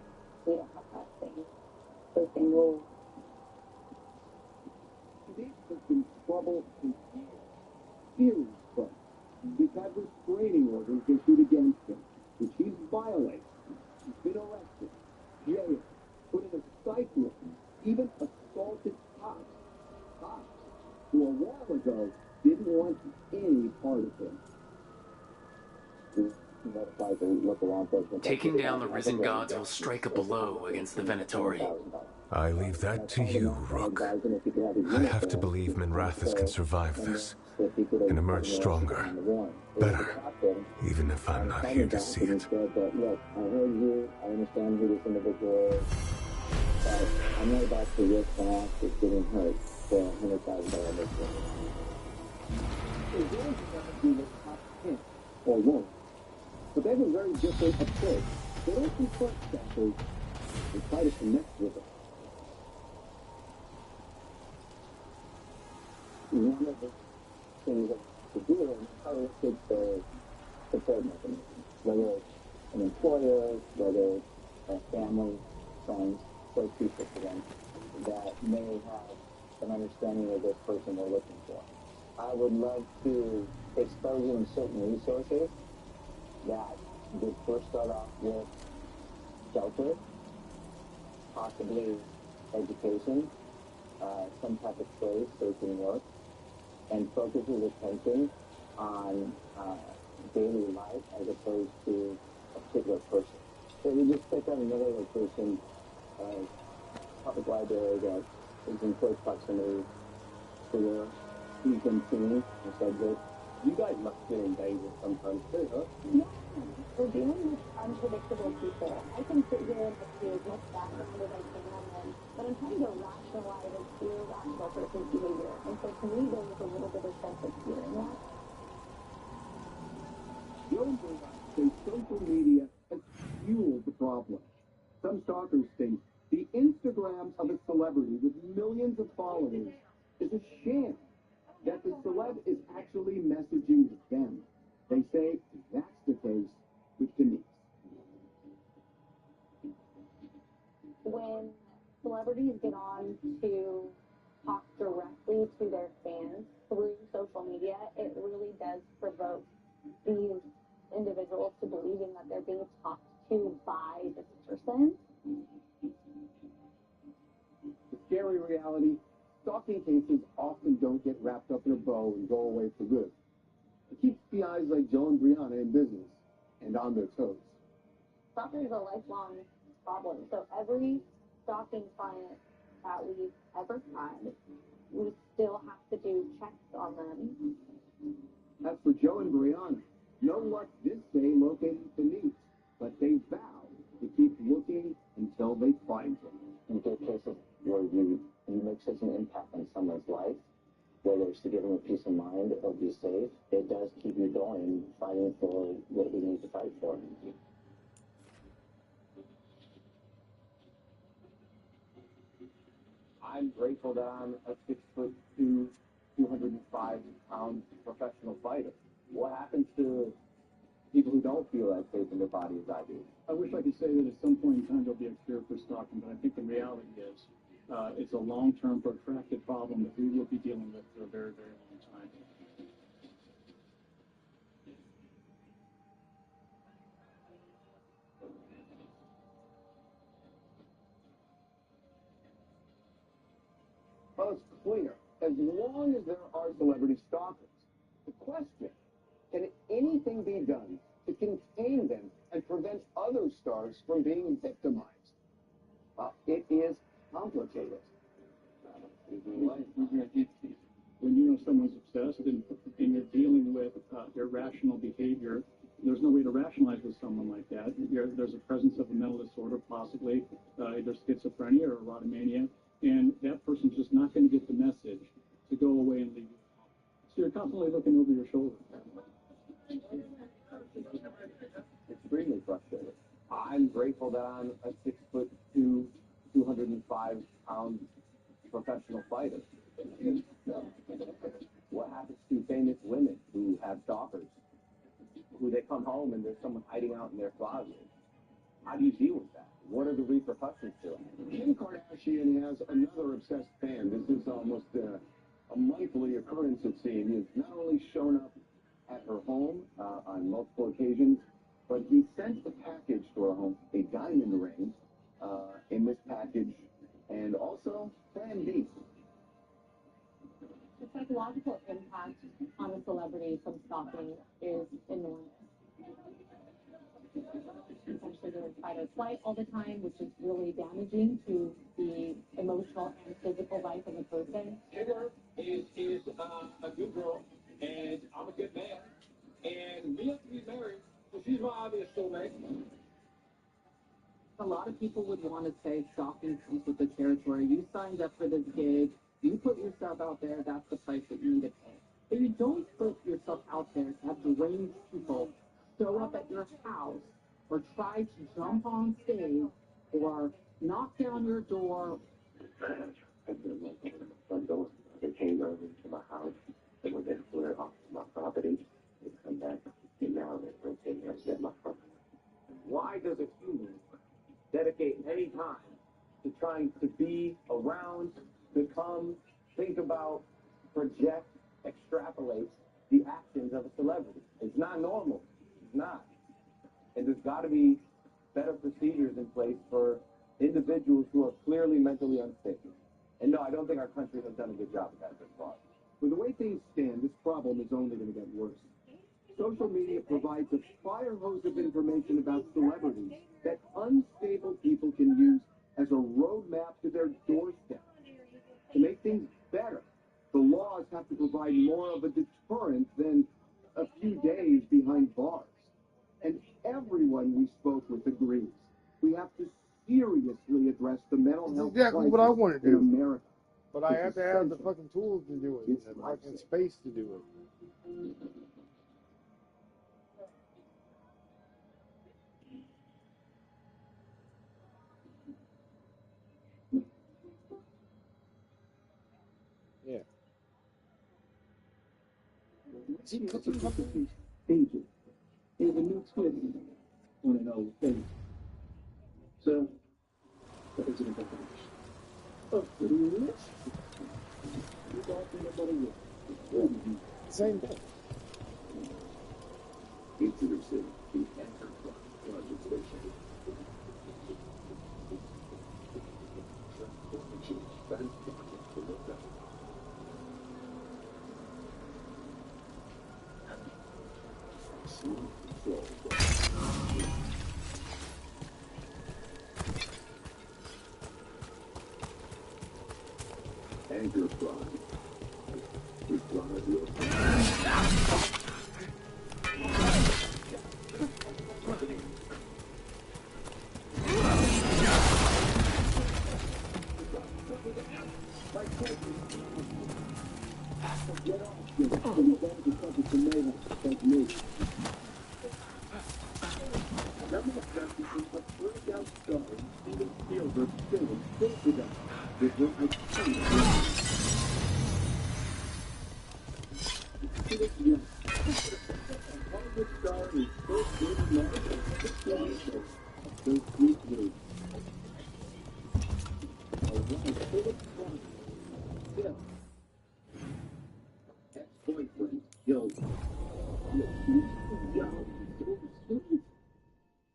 we don't have that thing. First thing will. This has been trouble in serious trouble. He's had restraining orders issued against him, which he's violated. He's been arrested, jailed, put in a psych ward, even assaulted cops. Cops who a while ago didn't want any part of him. Taking down the risen gods will strike a blow against the Venatori. I leave that to you, Rook. I have to believe Minrathis can survive this and emerge stronger, better, even if I'm not here to see it. Look, I heard you. I understand who this individual is. But I'm not about to risk my actors getting hurt for $100,000 mission. They're going to do this top 10 or won't. But they have a very different approach. They don't confront staffers. They try to connect with them. One of the things that to do is how to take the support mechanism, whether it's an employer, whether it's a family, friends, close people to them that may have an understanding of this person they're looking for. I would love to expose them to certain resources that would first start off with shelter, possibly education, some type of trade so it can work, and focuses attention on daily life as opposed to a particular person. So we just pick up another location, public library that is in close proximity for who's been seen or said this. You guys must feel in danger sometimes too, huh? Yeah, we're dealing with unpredictable people. I can sit here and do as much background as I can on them, but I'm trying to rationalize an irrational person's behavior. And so to me, there was a little bit of sense of fear in that. Jones says social media has fueled the problem. Some stalkers think the Instagram of a celebrity with millions of followers is a sham, that the celeb is actually messaging them. They say that's the case with Denise. When celebrities get on to talk directly to their fans through social media, it really does provoke these individuals to believing that they're being talked to by this person. The scary reality, stalking cases often don't get wrapped up in a bow and go away for good. It keeps PIs like Joe and Brianna in business and on their toes. Stalking is a lifelong problem. So every stalking client that we've ever had, we still have to do checks on them. As for Joe and Brianna, no luck this day locating Denise, but they vow to keep looking until they find him. In good cases where you make such an impact on someone's life, whether it's to give them a peace of mind or be safe, it does keep you going, fighting for what we need to fight for. I'm grateful that I'm a 6'2", 205-pound professional fighter. What happens to people who don't feel as safe in their body as I do? I wish I could say that at some point in time there'll be a cure for stalking, but I think the reality is it's a long-term, protracted problem that we will be dealing with for a very, very long time. Well, it's clear. As long as there are celebrity stalkers, the question, can anything be done to contain them and prevent other stars from being victimized? It is complicated. When you know someone's obsessed and you're dealing with irrational behavior, there's no way to rationalize with someone like that. There's a presence of a mental disorder, possibly either schizophrenia or erotomania, and that person's just not going to get the message to go away and leave you alone. So you're constantly looking over your shoulder. Extremely frustrated. I'm grateful that I'm a 6'2", 205-pound professional fighter. What happens to famous women who have stalkers, who they come home and there's someone hiding out in their closet? How do you deal with that? What are the repercussions to it? Kim Kardashian has another obsessed fan. This is almost a monthly occurrence, it seems. He's not only shown up at her home on multiple occasions, but he sent a package to her home, a diamond ring in this package, and also Plan B. The psychological impact on a celebrity from stalking is enormous. Essentially, they're in fight or flight all the time, which is really damaging to the emotional and physical life of a person. Taylor is a good girl, and I'm a good man, and we have to be married, so she's my obvious soulmate. A lot of people would want to say stalking comes with the territory. You signed up for this gig. You put yourself out there. That's the price that you need to pay. But you don't put yourself out there to have deranged people show up at your house or try to jump on stage or knock down your door. They came over to my house, they were there to clear off my property, they come back, and now they're taking us at my property. Why does a human dedicate any time to trying to be around, to come, think about, project, extrapolate the actions of a celebrity? It's not normal. It's not. And there's got to be better procedures in place for individuals who are clearly mentally unstable. And no, I don't think our country has done a good job of that so far. With the way things stand, this problem is only going to get worse. Social media provides a fire hose of information about celebrities that unstable people can use as a roadmap to their doorstep. To make things better, The laws have to provide more of a deterrent than a few days behind bars. And everyone we spoke with agrees. We have to seriously address the mental health exactly what I want to in do. America. But I have to have the fucking tools to do it, and the fucking space to do it. Yeah. He puts a couple pages. He has a new twist on an old thing. So, that is an investigation. Oh, delicious. You don't think about it. Same thing. Introducing the Enterprise Project Station. Transformation fast project to look up. Smooth control. Enterprise. Ex-boyfriend killed.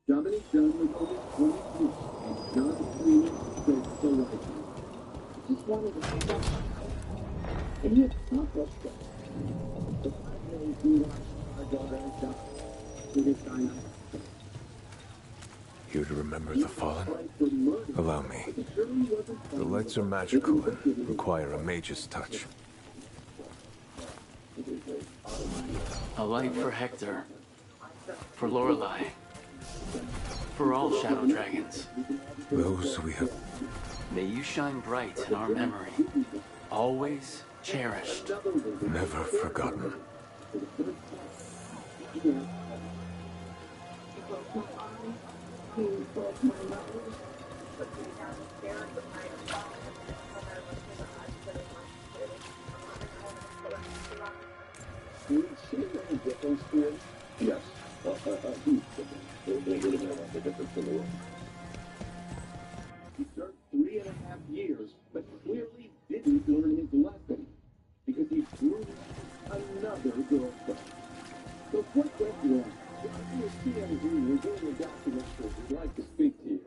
Dominic Dunn was only 22, and John Sweeney said the right thing. He just wanted to pick up, and he accomplished it. The 5 days we watched our daughter die with his dynamite. Here to remember the fallen? Allow me. The lights are magical and require a mage's touch. A light for Hector. For Lorelei. For all shadow dragons. Those we have... May you shine bright in our memory. Always cherished. Never forgotten. Did she make a difference to him? Yes. A huge difference. It would have made a difference in the world. He served 3.5 years, but clearly didn't learn his lesson because he grew another girlfriend. So what went wrong? Your TMZ, we're doing a documentary. We'd like to speak to you.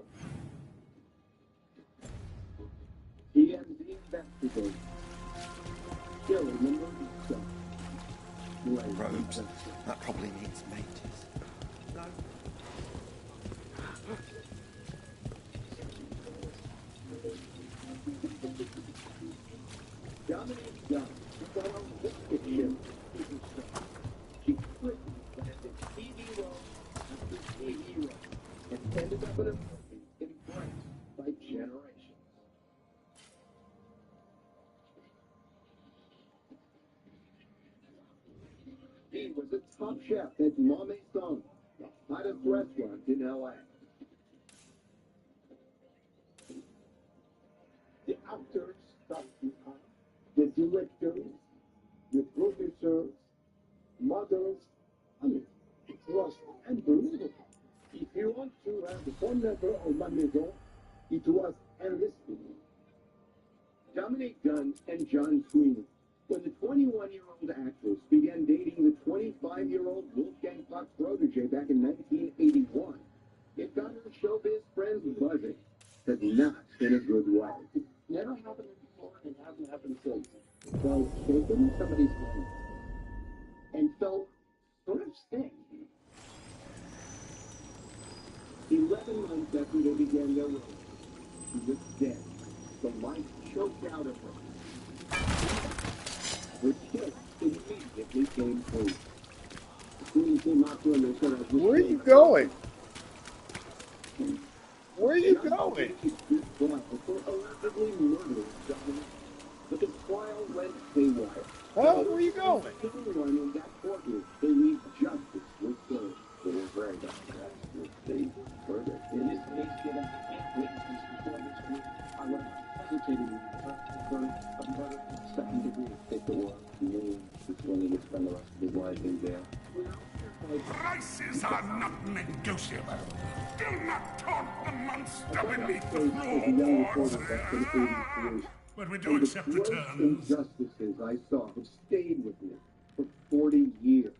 TMZ investigates. Still remember himself. Robes. That probably means mages. No. Dominic Dunn got on the ship. She quickly landed TV role after TV role and ended up in a movie embraced by generations. He was a top chef at Mame Song, the hottest restaurant in LA. The actors stuck behind, the directors, the producers, mothers. I mean, it was unbelievable. If you want to have the phone number of Ma Maison, it was enlisted. Dominic Dunn and John Sweeney. When the 21-year-old actress began dating the 25-year-old Wolfgang Puck's protege back in 1981, it got her showbiz friends buzzing, but not in a good way. It never happened before, and it hasn't happened since. So taking somebody's home and felt sort of sick. 11 months after they began their relationship, she was dead. The life choked out of her. Her kiss immediately came through. Sweeney came out to her and they said, Where are you going? Where are you going? But the trial went haywire. Huh? Where are you going? In that courtroom, believe justice was served. They were very justice. They further. In this case, given witnesses before this group, I would have hesitated for a murder second degree if it were me. It's when he would spend the rest of his life in jail. Prices are not negotiable. Do not taunt the monster beneath the floor. But we do accept returns. Injustices I saw have stayed with me for 40 years.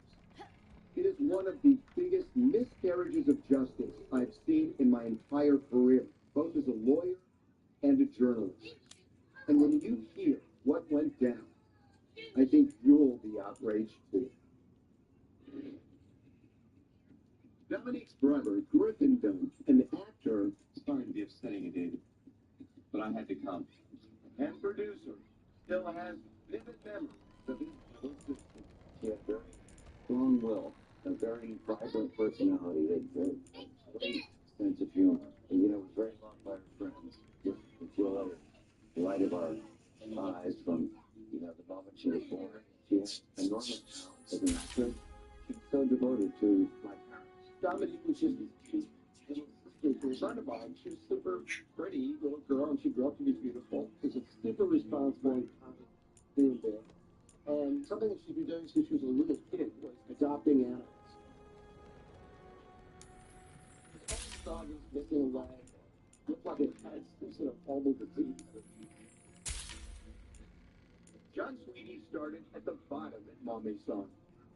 It is one of the biggest miscarriages of justice I've seen in my entire career, both as a lawyer and a journalist. And when you hear what went down, I think you'll be outraged too. Dominique's brother, Griffin Dunn, an actor. Sorry to be upsetting you, David, but I had to come. And producer still has vivid memories of his little sister. She had very strong will, a very vibrant personality, a great sense of humor. And, you know, was very loved by her friends. Just the joy, the light of our eyes from, you know, the moment she was born. She had enormous talent as an actress. She was so devoted to my parents. Dominique was just cute. A friend of mine, she was super pretty little girl, and she grew up to be beautiful. She's a super responsible and kind human being. And something that she'd been doing since she was a little kid was adopting animals. This dog is missing a leg, looked like it had some sort of horrible disease. John Sweeney started at the bottom at Mommy Song,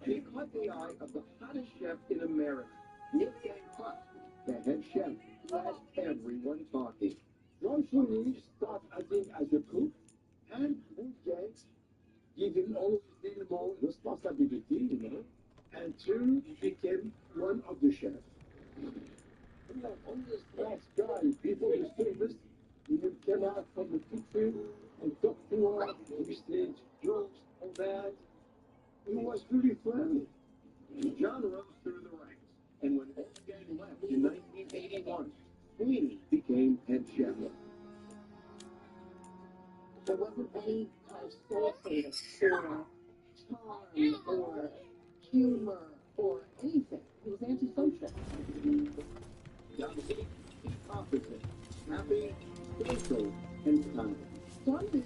and he caught the eye of the hottest chef in America, Wolfgang Puck, the head chef who has everyone talking. John Sweeney started, I think, as a cook, and Wolfgang gave him all available responsibility, you know, and two, he became one of the chefs. And like all this nice guy, people who service, he came out from the kitchen and talked to us, we staged jokes, all that. He was really friendly. John rose through the ranks, and when Wolfgang left in 1981, Sweeney became head chef. There wasn't any kind of sources or charm or humor or anything. He was antisocial. Dominique, the opposite. Happy, social, and kind. Dominique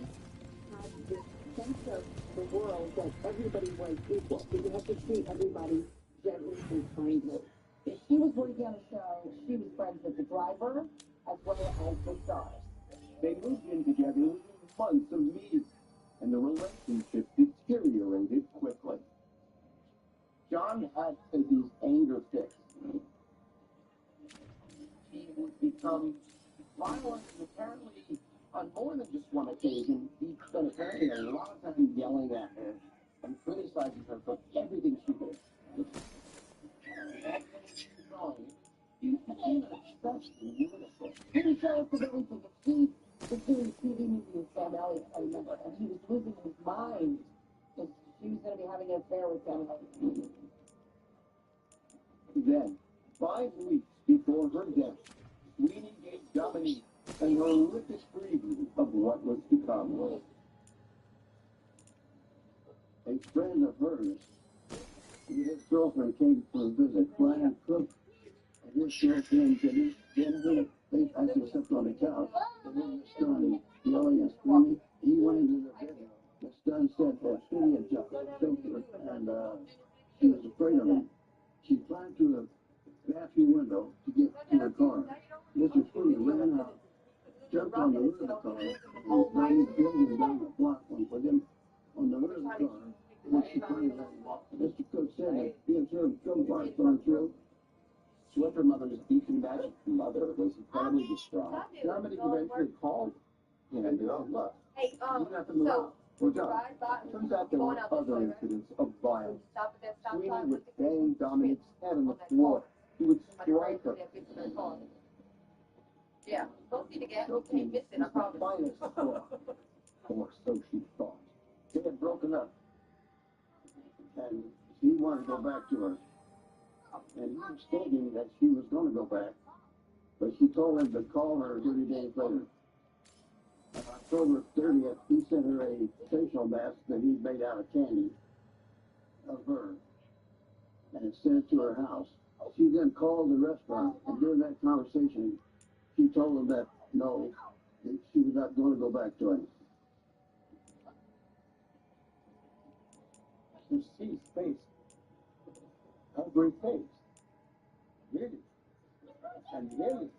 had this sense of the world that everybody was equal. You have to treat everybody gently and kindly. If she was working on a show, she was friends with the driver as well as the stars. They moved in together within months of meeting, and the relationship deteriorated quickly. John had these anger fits. He would become violent, and apparently, on more than just one occasion, he spent apparently a lot of time yelling at her and criticizing her for everything she did. He became obsessed and beautiful. He was jealous of everything. He was doing TV movies with Sam Elliott, I remember, and he was losing his mind because she was going to be having an affair with Sam Elliott. Then, 5 weeks before her death, Sweeney gave Dominique an horrific preview of what was to come. A friend of hers, his girlfriend came for a visit, Brian Cook, and his girlfriend said, they actually slept on the couch, and then started yelling at Sweeney. He went into the bedroom. The son said that Sweeney had choked her, and she was afraid of him. She climbed through the bathroom window to get to her car. Mr. Sweeney ran out, jumped on the hood of the car, and was running building down the block and put him on the hood of the car. When she finally let him off, Mr. Cook said that he observed drug marks on her throat. Swift, mother's deacon magic mother, was incredibly distraught. Dominic eventually called him and said, look, you have to move on. We're done. Turns out there were other incidents of violence. Sweeney would bang Dominic's head on the floor. He would strike her. Yeah, both need to get Choking was the finest straw, or so she thought. They had broken up, and he wanted to go back to her. And he was stating that she was going to go back, but she told him to call her 30 days later. On October 30th, he sent her a facial mask that he made out of candy of her, and it sent it to her house. She then called the restaurant, and during that conversation, she told him that no, that she was not going to go back to him. You see his face, hungry face, really, and really,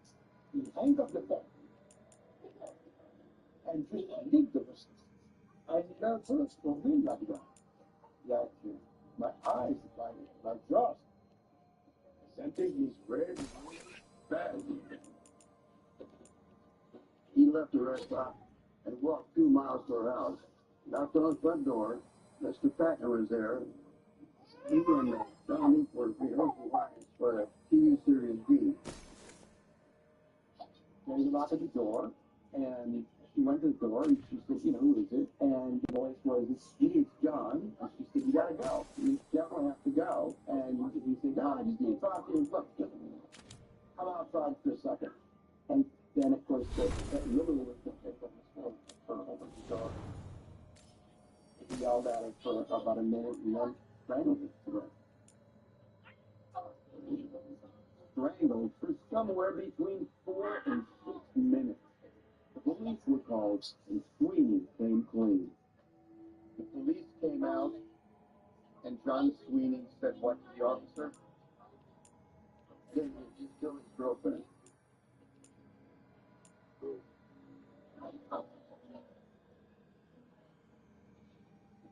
he hung up the phone and just leave the business. I never for him like that. That my eyes, my jaws, something is red, bad. He left the restaurant and walked 2 miles to her house. Knocked on the front door. Mr. Patton was there. He and Dominique were rehearsal lines for a TV series B. There was a knock at the door, and she went to the door, and she said, you know, who is it? And the voice was, it's John. And she said, you gotta go. You definitely have to go. And he said, no, I just need to talk to you. Look, just come outside for a second. And then, of course, that little was going to take up the phone for open the door. He yelled at her for about a minute, and then strangled her to death. Strangled for somewhere between 4 and 6 minutes. The police were called, and Sweeney came clean. The police came out, and John Sweeney said what to the officer? Then he just killed his girlfriend.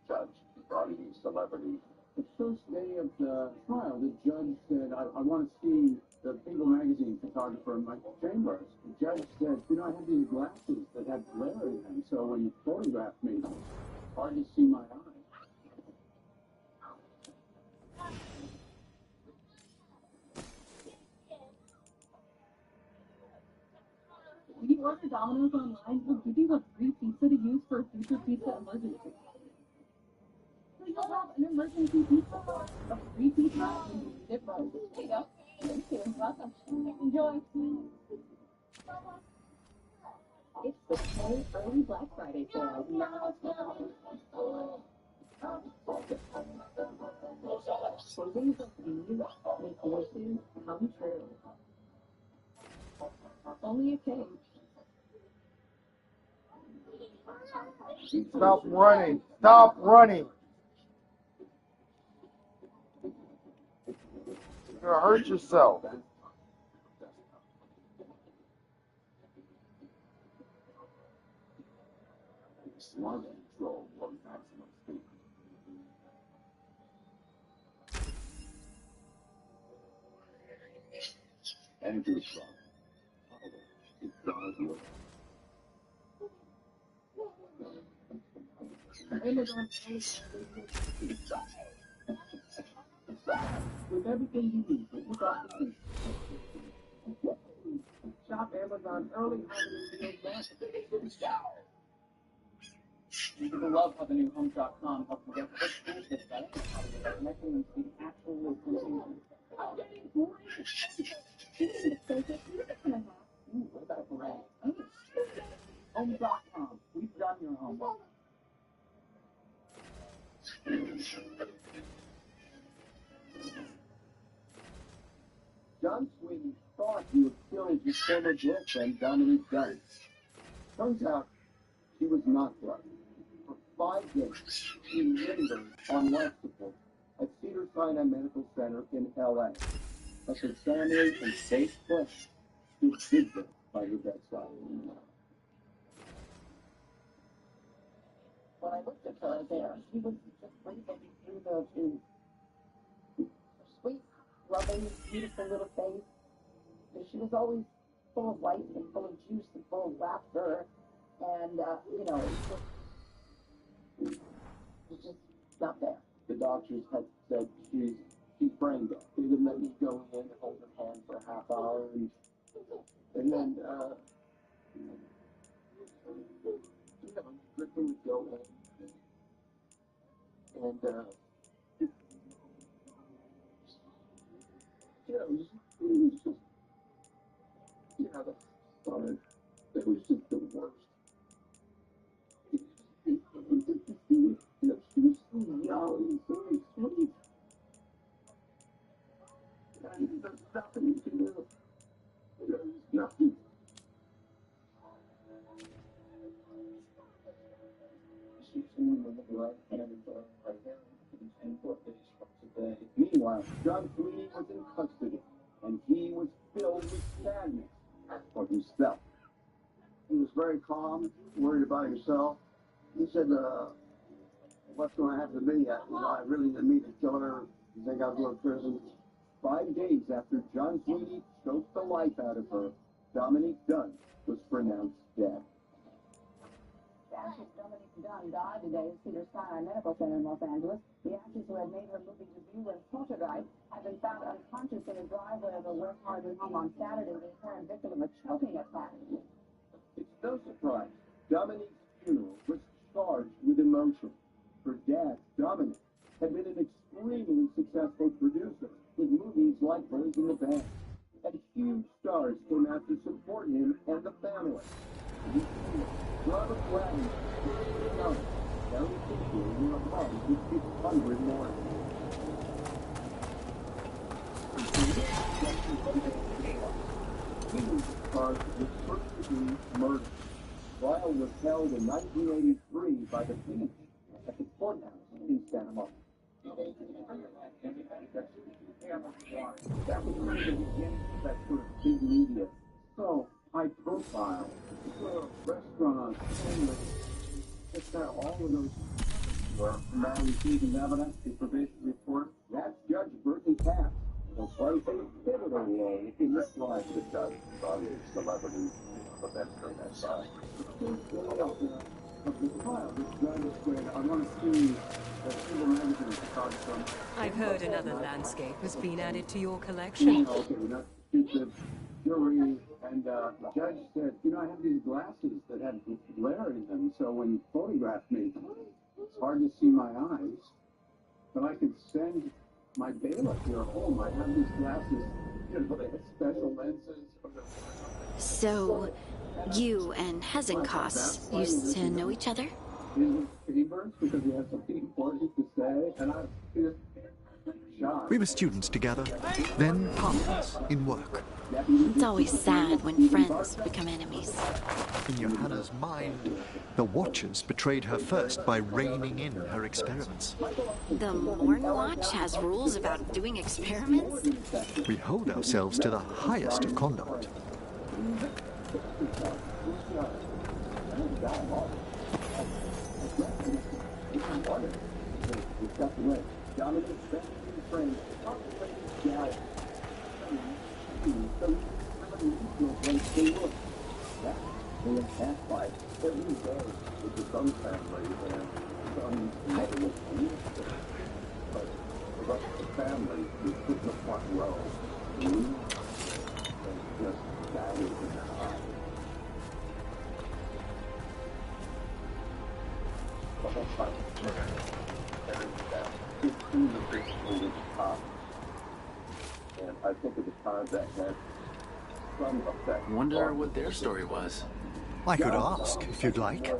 Judge, regarding these celebrities. The first day of the trial, the judge said, I want to see the People magazine photographer, Michael Chambers. The judge said, you know, I have these glasses that have glare in them, so when you photograph me, it's hard to see my eyes. When you order Domino's online, we'll give you a free pizza to use for a future pizza emergency. So you'll have an emergency pizza, a free pizza when you need it most. There you go. Thank you. Welcome. Enjoy. It's the K Early Black Friday sale. Savings like these make wishes come true. Only a K. Stop running. Stop running. You're gonna hurt yourself. Smart control for maximum speed. Andrew Trump. It does work. Amazon with everything you need for your office. Shop Amazon early holiday deals now. People love how the new Home.com helps you get quick tools that better connecting them to the actual location. What about Brad? Home.com. We've done your homework. John Sweeney thought he had killed his former girlfriend, Dominique Dunn. Turns out she was not dead. For 5 days, she lingered on life support at Cedars-Sinai Medical Center in L.A. But her family and safe friends stood vigilant by her bedside. When I looked at her there, she was just breathing through her sweet, loving, beautiful little face. And she was always full of life and full of juice and full of laughter. And, you know, it was just not there. The doctors had said she's brain dead. They didn't let me go in and hold her hand for a half hour. And then, Griffin would go in. And it was just, yeah, sorry. It was just the worst. You know, she was so young and so sweet. And there's nothing you can do. There's nothing. She's in the right hand right now, 10 days from today. Meanwhile, John Sweeney was in custody, and he was filled with sadness for himself. He was very calm, worried about himself. He said, what's going to happen to me? I really didn't mean to kill her. You think I'll go to prison? 5 days after John Sweeney choked the life out of her, Dominique Dunn was pronounced dead. Actress Dominique Dunn died today at Cedars-Sinai Medical Center in Los Angeles. The actress who had made her movie debut in Poltergeist had been found unconscious in a driveway of a West Harlem home on Saturday, the apparent victim of a choking attack. It's no surprise Dominique's funeral was charged with emotion. Her dad, Dominic, had been an extremely successful producer with movies like Boys in the Band. And huge stars came out to support him and the family. Robert Gladden, Harry Fisher were among the 600 more. He was charged with first-degree murder. Trial was held in 1983 by the beach at the courthouse in Santa Monica. That was one of the beginnings of that sort of big media. So high profile, restaurants, just got all of those were now receiving evidence, the probation report. That's Judge Burton Taft. will play a pivotal role in this life. The judge on the celebrity, but that's from that side. Of the trial, this judge said, I want to see the single magazine starts from. I've heard another landscape has been added to your collection. Okay, we're not the jury, and the judge said, you know, I have these glasses that have glare in them, so when you photograph me, it's hard to see my eyes, but I could send my bailiff here home. I have these glasses, you know, they have special lenses. So, you and Hezenkos used to know each other? He was favors because he had something important to say, and I just shocked. We were students together, then partners in work. It's always sad when friends become enemies. In Johanna's mind, the Watchers betrayed her first by reining in her experiments. The Morn Watch has rules about doing experiments? We hold ourselves to the highest of conduct. They have passed by every day with the Sun family and some public minister. But the rest of the family is put in the front row and just died in the eye. The whole time. And 15 of this was top. And I think at the time that had some effect. Wonder what their story was. I could ask, if you'd like.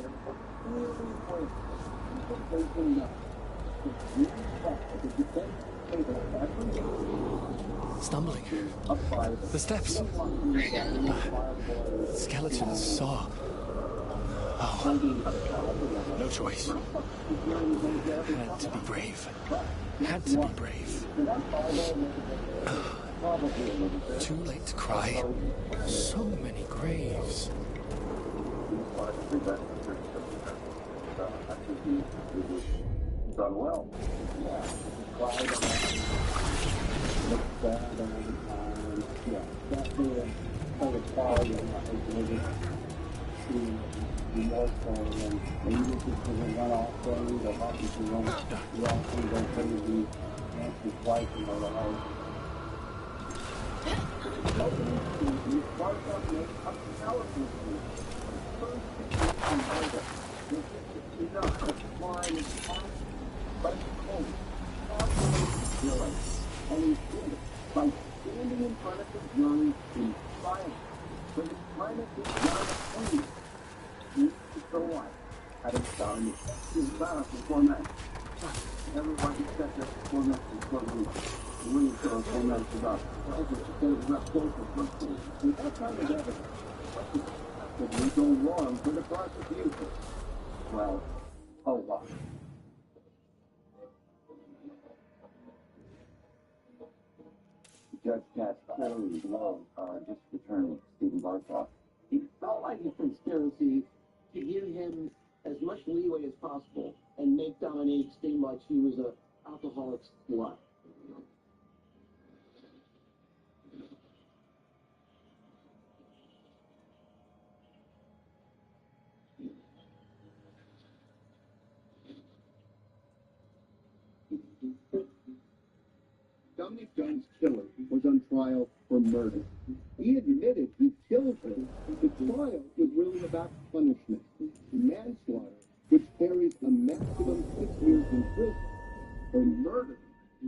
Stumbling. The steps. Skeletons saw. Oh. No choice. Had to be brave. Had to be brave. Too late to cry. So many graves. Done well. By standing Everyone except the format is closing. The winning show format is up. That's kind of evidence. What could go wrong for the prosecution? Well, a lot. Judge Katz clearly below District Attorney Stephen Bartow. It felt like a conspiracy to give him as much leeway as possible and make Dominique seem like she was an alcoholic's slut. Dominic Jones' killer was on trial for murder. He admitted he killed her. The trial was really about punishment. Manslaughter, which carries a maximum 6 years in prison, or murder,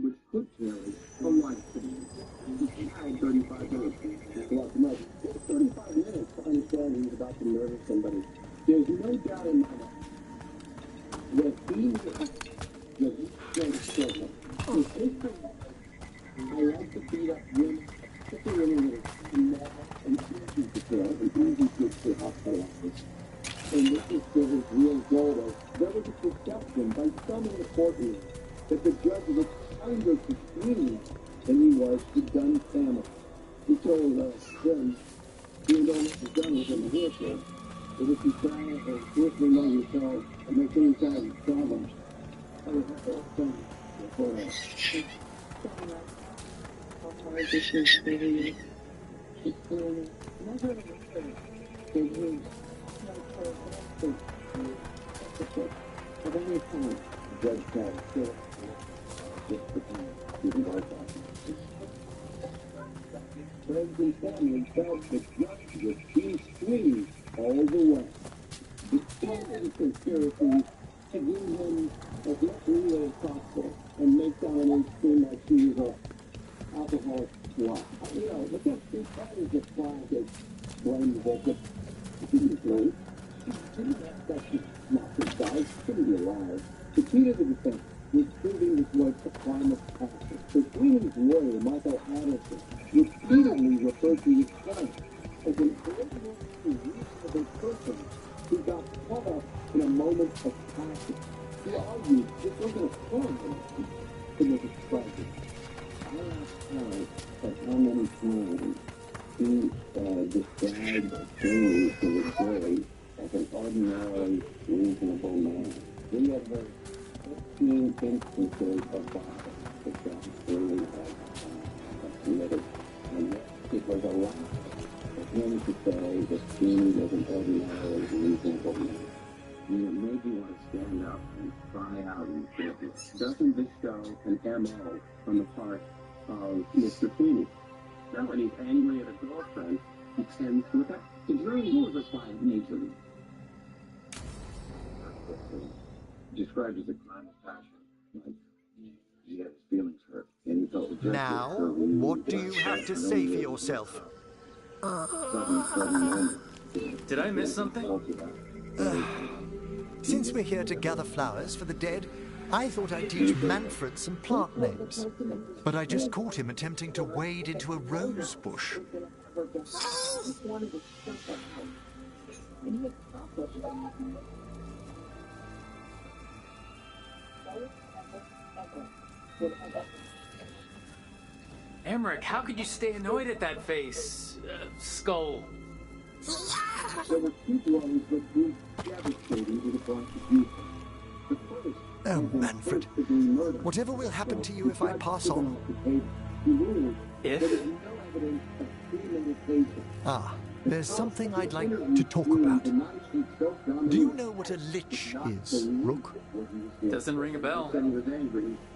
which could carry a life sentence. He had 35 minutes. Well, no, 35 minutes to understand he was about to murder somebody. There's no doubt in my mind that he knew that he was going to kill him. If his I like to beat up women, particularly women that are small and easy to kill and easy to hospitalize. And this is still his real goal, though. There was a perception by some in the courtroom that the judge was kinder to Sweeney than he was to Dunn's family. He told Dunn, even though Mr. Dunn was in the wheelchair, that if you try or whistling on yourself and make any kind of problem, I would have to send you for that. This is very, it's never of any kind. Judge Katz still just pretend didn't like that. President family felt the judge was being squeezed all the way. The family conspiracy to give him as much leeway as possible and make Dominique seem like she was a alcoholic slut. You know, but that is a classic blame the victim. Seriously, that's just not precise. Shouldn't be alive. The key to the defense was proving this was a crime of passion. So Sweeney's lawyer, Michael Adelson, repeatedly referred to his client as an ordinary, reasonable person who got caught up in a moment of passion. He argued this wasn't a crime, it was a tragedy. I asked Howard at how many times he described Sweeney to the jury as an ordinarily reasonable man. We have heard 15 instances of violence that John Sweeney had committed, and yet it was a lot for him to say that Sweeney was an ordinarily reasonable man. You made me want to stand up and cry out and say, doesn't this show an MO on the part of Mr. Sweeney? Now, when he's angry at a girlfriend, he tends to attack. The jury rules a fine nature. Described as a crime of passion. Like, he had his feelings hurt, and he felt rejected. Now, what do you have to say for yourself? Did I miss something? Since we're here to gather flowers for the dead, I thought I'd teach Manfred some plant names. But I just caught him attempting to wade into a rose bush. Emmerich, how could you stay annoyed at that face? Skull. There were two blows that proved devastating to the prosecution. The first, Oh, Manfred, whatever will happen to you if I pass on? If? Ah, there's something I'd like to talk about. Do you know what a lich is, Rook? Doesn't ring a bell.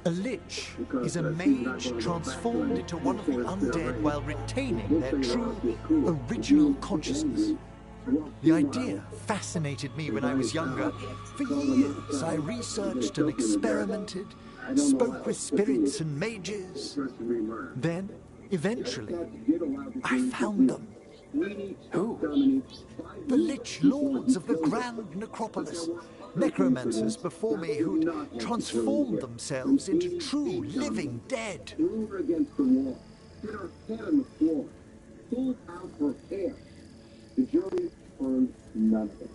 A lich is a mage transformed into one of the undead while retaining their true, original consciousness. The idea fascinated me when I was younger. For years, I researched and experimented, spoke with spirits and mages. Then, eventually, I found them. Who? The Lich Lords of the Grand Necropolis. necromancers before me who'd transformed themselves into true living dead. Threw her against the wall, hit her head on the floor, pulled out her hair. The jury heard none of it.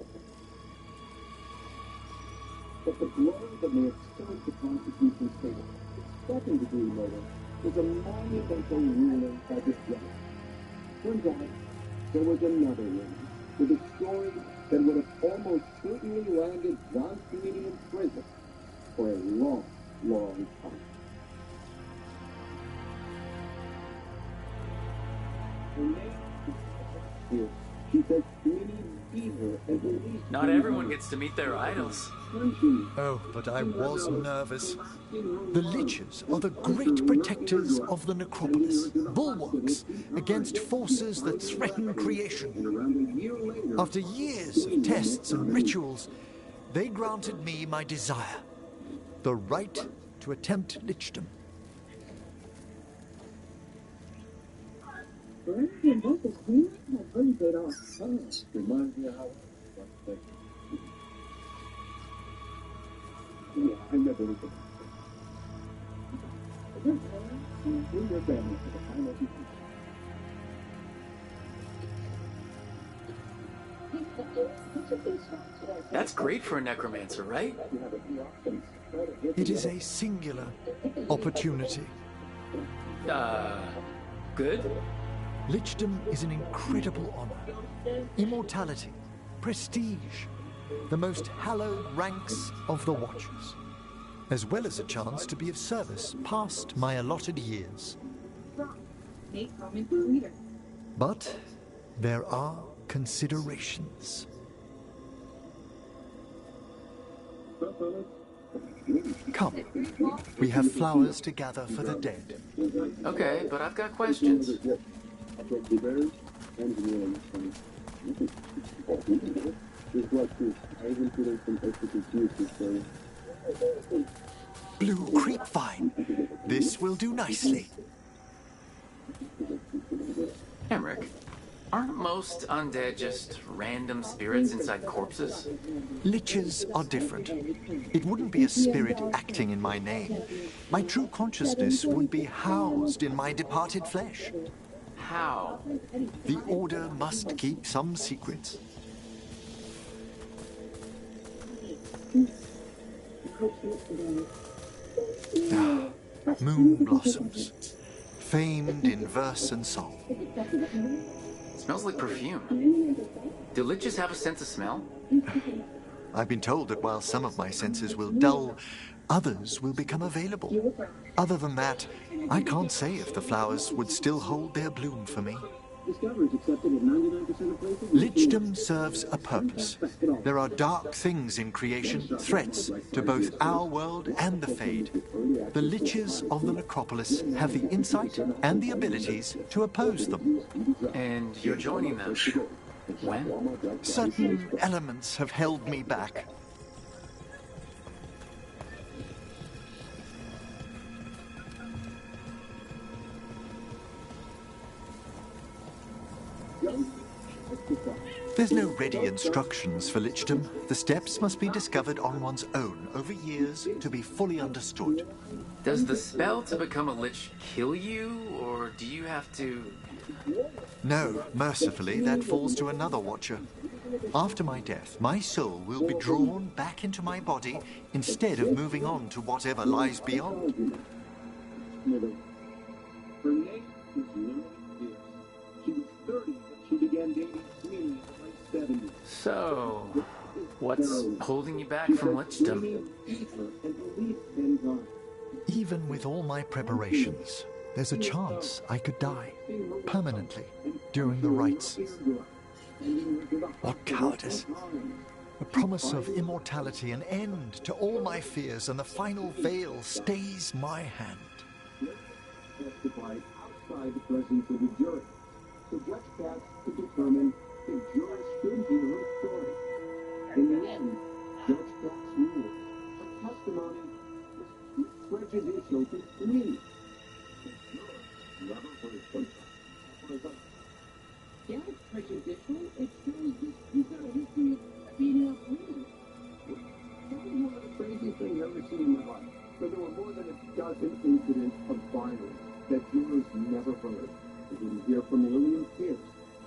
But the blow that may have stirred the prosecution's table, second-degree murder, was a monumental ruling by the judge. Turns out, there was another woman with a story that would have almost certainly landed John Sweeney in prison for a long, long time. Her name is she says Sweeney beat her and released Not everyone gets to meet their idols. Oh, but I was nervous. The Liches are the great protectors of the necropolis, bulwarks against forces that threaten creation. After years of tests and rituals, they granted me my desire, the right to attempt lichdom. Reminds me of how yeah, I never looked at it. Bring your family to the final That's great for a necromancer, right? It is a singular opportunity. Good? Lichdom is an incredible honor. Immortality, prestige, the most hallowed ranks of the Watchers, as well as a chance to be of service past my allotted years. But there are considerations. Come, we have flowers to gather for the dead. Okay, but I've got questions. Blue creepvine. This will do nicely. Emmerich, aren't most undead just random spirits inside corpses? Liches are different. It wouldn't be a spirit acting in my name. My true consciousness would be housed in my departed flesh. How? The Order must keep some secrets. Moon blossoms, famed in verse and song. Smells like perfume. Do liches have a sense of smell? I've been told that while some of my senses will dull, others will become available. Other than that, I can't say if the flowers would still hold their bloom for me. Lichdom serves a purpose. There are dark things in creation, threats to both our world and the Fade. The Liches of the Necropolis have the insight and the abilities to oppose them. And you're joining them. When? Certain elements have held me back. There's no ready instructions for lichdom. The steps must be discovered on one's own over years to be fully understood. Does the spell to become a lich kill you, or do you have to... No, mercifully, that falls to another Watcher. After my death, my soul will be drawn back into my body instead of moving on to whatever lies beyond. Her name is Lily Pierce. She was 30 when she began dating Sweeney in the late 70s. So, what's holding you back from lichdom? Even with all my preparations, there's a chance I could die permanently during the rites. What cowardice! The promise of immortality, an end to all my fears, and the final veil stays my hand. Testified outside the presence of the jury. The judge passed to determine if jurors should hear her story. In the end, Judge Cox ruled her testimony was prejudicial to Sweeney. The jurors never heard her. Yeah, it's prejudicial. It shows that you've got a history of beating up women. one of the craziest things I've ever seen in my life. So there were more than a dozen incidents of violence that jurors never heard. They didn't hear from Lillian's peers.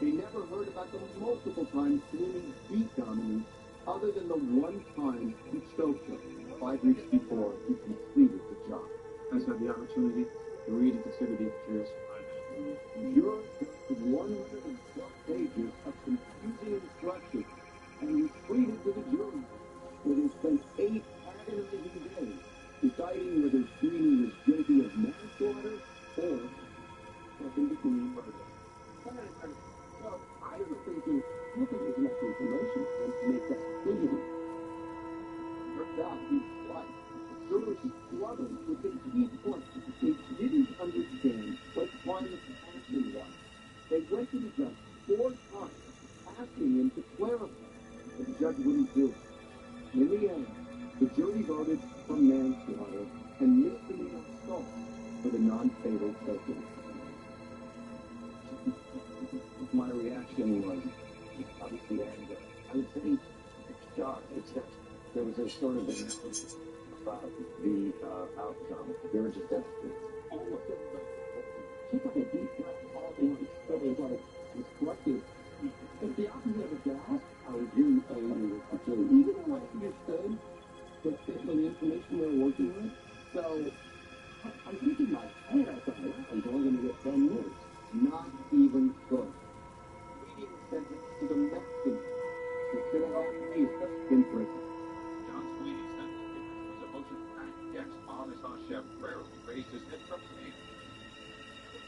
They never heard about the multiple times Sweeney beat Dominique, other than the one time he choked her 5 weeks before he completed the job. I just had the opportunity to read and consider these jurors. Jurors took 112 pages of confusing instructions and retreated to the jury, where they spent 8 agonizing days deciding whether Sweeney was guilty of manslaughter or second-degree murder. So I was thinking, look at this enough information for them to make that decision. Turned out to be right. The jurors struggled with the key point. They didn't understand what climate action was. They went to the judge 4 times, asking him to clarify, but the judge wouldn't do it. In the end, the jury voted for manslaughter and misdemeanor assault for the non-fatal choking. My reaction was obviously anger. I would say shock, except there was a sort of analysis about the outcome. They were just desperate. Almost everybody. She took a deep breath, all the way, so they were like, was collected. If the opposite of a gas, I was really angry with the jury. Even though I understood the fit of the information they were working with. So I'm thinking my head, I thought, well, I'm only going to get 10 years. Not even close. Reading the sentence to the maximum. Consider all three in prison. John Sweeney's sentence was emotion-packed. Yes, Parmesan chef rarely raised his head from the table.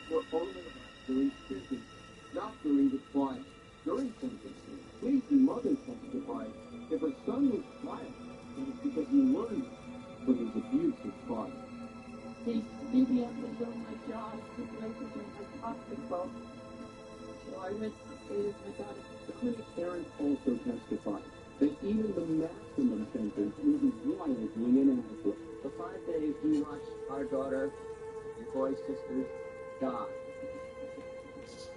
We're only about during speaking, not during the trial. During sentencing, Sweeney's mother testified if her son was quiet, it was because he learned from his abusive father. He beat me up and showed my jaw, situations in my pocketbook. So I went to the I got it. Dominique's parents also testified that even the maximum sentence was wildly inadequate. For 5 days, we watched our daughter and boy's sisters die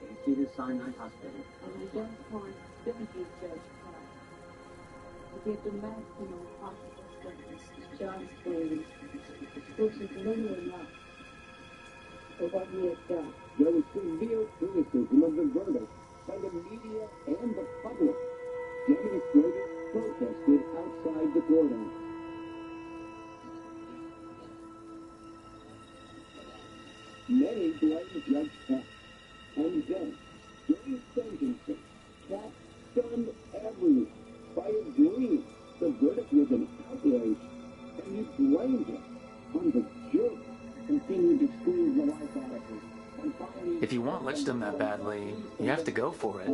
in Cedar Sinai Hospital. And I don't want to be Judge Clark. To give the maximum possible sentence to John Sweeney, which is little enough for what he has done. There was severe criticism of the verdict by the media and the public. Demonstrators protested outside the courthouse. Many blamed Judge Pat. And then, during sentencing, Pat stunned everyone by agreeing the verdict was an outrage, and he blamed it on the jury. Continued to squeeze the life out of him. And finally, If you want lichdom that badly, you have to go for it.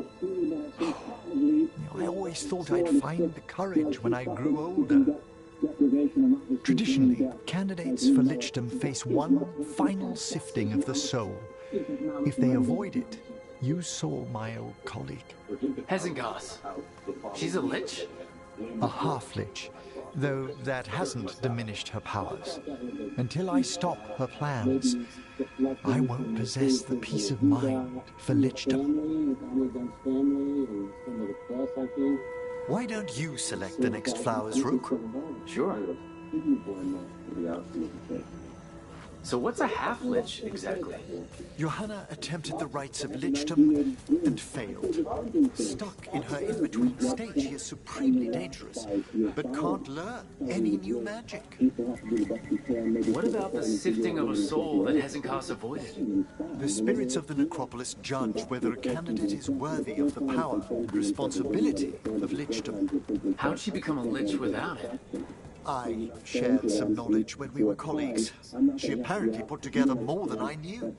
I always thought I'd find the courage when I grew older. Traditionally, candidates for lichdom face one final sifting of the soul. If they avoid it, you saw my old colleague. Hezengas. She's a lich? A half-lich, though that hasn't diminished her powers. Until I stop her plans, I won't possess the peace of mind for lichdom. Why don't you select the next flowers, Rook? Sure. So what's a half-lich, exactly? Johanna attempted the rites of lichdom and failed. Stuck in her in-between state, she is supremely dangerous, but can't learn any new magic. What about the sifting of a soul that Hezengas avoided? The spirits of the necropolis judge whether a candidate is worthy of the power and responsibility of lichdom. How'd she become a lich without it? I shared some knowledge when we were colleagues. She apparently put together more than I knew.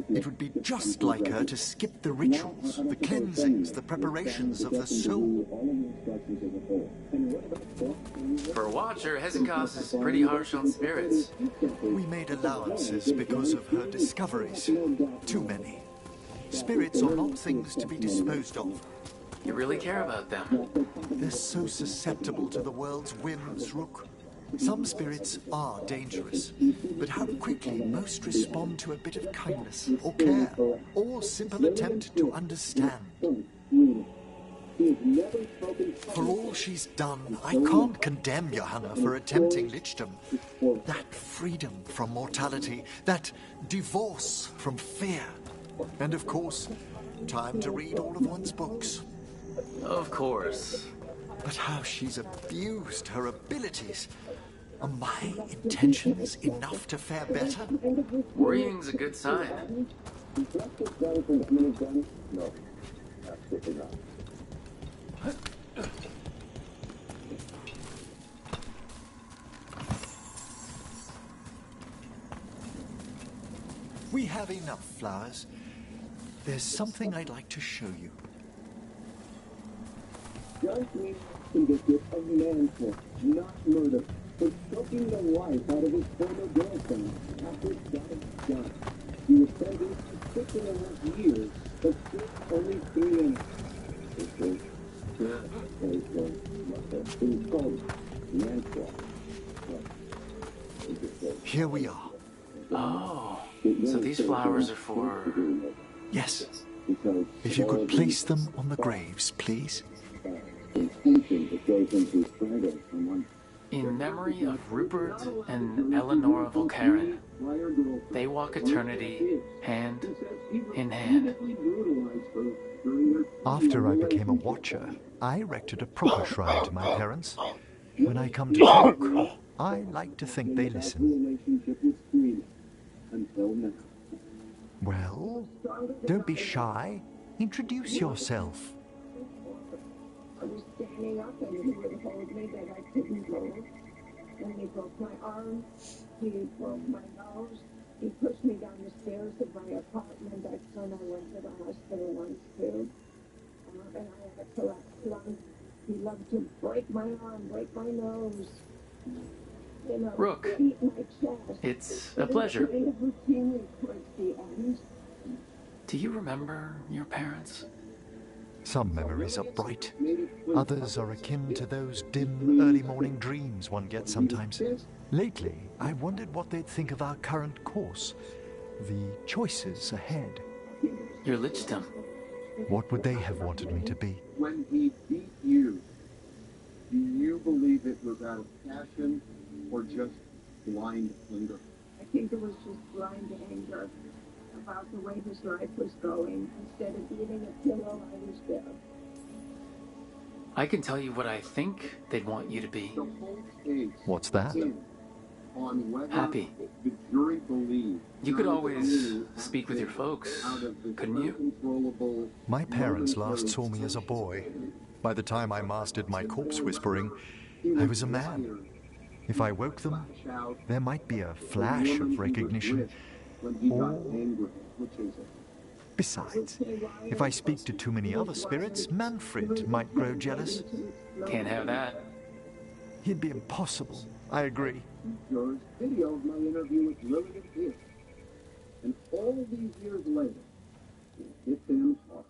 It would be just like her to skip the rituals, the cleansings, the preparations of the soul. For a watcher, Hezengas is pretty harsh on spirits. We made allowances because of her discoveries. Too many. Spirits are not things to be disposed of. You really care about them. They're so susceptible to the world's whims, Rook. Some spirits are dangerous, but how quickly most respond to a bit of kindness or care, or simple attempt to understand. He has never spoken For all she's done, I can't condemn Johanna for attempting lichdom. That freedom from mortality, that divorce from fear, and of course, time to read all of one's books. Of course. But how she's abused her abilities. Are my intentions enough to fare better? Worrying's a good sign. No, absolutely not. We have enough flowers. There's something I'd like to show you. Judge me convicted of manslaughter, not murder, for choking the life out of his former girlfriend after John's done. He was sentenced to 6.5 years, but still only 3 innings. It was called manslaughter. Here we are. Oh, so these flowers are for... Yes. If you could place them on the graves, please. In memory of Rupert and Eleanor Volkaren. They walk eternity hand in hand. After I became a watcher, I erected a proper shrine to my parents. When I come to talk, I like to think they listen. Well, don't be shy. Introduce yourself. I was standing up and he would hold me that I couldn't move. When he broke my arm, he broke my nose. He pushed me down the stairs of my apartment. I went to the hospital once too. And I had a collapsed lung. He loved to break my arm, break my nose. You know, Rook, beat my chest. it's a pleasure. Kind of routinely towards the end. Do you remember your parents? Some memories are bright. Others are akin to those dim early morning dreams one gets sometimes. Lately, I wondered what they'd think of our current course, the choices ahead. Your lichdom. What would they have wanted me to be? When he beat you, do you believe it was out of passion or just blind anger? I think it was just blind anger about the way his life was going. Instead of eating a pillow, I was there. I can tell you what I think they'd want you to be. What's that? Happy. The jury believed You could always speak with your folks, couldn't you? My parents last saw me as a boy. By the time I mastered my corpse whispering, I was a man. If I woke them, there might be a flash of recognition. Or... Besides, if I speak to too many other spirits, Manfred might grow jealous. Can't have that. It'd be impossible. I agree. George videoed my interview with Lillian Pierce. And all these years later, it hit them hard.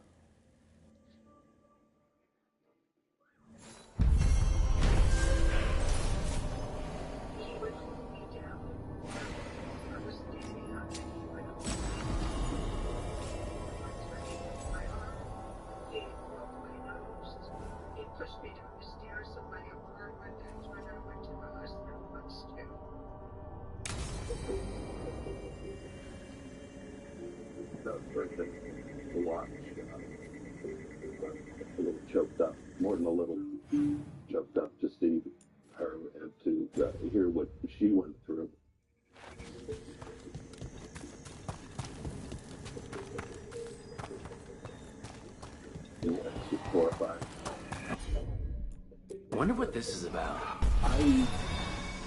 To watch. A little choked up, more than a little choked up to see her and to hear what she went through. Yeah, she's horrified. I wonder what this is about.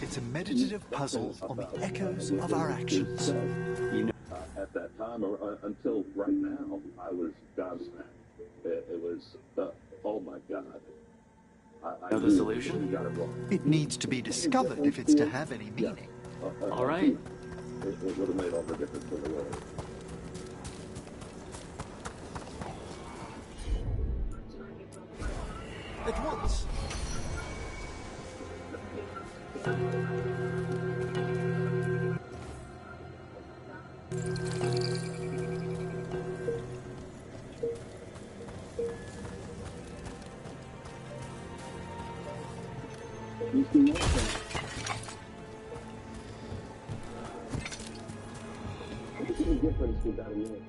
It's a meditative puzzle on the echoes of our actions. You know. At that time, or until right now, I was gobsmacked. It was, oh my God. I Know the solution? Got it wrong. It needs to be discovered if it's to have any meaning. All right. It would have made all the difference in the world. At once. difference with that in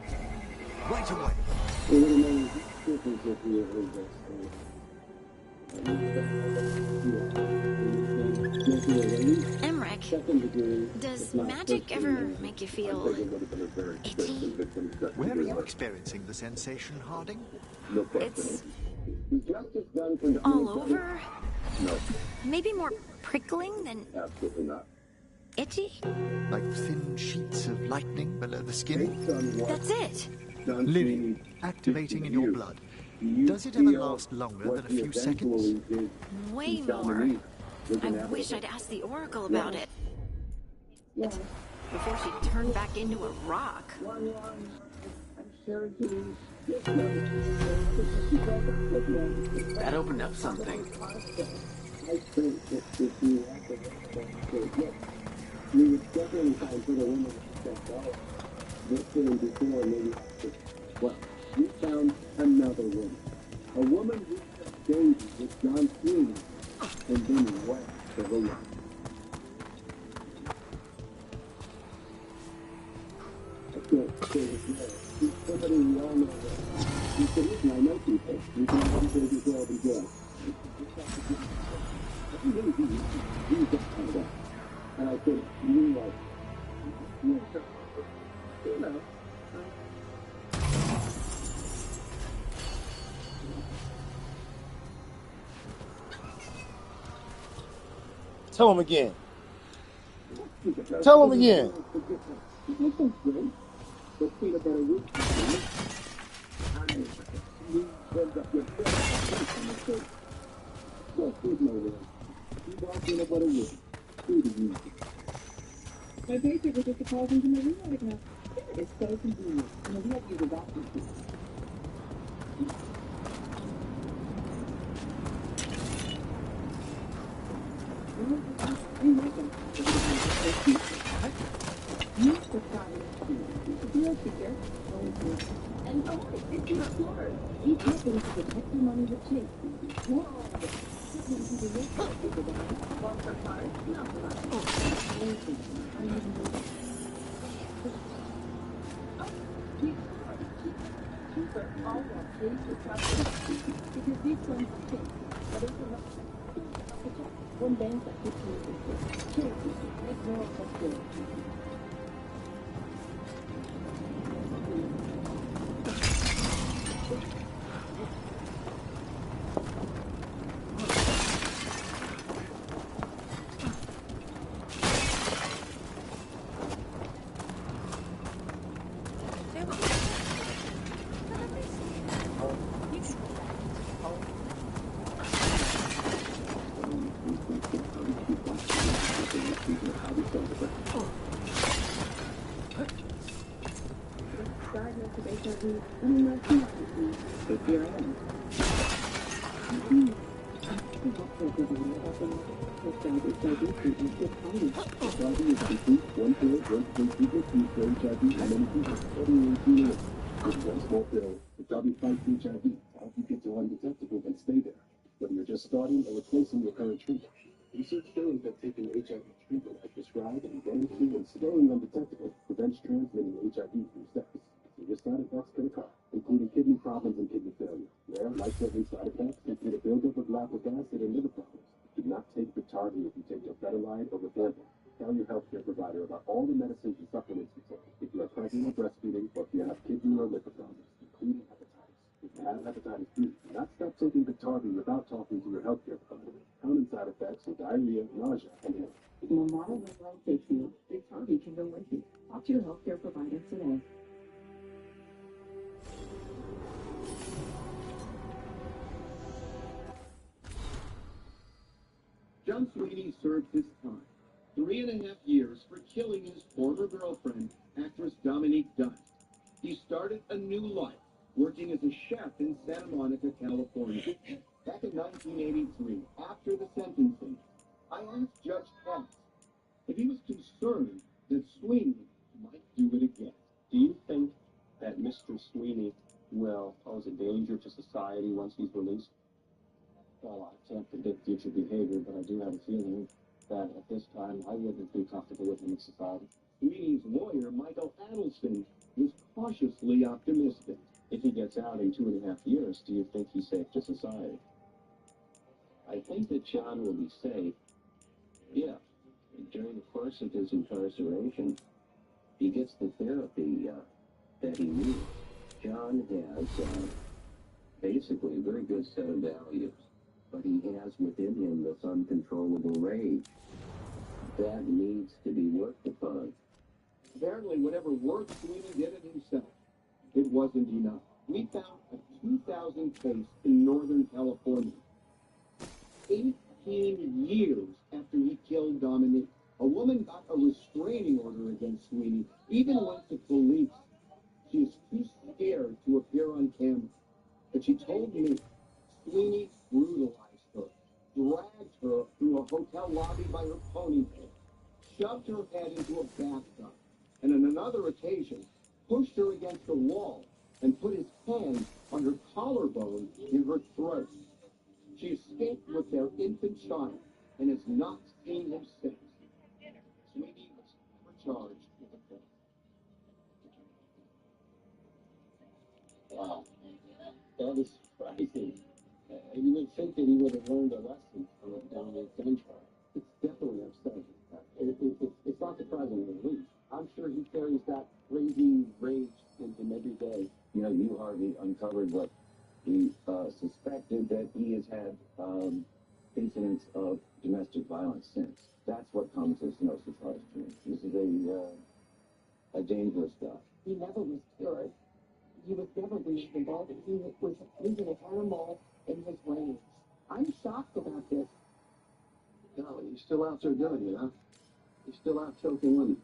Right away. It would have made a huge difference if we had heard this. Emmerich, does magic ever make you feel itchy? Where are you experiencing the sensation, Harding? It's all over? No. Maybe more prickling than Absolutely not. itchy? Like thin sheets of lightning below the skin? That's it. Lily, activating in your blood. Does it ever last longer than a few seconds? Way more. I wish I'd asked the Oracle about it. Before she turned back into a rock. That opened up something. I think that if you have to we would definitely find for the women that go. This thing before maybe after. Well, we found another woman. A woman who took Daisy with John Sweeney and then went to the rock. I can't say this now. She's somebody we all know that. He said, listen, I know people. You can have to take your job and go. I really do. He's that kind of guy. And I said, you like, you know. Tell him again. Tell him again. My basic was just a call into my room right now. It's so convenient. And we have to use a bathroom. And oh, it's your floor. Each happens to protect the money that chase. Whoa. One bank that keeps me make more of starting or replacing your current treatment. Research shows that taking HIV treatment as prescribed and getting through and staying undetectable prevents transmitting HIV through sex. Serious side effects can occur, including kidney problems and kidney failure. Rare, life-threatening side effects include a buildup of lactic acid and liver problems. Do not take Biktarvy if you take Dofetilide or Rifampin. Tell your healthcare provider about all the medicines and supplements you take. If you are pregnant or breastfeeding, or if you have kidney or liver problems, including hepatitis. If you have hepatitis B, do not stop taking Biktarvy without talking to your healthcare provider. Common side effects are diarrhea, nausea, and headache. No matter what life takes you, Biktarvy can go with you. Talk to your healthcare provider today. John Sweeney served his time. 3.5 years for killing his former girlfriend, actress Dominique Dunn. He started a new life, working as a chef in Santa Monica, California. Back in 1983, after the sentencing, I asked Judge Katz if he was concerned that Sweeney might do it again. Do you think that Mr. Sweeney will pose a danger to society once he's released? Well, I can't predict future behavior, but I do have a feeling that at this time I wouldn't be comfortable with in society. Sweeney's lawyer, Michael Adelstein, was cautiously optimistic. If he gets out in 2.5 years, do you think he's safe to society? I think that John will be safe. Yeah. During the course of his incarceration, he gets the therapy that he needs. John has basically a very good set of values, but he has within him this uncontrollable rage that needs to be worked upon. Apparently, whatever work Sweeney did it himself, it wasn't enough. We found a 2000 case in Northern California. 18 years after he killed Dominique, a woman got a restraining order against Sweeney, even went to police. She is too scared to appear on camera. But she told me Sweeney brutalized her, dragged her through a hotel lobby by her ponytail, shoved her head into a bathtub, and on another occasion, pushed her against a wall and put his hand on her collarbone in her throat. She escaped with their infant child and has not seen him since. Sweeney was never charged with a crime. Wow, that is surprising. You would think that he would have learned a lesson from a Dominic gun trial. It's definitely upsetting. It's not surprising in the least. I'm sure he carries that crazy rage in him every day. You know, you, Harvey, uncovered what we suspected, that he has had incidents of domestic violence since. That's what comes as no surprise to me. This is a dangerous guy. He never was cured. He was never reasonable. He was an animal in his rage. I'm shocked about this. No, he's still out there doing it, huh? He's still out choking women.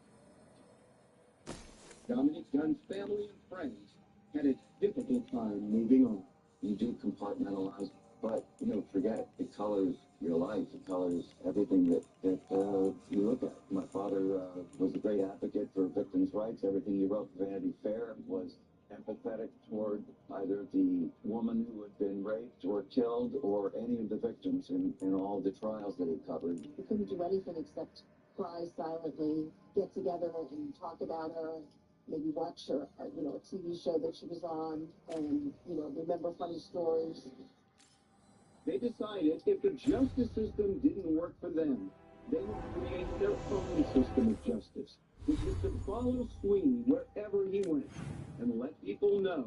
Dominic Gunn's family and friends had a difficult time moving on. You do compartmentalize, but you don't forget, it colors your life. It colors everything that you look at. My father was a great advocate for victims' rights. Everything he wrote for Vanity Fair was empathetic toward either the woman who had been raped or killed or any of the victims in all the trials that he covered. We couldn't do anything except cry silently, get together and talk about her, maybe watch her, a TV show that she was on, and, remember funny stories. They decided if the justice system didn't work for them, they would create their own system of justice, which was to follow Sweeney wherever he went and let people know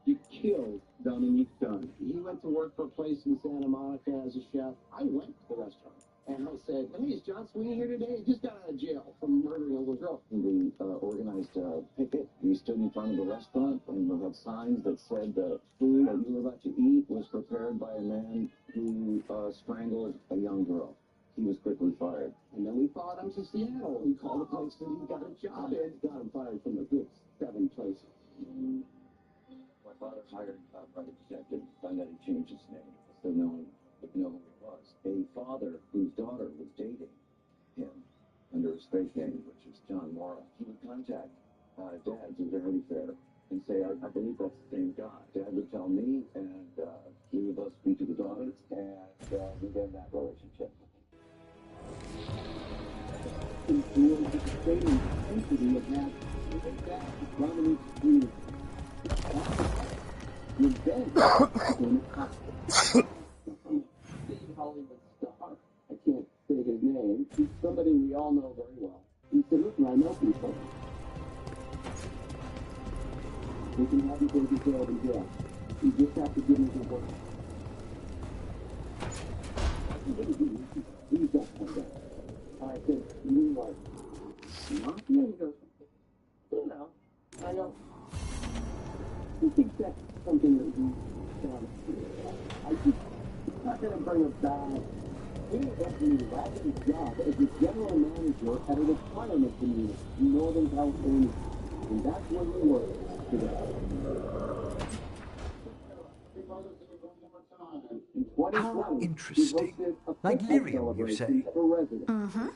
he killed Dominique Dunn. He went to work for a place in Santa Monica as a chef. I went to the restaurant, and I said, "Hey, is John Sweeney here today? He just got out of jail from murdering a little girl." We organized a picket. We stood in front of the restaurant, and we had signs that said the food that you were about to eat was prepared by a man who strangled a young girl. He was quickly fired. And then we followed him to Seattle. We called the place that he got a job in. Got him fired from the group 7 places. My father hired a private detective, found out he changed his name, so no one would know who he was. A father whose daughter was dating him under his fake name, which is John Morrow. He would contact Dad through Vanity Fair and say, I believe that's the same guy. Dad would tell me, and we would both speak to the daughter, and we get in that relationship. Influence the same intensity of that Dominique Sweeney. Revenge in big Hollywood star. I can't say his name. He's somebody we all know very well. He said, "Listen, I know people. We can have you taken care of in jail. You just have to give me the word." He's got one guy. I said, "You are smart?" Yeah, he goes, I know. I think that's something that we it's not going to bring us down. He actually landed his job as the general manager at a retirement community in Northern California. And that's where we work today. How interesting. Like lyrium, you say? Mm-hmm.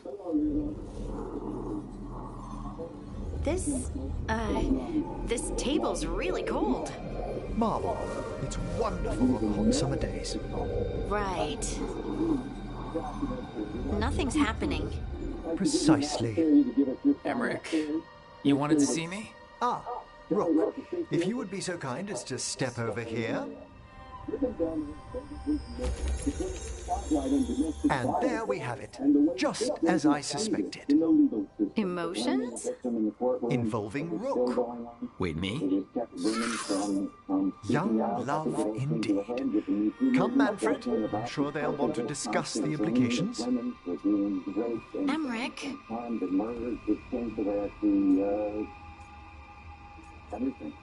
This table's really cold. Marble. It's wonderful on hot summer days. Right. nothing's happening. Precisely. Emmerich, you wanted to see me? Ah, Rook, if you would be so kind as to step over here. And there we have it, just as I suspected. Emotions? Involving Rook. Wait, me? Young love indeed. Come, Manfred. I'm sure they'll want to discuss the implications. Emmerich? Everything.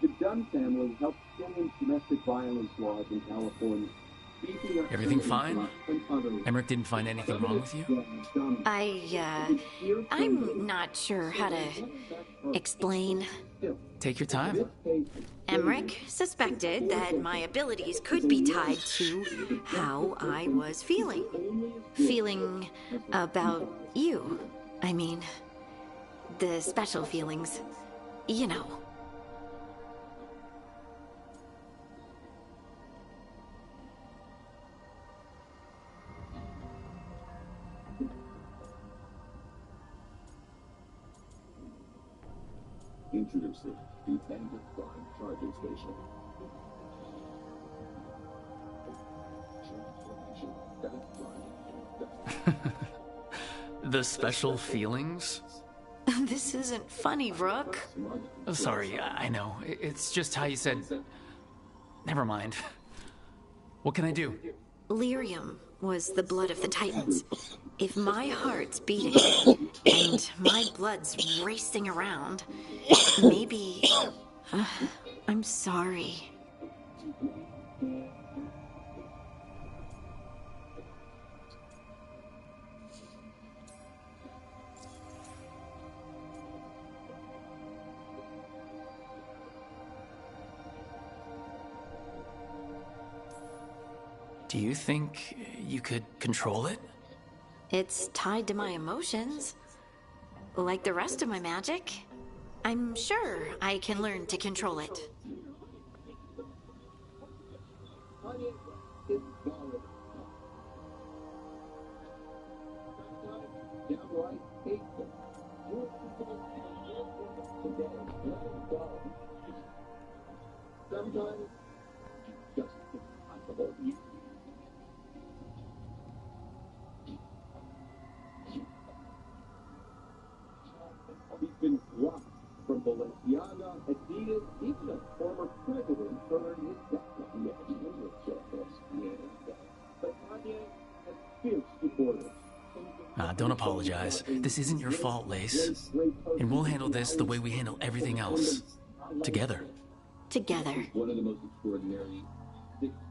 The Dunn family helped change domestic violence laws in California. Everything fine? Emmerich didn't find anything wrong with you? I'm not sure how to explain. Take your time. Emmerich suspected that my abilities could be tied to how I was feeling. Feeling about you. I mean, the special feelings. You know. Introducing the Bandit Prime charging station. The special feelings? This isn't funny, Rook. Oh, sorry, I know. It's just how you said... Never mind. What can I do? Lyrium was the blood of the Titans. If my heart's beating and my blood's racing around, maybe... I'm sorry. Do you think you could control it? It's tied to my emotions. Like the rest of my magic. I'm sure I can learn to control it. Sometimes just impossible. He's been dropped from Balenciaga, Adidas, even a former president earned his death. But Kanye has fierce supporters. Don't apologize. This isn't your fault, Lace. And we'll handle this the way we handle everything else. Together. Together. One of the most extraordinary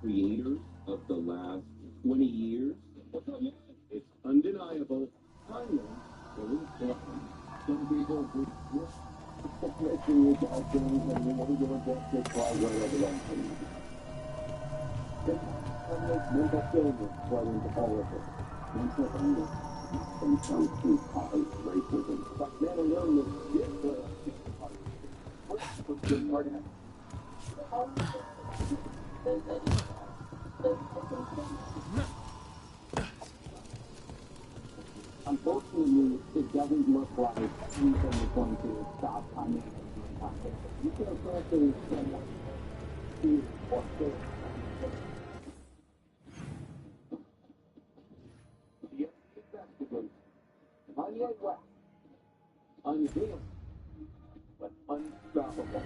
creators of the last 20 years. It's undeniable. Kanye is blind. Some people making it out things and we want to go and just take fly right over that thing. Mental illness brought into all of it. Mental illness. And some to cause racism. But mental illness did play a big part. What's the part of that? Unfortunately, it doesn't look like anything is going to stop Kanye. You can apparently someone who also Kanye West, unveiled, but unstoppable.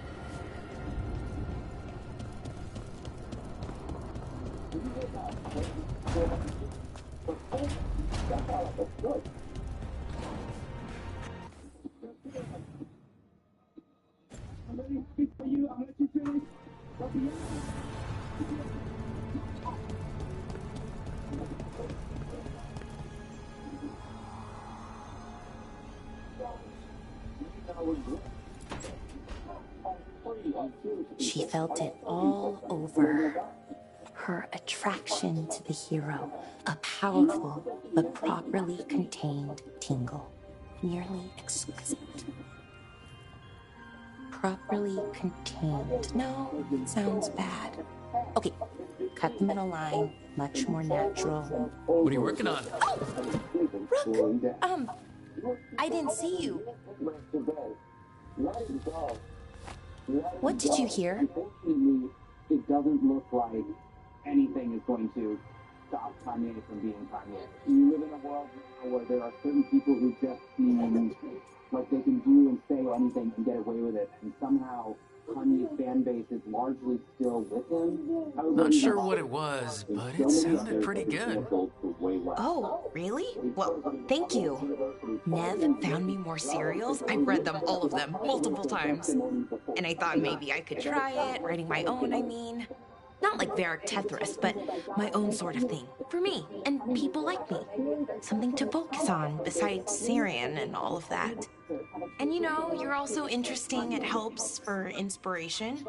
I'm ready to speak for you. I'll let you finish. She felt it all over. Her attraction to the hero, a powerful but properly contained tingle, nearly exquisite. properly contained. No, it sounds bad. Okay, cut the middle line, much more natural. What are you working on? Rook, I didn't see you. What did you hear? Unfortunately, it doesn't look like anything is going to stop Kanye from being Kanye. We live in a world now where there are certain people who just seem like they can do and say anything and get away with it, and somehow Kanye's fan base is largely still with him. Not sure what it was, but it sounded pretty good. Oh, really? Well, thank you. Nev found me more serials. I've read them, all of them, multiple times. And I thought maybe I could try it, writing my own, I mean. Not like Varric Tetris, but my own sort of thing. For me, and people like me. Something to focus on, besides Syrian and all of that. And you know, you're also interesting. It helps for inspiration.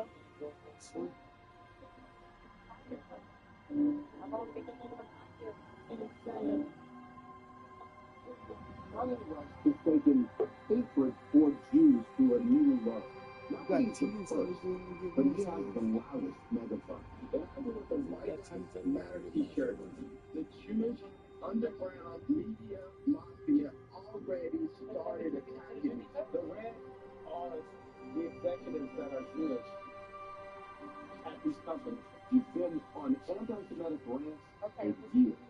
Is taken hatred for Jews to a new level. Not that he's the first, but he has the loudest megaphone. The light matter he shared with you. The Jewish underground media mafia already started attacking the red are the executives that are Jewish at these companies. You've been on anti-Semitic rants for years.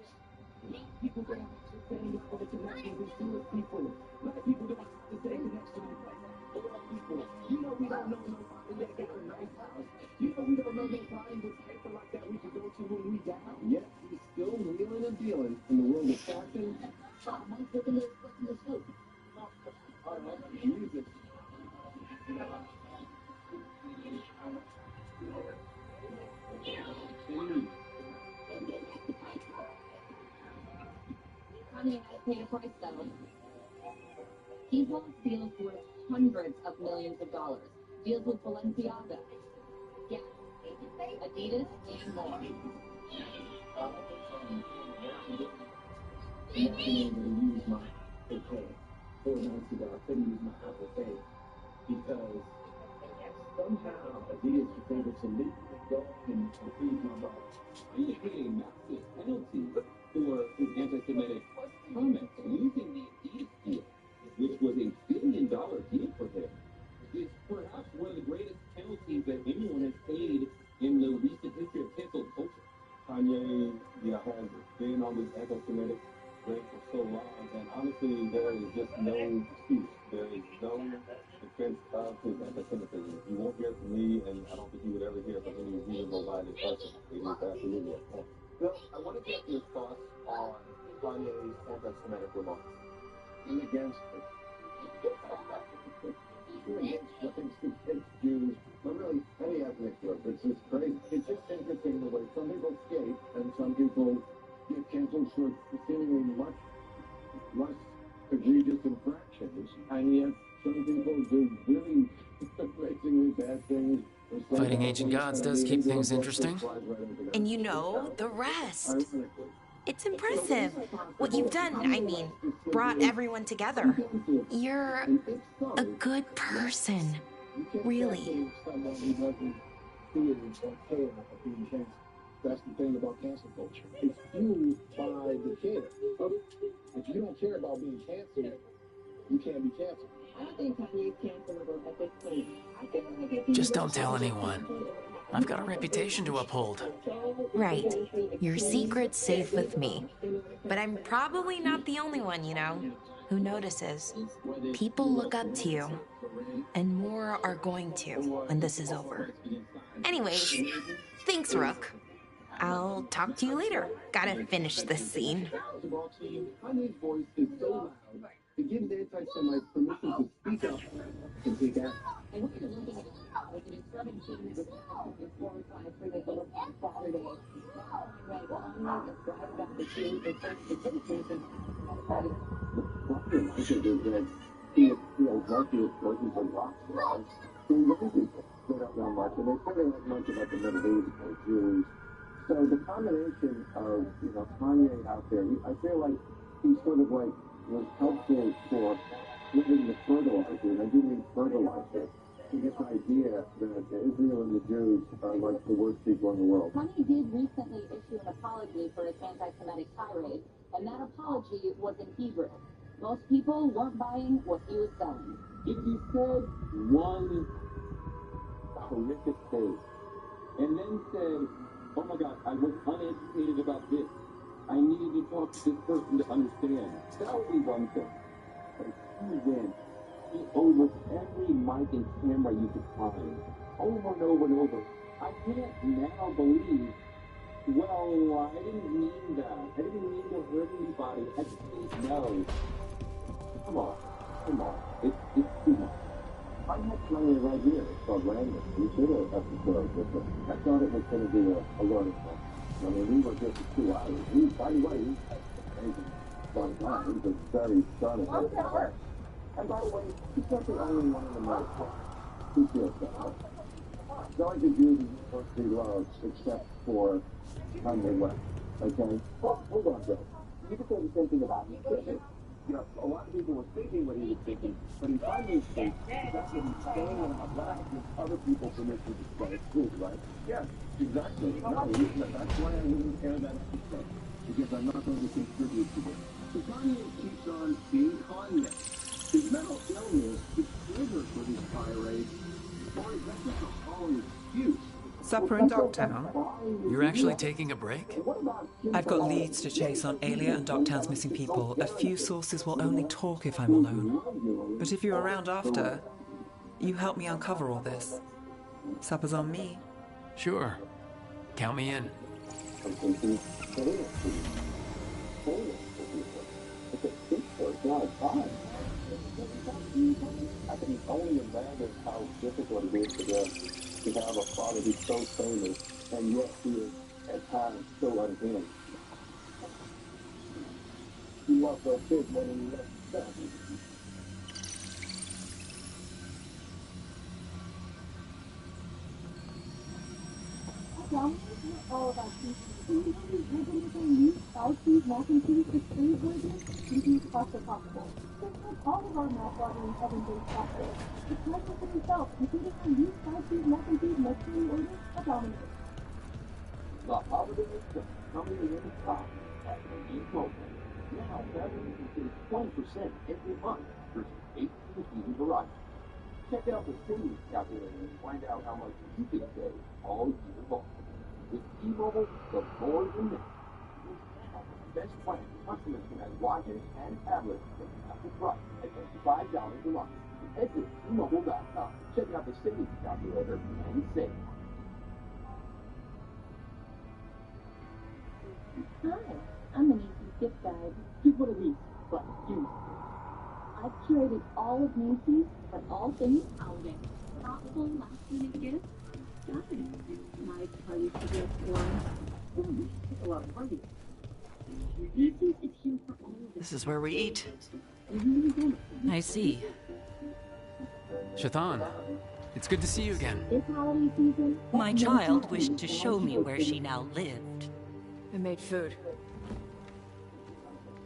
People don't understand the connection with Jewish people. Black people don't have the same connection with black people. You know we don't know nobody that got a nice house. You know we don't know nobody with paper like that we can go to when we down. Yet he's still wheeling and dealing in the world of fashion. Music. Kanye has paid a price, though. He's lost deals worth hundreds of millions of dollars. Deals with Balenciaga, Gap, Adidas, and more. I'm not being able to use my okay 4 nights ago. I couldn't use my Apple Pay because somehow Adidas was able to legally go and freeze my money. He paid a massive penalty for his anti-Semitic comments using the Adidas deal, which was $1 billion deal for him. It's perhaps one of the greatest penalties that anyone has paid in the recent history of cancel culture. Kanye, has been on this anti-Semitic rant for so long, and honestly, there is just no excuse. There is no defense of his anti-Semitism. You won't hear from me, and I don't think you would ever hear from any reasonable-minded person. It is absolutely a point. Bill, I want to get your thoughts on Kanye's anti-Semitic remarks. I'm against it. Against Jews, but really any ethnic group. It's just crazy. It's just interesting the way some people escape and some people get canceled for seemingly much egregious infractions, and yet some people do really amazingly bad things. Fighting ancient gods does keep things interesting. And you know the rest. It's impressive what you've done. I mean, brought everyone together. You're a good person. Really. That's the thing about cancel culture. It's fueled by the care. If you don't care about being canceled, you can't be canceled. I don't think Kanye's cancelable at this point. I feel like if he Just don't tell anyone. I've got a reputation to uphold. Right. Your secret's safe with me. But I'm probably not the only one, who notices. People look up to you. And more are going to when this is over. Anyways, thanks, Rook. I'll talk to you later. Gotta finish this scene. Kanye's voice is so loud, it gives anti-Semites permission to speak up and take action. And what you're looking at is a disturbing change in the 405 freeway on Saturday. Right, Kanye is right about the change in transportation. What I like is that he is, Marcus voices and rock stars who young people that don't know much, and they say they know much about the Middle East or Jews. So the combination of, Kanye out there, I feel like he's sort of like was helpful for living the fertilizer, and I do mean fertilizer, to get the idea that Israel and the Jews are like the worst people in the world. Kanye did recently issue an apology for his anti-Semitic tirade, and that apology was in Hebrew. Most people weren't buying what he was selling. If you said one horrific thing, and then said, oh my God, I was uneducated about this, I needed to talk to this person to understand, that would be one thing. But he went over every mic and camera you could find, over and over and over. I can't now believe, well, I didn't mean that. I didn't mean to hurt anybody. I just didn't know. Come on. It's too much. I had plenty right here. It's called Random. We did an episode with it. I thought it was going to be a learning lesson. I mean, we were just 2 hours. By the way, he had amazing fun time. He was very fun and having fun. And by the way, he's not the only one in the night who feels that way. It's not like the Jews is supposed to be loved except for Kanye West. Okay? Well, hold on, Joe. You can say the same thing about me. You know, a lot of people were thinking what he was thinking, but in Kanye's case, that's what he's saying out loud gives other people permission to say it too, right? Yes, exactly. No, that's why I wouldn't care that much to say, because I'm not going to contribute to it. So Kanye keeps on being Kanye. His mental illness is triggered for these tirades, or is that just a hollow excuse? Supper in Dogtown? You're actually taking a break? I've got leads to chase on Alia and Dogtown's missing people. A few sources will only talk if I'm alone. But if you're around after, you help me uncover all this. Supper's on me. Sure. Count me in. I can only imagine how difficult it is for them to have a father who's so famous and yet he is at times so unhinged. He loves those kids more than he loves himself. All about cheese, mac and cheese, the street burgers, you can use pasta possible. All of our mouth watering oven-based pasta. It's measured for yourself, including our new fried cheese, mac and cheese, Mexican orders, a dominant. The holiday is coming in top at the new program. Now, revenue is 20% every month versus 18 easy variety. Check out the savings calculator and find out how much you can save all year long. With T-Mobile, the more you make. The best plan. Customers can have watches and tablets at half the price at just $5 a month. Head to T-Mobile.com. Check out the savings calculator and save. Hi, I'm Manis's gift guide. Here's what it means, but you. I've curated all of Macy's for all things holiday. Thoughtful last-minute gifts. Got it. My party to just one. A lot of parties. Macy's is here for all of This is where we eat. I see. Shathan, it's good to see you again. This holiday season, My child wished to show me where she now lived. I made food.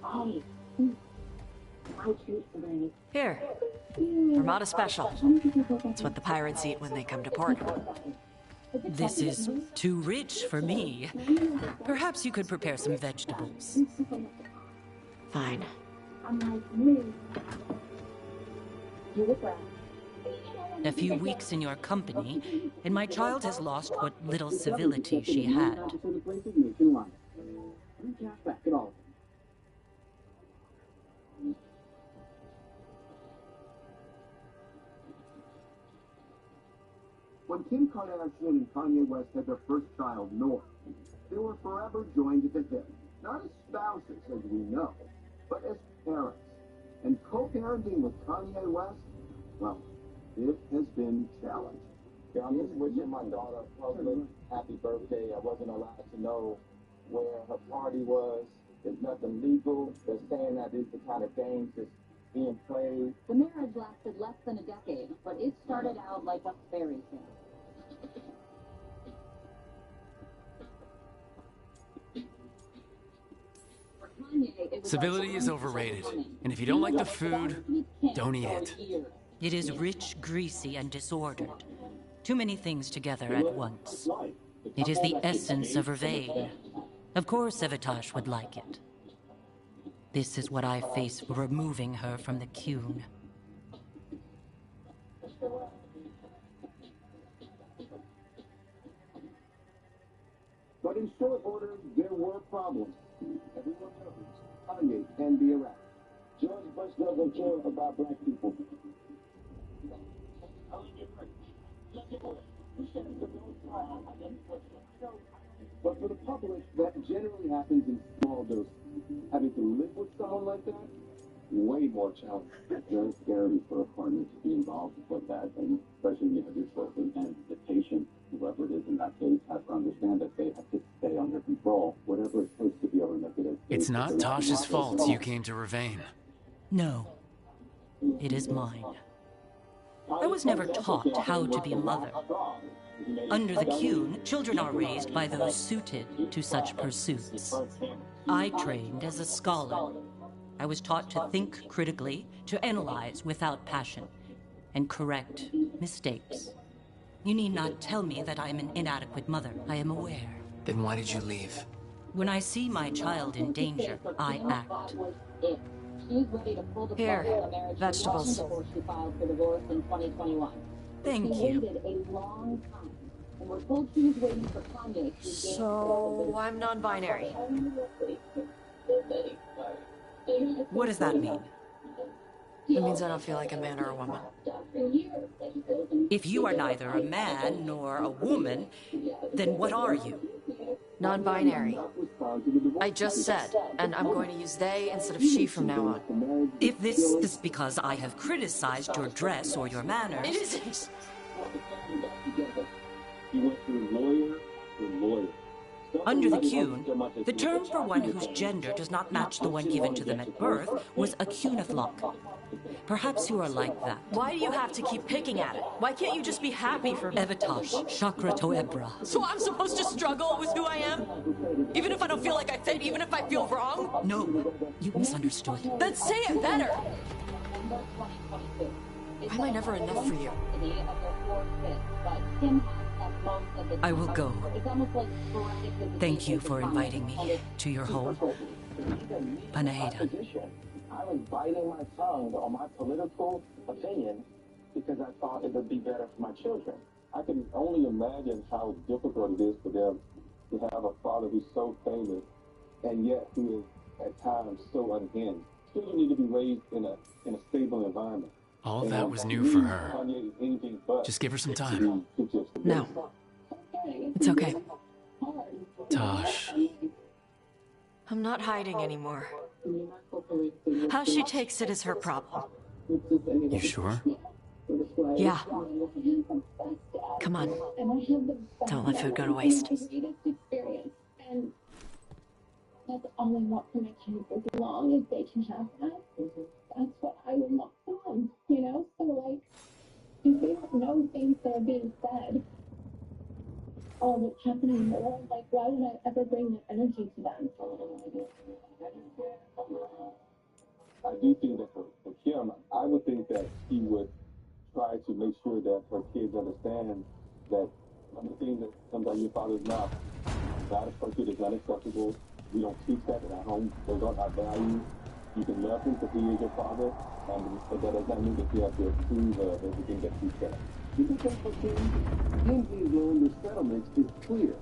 Hey, my treat for Bernie. Here, Armada Special. It's what the pirates eat when they come to port. This is too rich for me. Perhaps you could prepare some vegetables. Fine. I'm like, really? You look right. A few weeks in your company, and my child has lost what little civility she had. When Kim Kardashian and Kanye West had their first child, North, they were forever joined at the hip. Not as spouses, as we know, but as parents. And co-parenting with Kanye West, well, it has been challenging. Yeah, I'm just wishing my daughter a public happy birthday. I wasn't allowed to know where her party was. There's nothing legal. They're saying that these are the kind of games that's being played. The marriage lasted less than a decade, but it started out like a fairy tale. Civility is overrated, and if you don't like the food, don't eat it. It is rich, greasy, and disordered. Too many things together at once. It is the essence of Vervain. Of course Evitash would like it. This is what I face for removing her from the Qun. But in short order, there were problems. Everyone knows Kanye can be around. George Bush doesn't care about black people. But for the public, that generally happens in small doses. Having to live with someone like that, way more challenging. It's very scary for a partner to be involved with that, and especially when you have your children and the patient, whoever it is in that case, has to understand that they have to stay under control, whatever it takes to be able to make it as It's not Tosh's fault you came to Vervain. No. It is mine. I was never taught how to be a mother. Under the Qun, children are raised by those suited to such pursuits. I trained as a scholar. I was taught to think critically, to analyze without passion, and correct mistakes. You need not tell me that I am an inadequate mother. I am aware. Then why did you leave? When I see my child in danger, I act. Here, vegetables. Before she filed for divorce in 2021. Thank She you. waited a long time, and we're told she was waiting for Kanye to So, I'm non-binary. What does that mean? It means I don't feel like a man or a woman. If you are neither a man nor a woman, then what are you? Non-binary. I just said, and I'm going to use they instead of she from now on. If this is because I have criticized your dress or your manners... It isn't! Under the Qun, the term for one whose gender does not match the one given to them at birth was a Quniflock. Perhaps you are like that. Why do you have to keep picking at it? Why can't you just be happy for me? Evitash, Chakra Toebra. So I'm supposed to struggle with who I am? Even if I don't feel like I fit, even if I feel wrong? No, you misunderstood. Then say it better! Why am I never enough for you? I will go. Thank you for inviting me to your home. Panaheda. I was biting my tongue on my political opinion because I thought it would be better for my children. I can only imagine how difficult it is for them to have a father who's so famous and yet who is at times so unhinged. Children need to be raised in a stable environment. All that was new for her. Just give her some time. No. It's okay. Tosh. I'm not hiding anymore. How she takes it is her problem. You sure? Yeah. Come on. Don't let food go to waste. And that's all I want for my kids, as long as they can have that. That's what I would want for them, you know? So, like, if they don't know things that are being said, all that's happening in the world, like, why would I ever bring that energy to them? I do think that for Kim, I would think that she would try to make sure that her kids understand that one of the things that comes out of your father's mouth, not appropriate, is not acceptable. We don't teach that in our home. Those aren't our values. You can love him because he is your father, but that does not mean that you have to approve of everything that he says. You can think for Kim, Lindsay's learned the settlement is clear.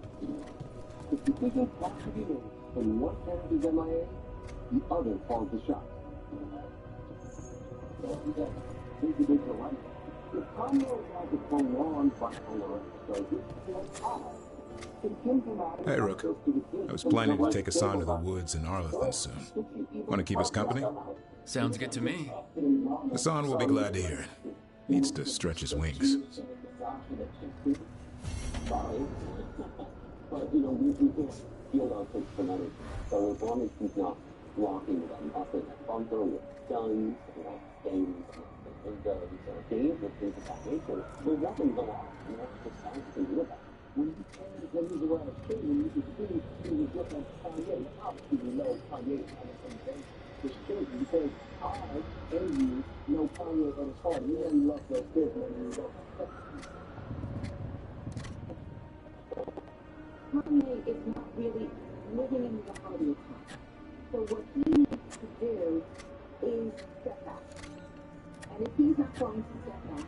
The decisions have to be made when one parent is MIA, the other calls the shots. Individual life. If Kanye had to prolong bipolar episodes, Hey, Rook. I was planning to take Hassan to the woods in Arlington soon. Want to keep us company? Sounds good to me. Hassan will be glad to hear it. Needs to stretch his wings. But, you know, we can't feel our kids for money. So as long as he's not locking them up in a bunker with guns and things and guns or dangerous things of that nature, we want them to go out. You know, it's time to do about it. When he's around a kid, when you can see he was just like Kanye, obviously we know Kanye is kind of his children because I and you know Kanye at his heart. You know you love those kids, man. You love Kanye is not really living in reality of time. So what he needs to do is step back. And if he's not going to step back,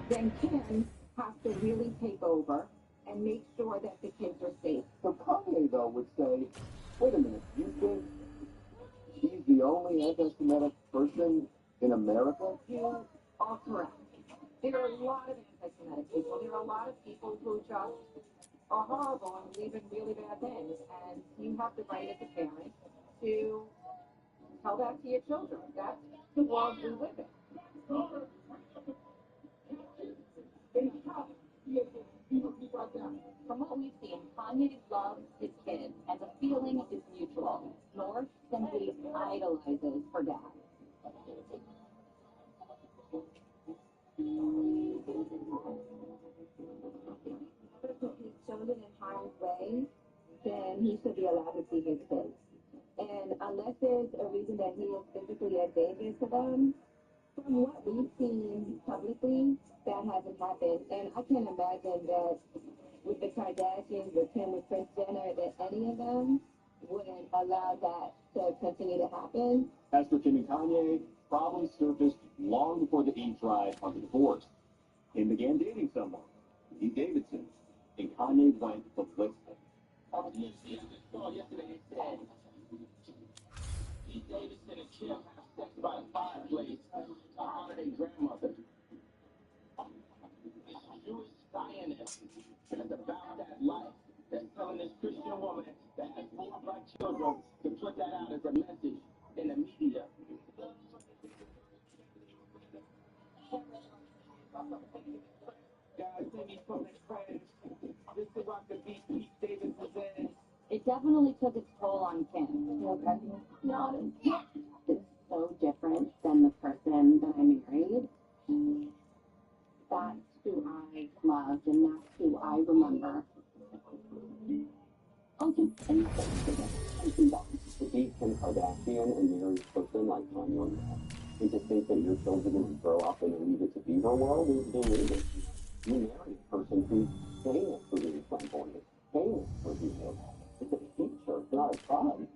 then Kim has to really take over and make sure that the kids are safe. So Kanye, though, would say, wait a minute, you think he's the only anti-Semitic person in America? You are correct. There are a lot of anti-Semitic people. There are a lot of people who just are horrible and believe in really bad things. And you have the right as a parent to tell that to your children. That's the world we live in. From what we've seen, Kanye loves his kids, and the feeling is mutual. North simply idolizes her dad. If he's chosen in harm's way, then he should be allowed to see his kids. And unless there's a reason that he is physically a danger to them, from what we've seen publicly, that hasn't happened. And I can't imagine that with the Kardashians, with Kim, with Kris Jenner, that any of them wouldn't allow that to continue to happen. As for Kim and Kanye, problems surfaced long before the ink dried on the divorce. Kim began dating someone, Pete Davidson, and Kanye went ballistic. Yesterday it said Pete Davidson and Kim have sex by the fireplace to honor their grandmother. It's Jewish Zionist that's about that life. That's telling this Christian woman that has 4 black children to put that out as a message in the media. Guys, save me from the crash. This is about to beat Pete Davidson's ass. It definitely took its toll on Kim. Okay. No, it's so different than the person that I married. That's who I loved, and that's who I remember. To be Kim Kardashian and marry a person like Kanye, and to think that your children will grow up and leave it to be her world is deluded. You marry a person who's famous for being flamboyant, famous for being it's a feature, it's not a fun.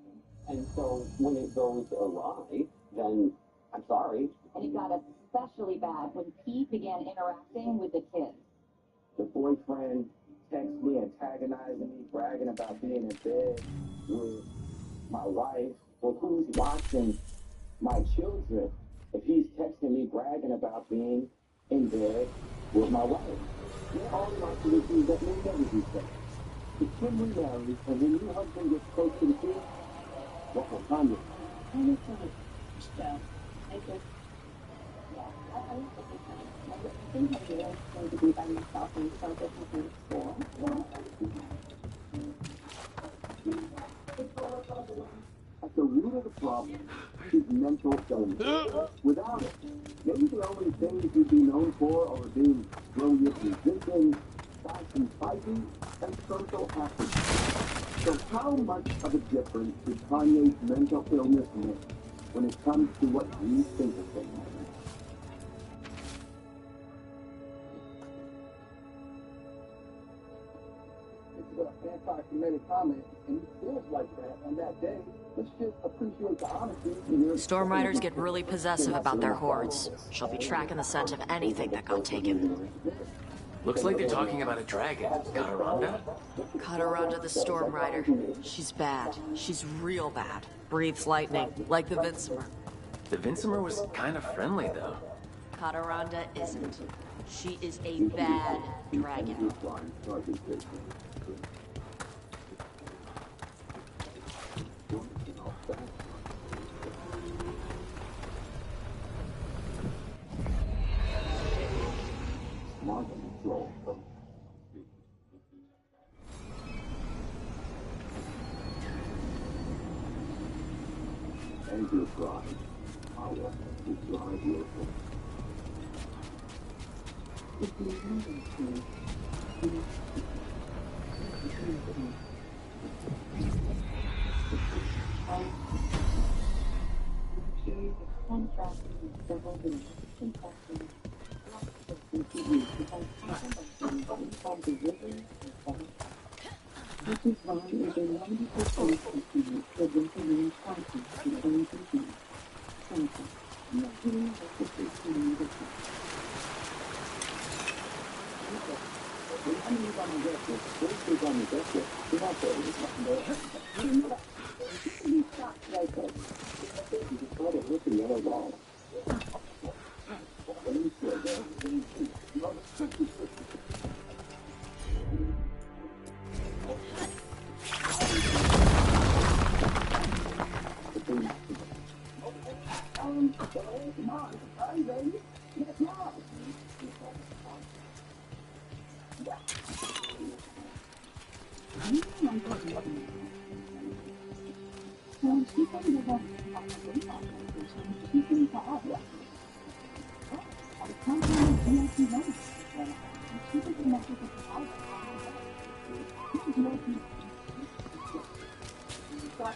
And so when it goes awry, then I'm sorry. And it got especially bad when Pete began interacting with the kids. The boyfriend texts me, antagonizing me, bragging about being in bed with my wife. Well, who's watching my children if he's texting me, bragging about being in bed with my wife? They're all watching the things that may never be said. If Kim remarries and then your husband gets close to the kids, what will Kanye? I just, I think I really going to be by myself and so different from school. At the root of the problem is mental illness. Without it, maybe the only things you'd be known for are being brilliant musician, fashion fighting, and social activism. So how much of a difference does Kanye's mental illness make when it comes to what you think of things? Anti-Semitic comment, and he feels like that on that day. Let's just appreciate the honesty. Storm Riders get really possessive about their hordes. She'll be tracking the scent of anything that got taken. Looks like they're talking about a dragon. Kataranda? Kataranda the Storm Rider. She's bad. She's real bad. Breathes lightning, like the Vincimer. The Vincimer was kind of friendly, though. Kataranda isn't. She is a bad dragon. And your pride, power will drive your force. series of contrasting and several videos contrasting and continues to find confirmation of incomposition and falling. This is why over 90% of consumers children can remain constant to any consumer. Constant. Not doing what this is to me the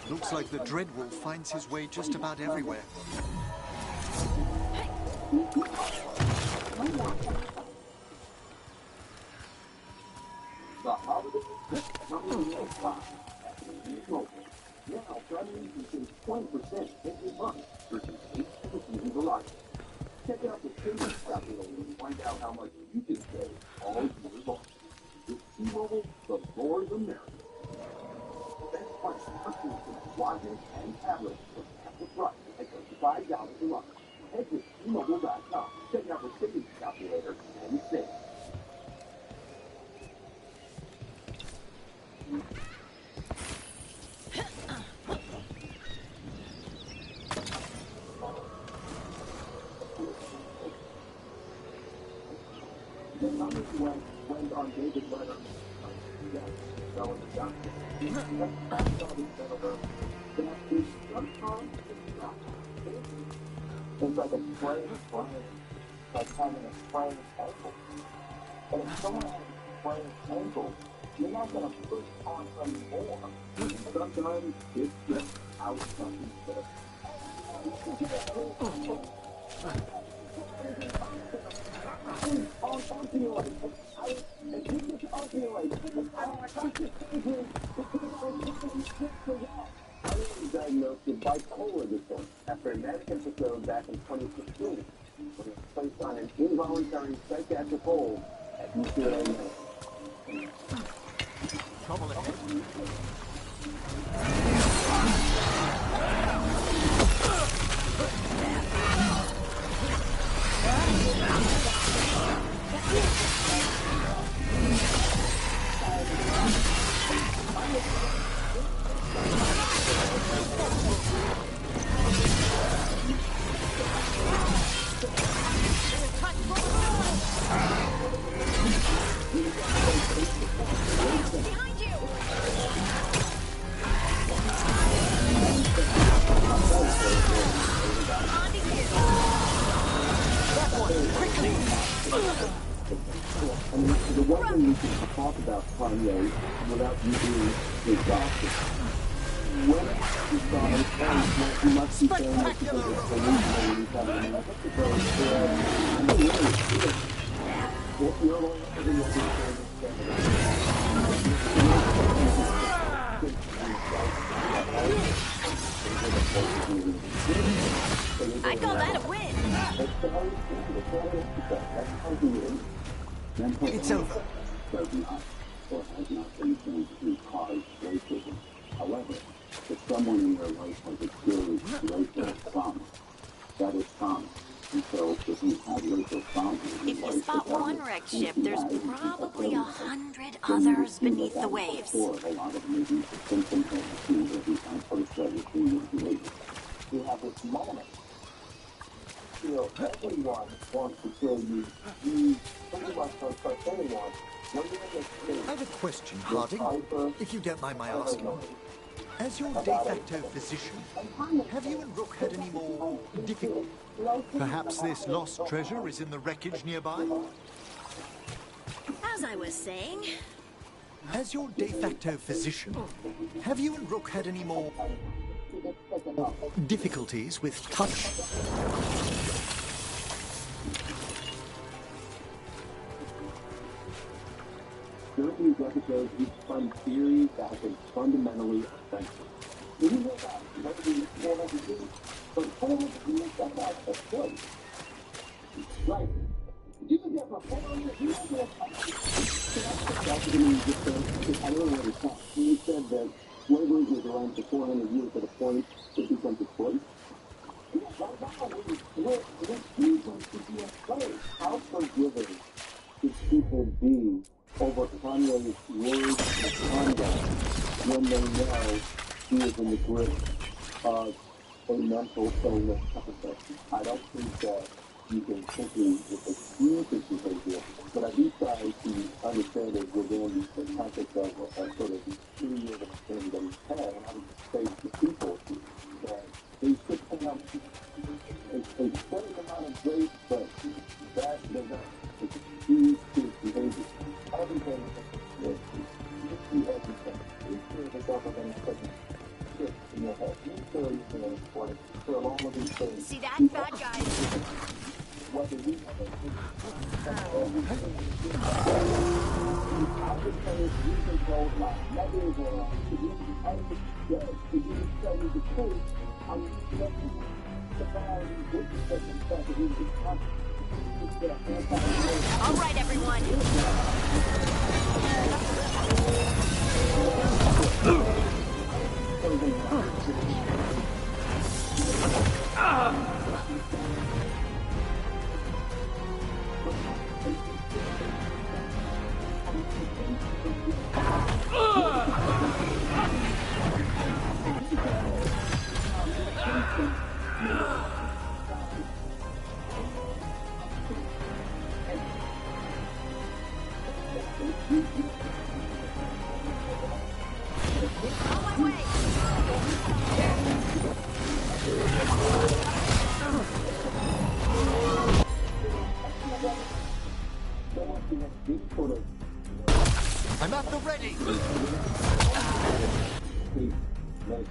Looks like the Dreadwolf finds his way just about everywhere. Now, traveling consumes 20% every month versus 8 seasons alike. Check out the savings calculator and find out how much you can save all year long. With T-Mobile, the more the merrier. Best price customers with watches and tablets for half the price at just $5 a month. Head to T-Mobile.com, check out the savings calculator, and save. The numbers went on David Leonard. Selling the doctor. It's like a sprained foot, like having a sprained ankle. And if someone has a sprained ankle, you're not going to push on some more. Sometimes it's just out something better. I was diagnosed with bipolar disorder after a manic episode back in 2016 when I was placed on an involuntary psychiatric hold at UCLA. Trouble ahead. The one thing we can talk about Kanye without using his doctor. When you saw his friends, you must be saying that he's I call that a win. It's over. Does not or has not been shown to cause racism. However, if someone in their life has experienced racial trauma, that is trauma. And so if you have racial trauma in your If you life, spot one wrecked ship, there's probably 100 others beneath the waves. A lot of maybe symptoms that you see that you can first start to see your behavior. You have this moment. You know, everyone wants to kill you. Everyone wants to kill anyone. I have a question, Harding, if you don't mind my asking. As your de facto physician, have you and Rook had any more difficulty? Perhaps this lost treasure is in the wreckage nearby? As I was saying, As your de facto physician, have you and Rook had any more difficulties with touch. During these episodes, we spun theories that have been fundamentally offensive. We didn't know about maybe 400 years, but 400 years, that's not a choice. Right. You can get for 400 years, so that's what we just said. I don't know what it's not. We said that slavery was around for 400 years at a point it becomes a choice. Yeah, right now, we're choosing to be enslaved. How forgiving should people be over Kanye's words and conduct when they know he is in the grip of a mental illness episode? I don't think that you can simply excuse his behavior, but I do try to understand it within the context of sort of 2 years of understanding that he's had, and I would say to people that they should have a certain amount of grace, but that does not excuse his behavior. Everything is everything. Each year the government is taking shit in your head. Each year is very important. So all of these things. See that, bad guys? Whether we have a All right, everyone. I'm at the ready. Right,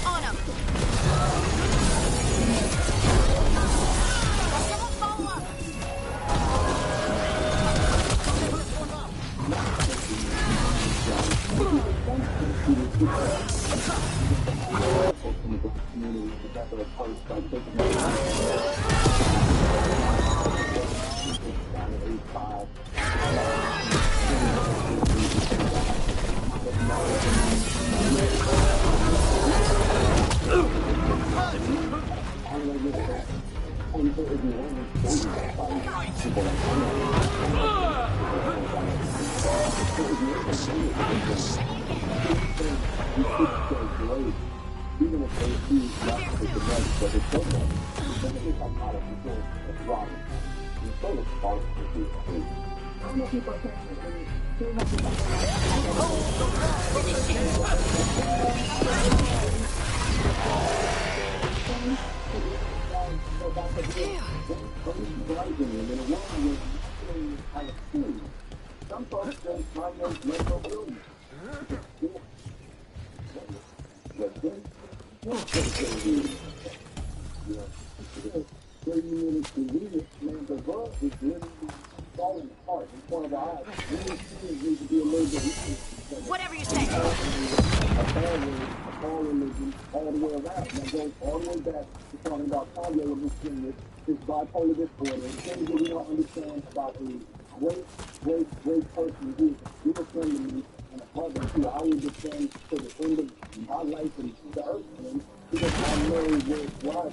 on him. Someone follow up. Whatever you say. All the way around. And that goes all the way back to talking about Kanye and his bipolar disorder, and things that we don't understand about a great person who is a dear friend to me and a brother who I would defend to the end of my life and the earth for him, because I know where it's was.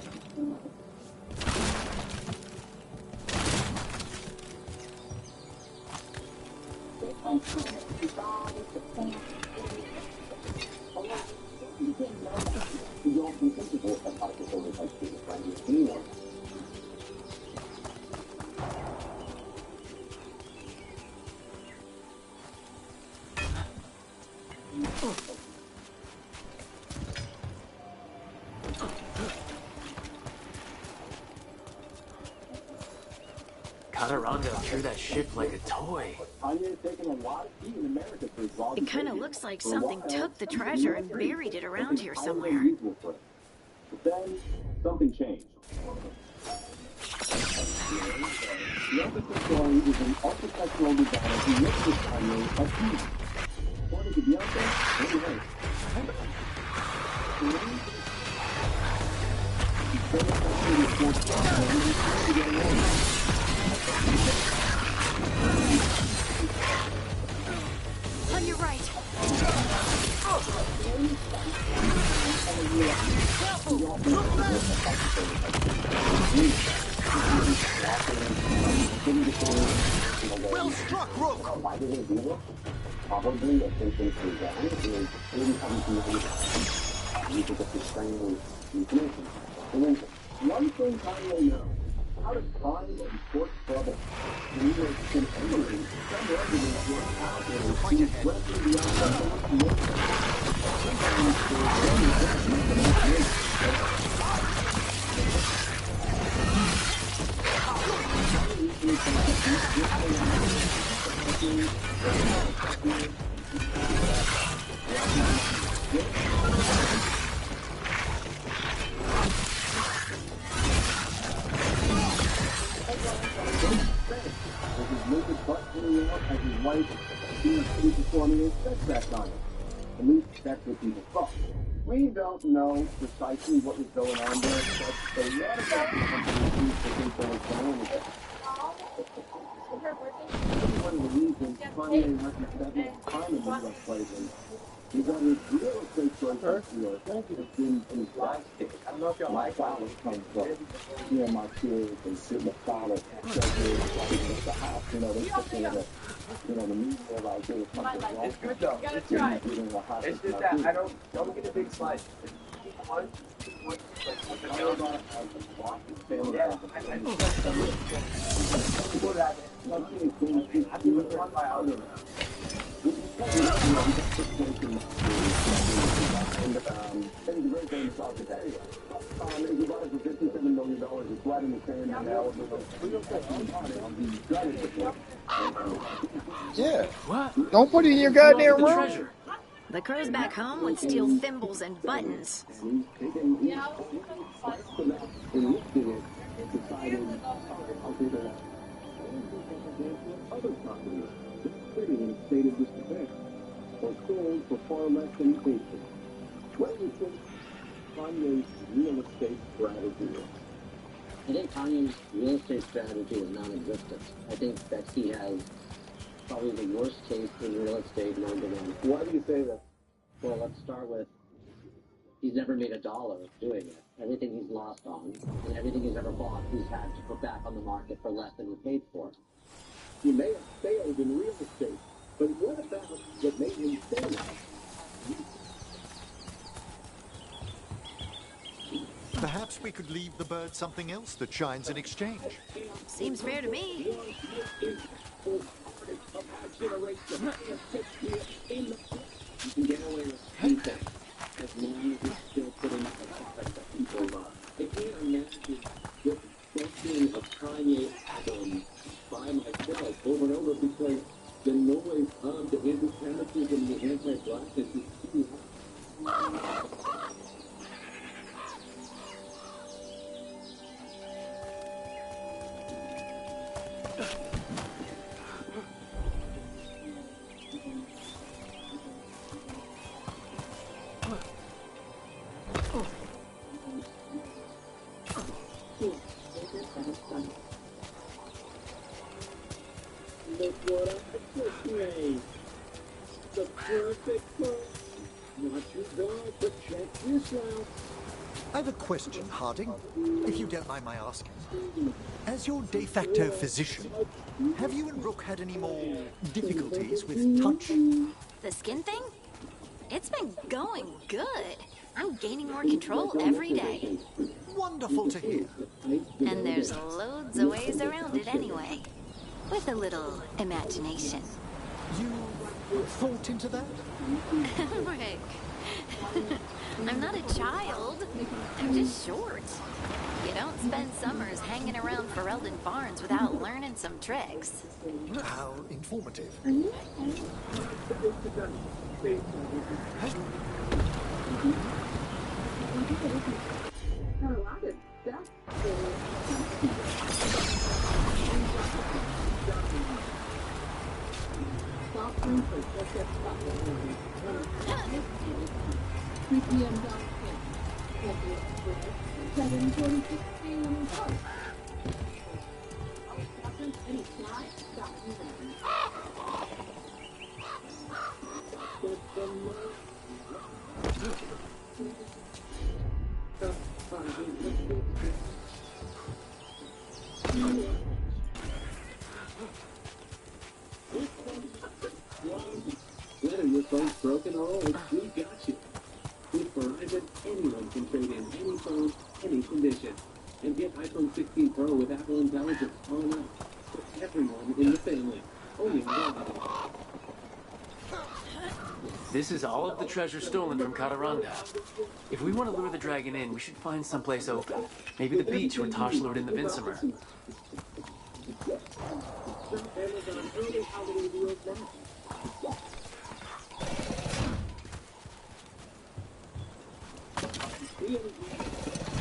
Rondo threw that ship like a toy. It kind of looks like something took the treasure and buried it around here somewhere. Then something changed. The episode story is an architectural designer who makes this Kanye a piece. According to Beyonce, anyway. On your right. Well struck, Rook! Why did they do this? Probably a thinking through that is maybe having to know you could just explain information. And then one thing Kanye knows, how to find and sort trouble. And he was in anything, some evidence was out there to expressing the At least that's what people thought. We don't know precisely what was going on there, but a lot of that companies think there was going on with it. One of the reasons Kanye hasn't spent much time in the U.S. lately is that his real estate choices here have been in his last case. I don't know if y'all like how it comes from. Me and my kids and sitting at solid treasures, the house, you know, they sit there that, you know, the media like there was something wrong. It's good though. You gotta try. It's just that I don't get a big slice. One, Yeah. What? Don't put it in your goddamn room. The crows back home would steal thimbles and buttons. Other properties sitting in a state of disrepair or sold for far less than he paid for. What do you think Kanye's real estate strategy is? I think Kanye's real estate strategy is non-existent. I think that he has probably the worst taste in real estate known to man. Why do you say that? Well, let's start with he's never made a dollar doing it. Everything he's lost on and everything he's ever bought, he's had to put back on the market for less than he paid for. He may have failed in real estate, but what about what made him fail? Perhaps we could leave the bird something else that shines in exchange. Seems fair to me. You can get away with anything as long as you're still putting a product that people love. I can't imagine this question of Kanye by myself over and over because the noise of the anti-Semitism and the anti-blackness is too high. Look what I just made. The perfect book. Not your dog, but check this out. I have a question, Harding, if you don't mind my asking. As your de facto physician, have you and Rook had any more difficulties with touch? The skin thing? It's been going good. I'm gaining more control every day. Wonderful to hear. And there's loads of ways around it anyway. With a little imagination. You thought into that? Rick, I'm not a child. I'm just short. You don't spend summers hanging around Ferelden Barnes without learning some tricks. How informative. Whether your phone's broken or old, we got you. With Verizon, anyone can trade in any phone, any condition. And get iPhone 16 Pro with Apple Intelligence online for everyone in the family. Only one. This is all of the treasure stolen from Cataranda. If we want to lure the dragon in, we should find someplace open. Maybe the beach where Tosh lured in the Vinsimer. Amazon early holiday deals now.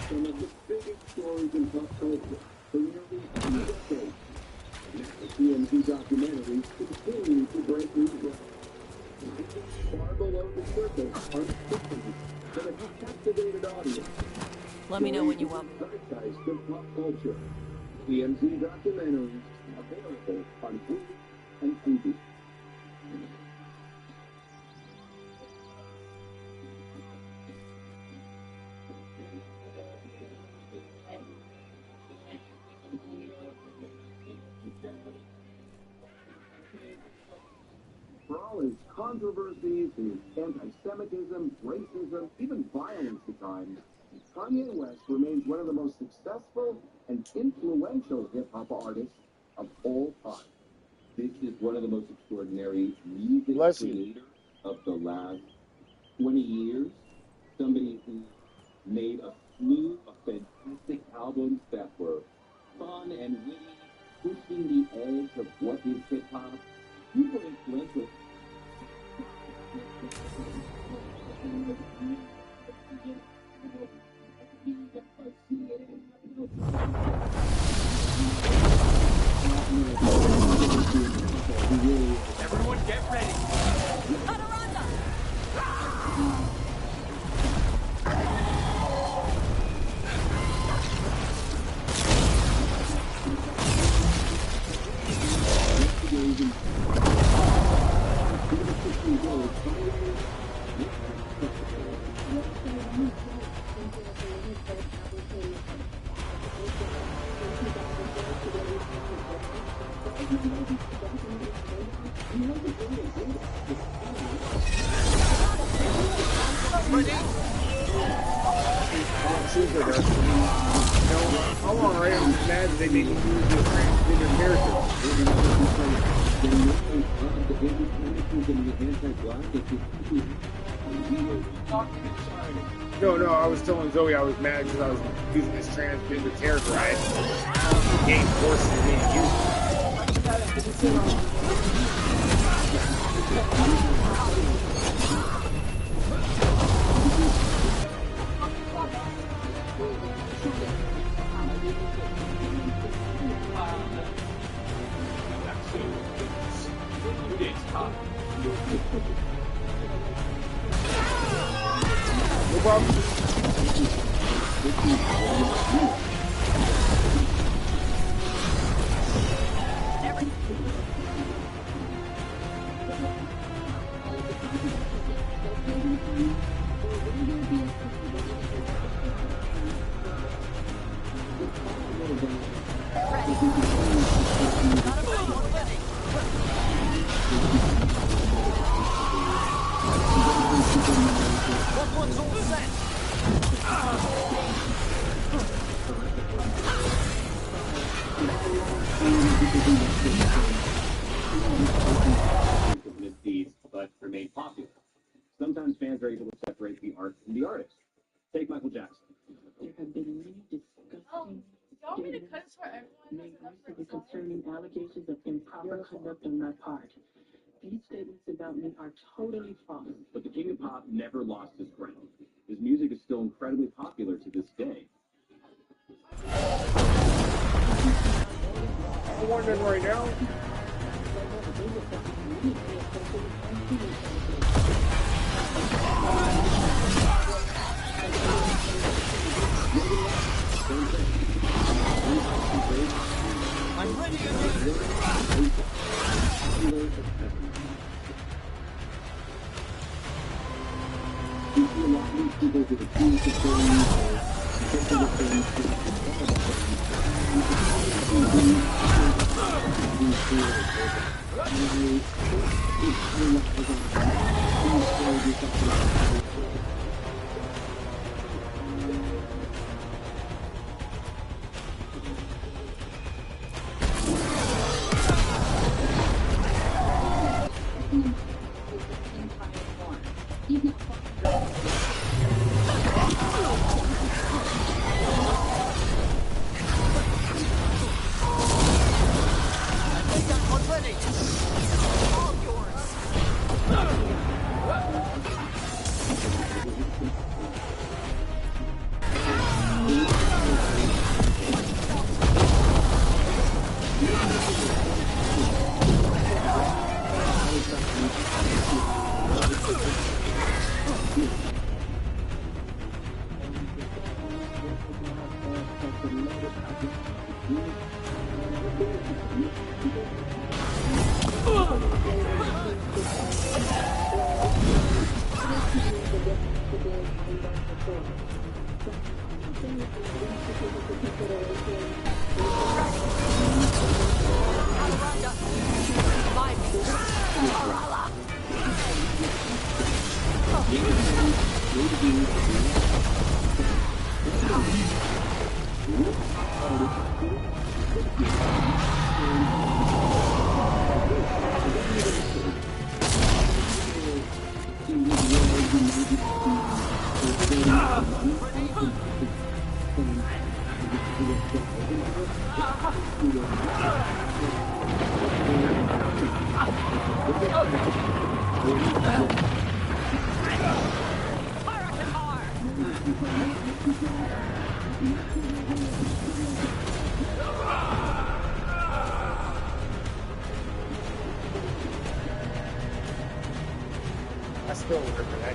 Some of the biggest stories in pop culture for nearly a decade. And now TMZ documentaries continue to break new ground. Far below the surface are the systems that have captivated audience. Let me know when you up. Zeitgeist of pop culture. TMZ documentaries available on Hulu and Tubi. For all his controversies, his anti-Semitism, racism, even violence at times, Kanye West remains one of the most successful and influential hip-hop artists of all time. This is one of the most extraordinary music creators of the last 20 years. Somebody who made a slew of fantastic albums that were fun and witty, pushing the edge of what is hip-hop. Super influential. Everyone get ready. How long are you mad they made me use the transgender character? No, I was telling Zoe I was mad because I was using this transgender character. I had game forces me to use it. No problem. But remain popular. Sometimes fans are able to separate statements about me are totally false. But the King of Pop never lost his crown. His music is still incredibly popular to this day. I'm wondering right now. I'm ready again. I still remember that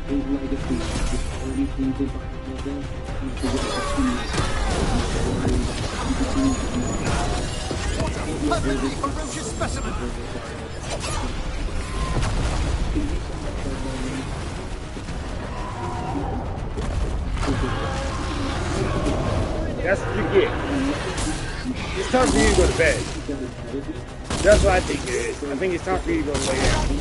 His legacy is already tainted by his event. What a perfectly ferocious specimen! That's what you get. It's time for you to go to bed. That's what I think it is. I think it's time for you to go lay down.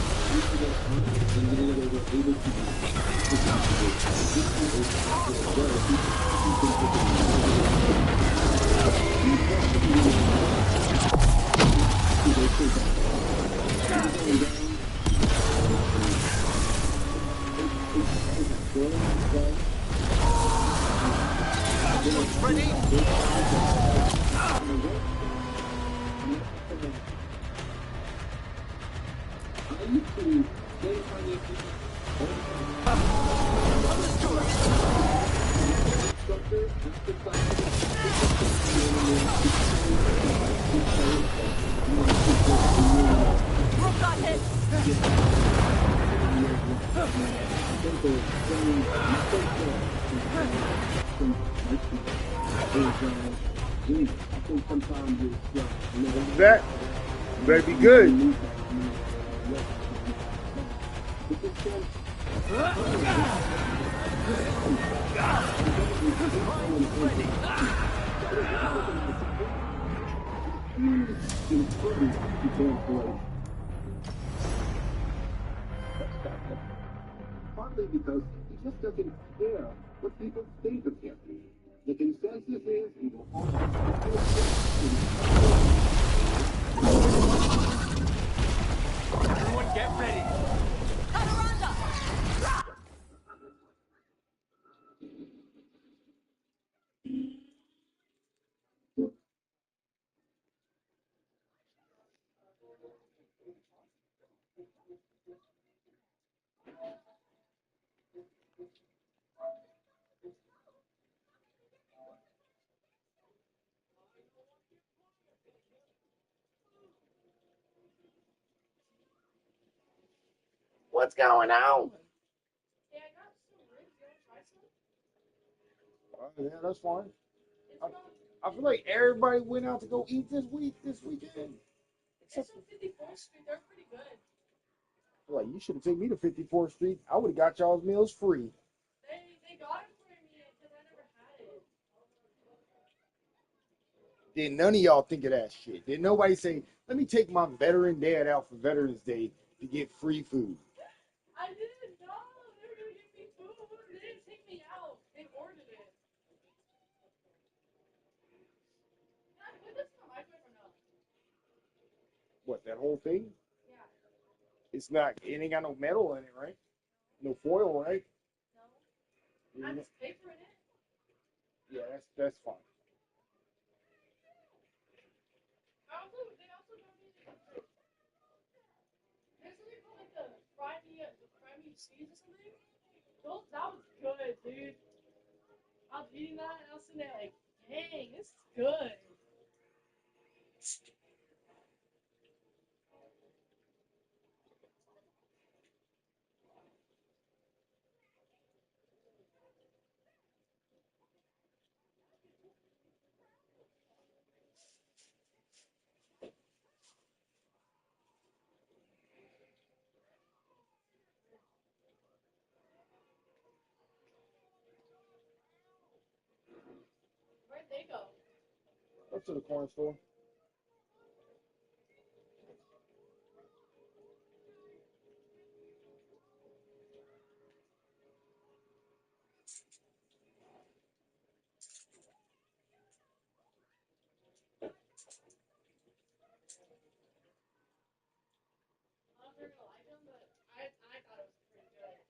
That better be good. Partly because he just doesn't care what people think of him. The consensus is he will always Everyone get ready! What's going on? Yeah, that's fine. I feel like everybody went out to go eat this weekend. Except for 54th Street, they're pretty good. Like, you should have taken me to 54th Street. I would have got y'all's meals free. They got it for me because I never had it. Did none of y'all think of that shit? Did nobody say, let me take my veteran dad out for Veterans Day to get free food? I didn't know they were going to give me food. They didn't take me out. They ordered it. Can I put this in the microwave or no? What, that whole thing? Yeah. It's not, it ain't got no metal in it, right? No foil, right? No. Has paper in it? Yeah, that's fine. They also don't need it. There's something called like the fry me cheese or something. That was good, dude. I was eating that and I was sitting there like, dang, this is good. Where'd they go? Up to the corner store. I was never gonna like them, but I thought it was pretty good.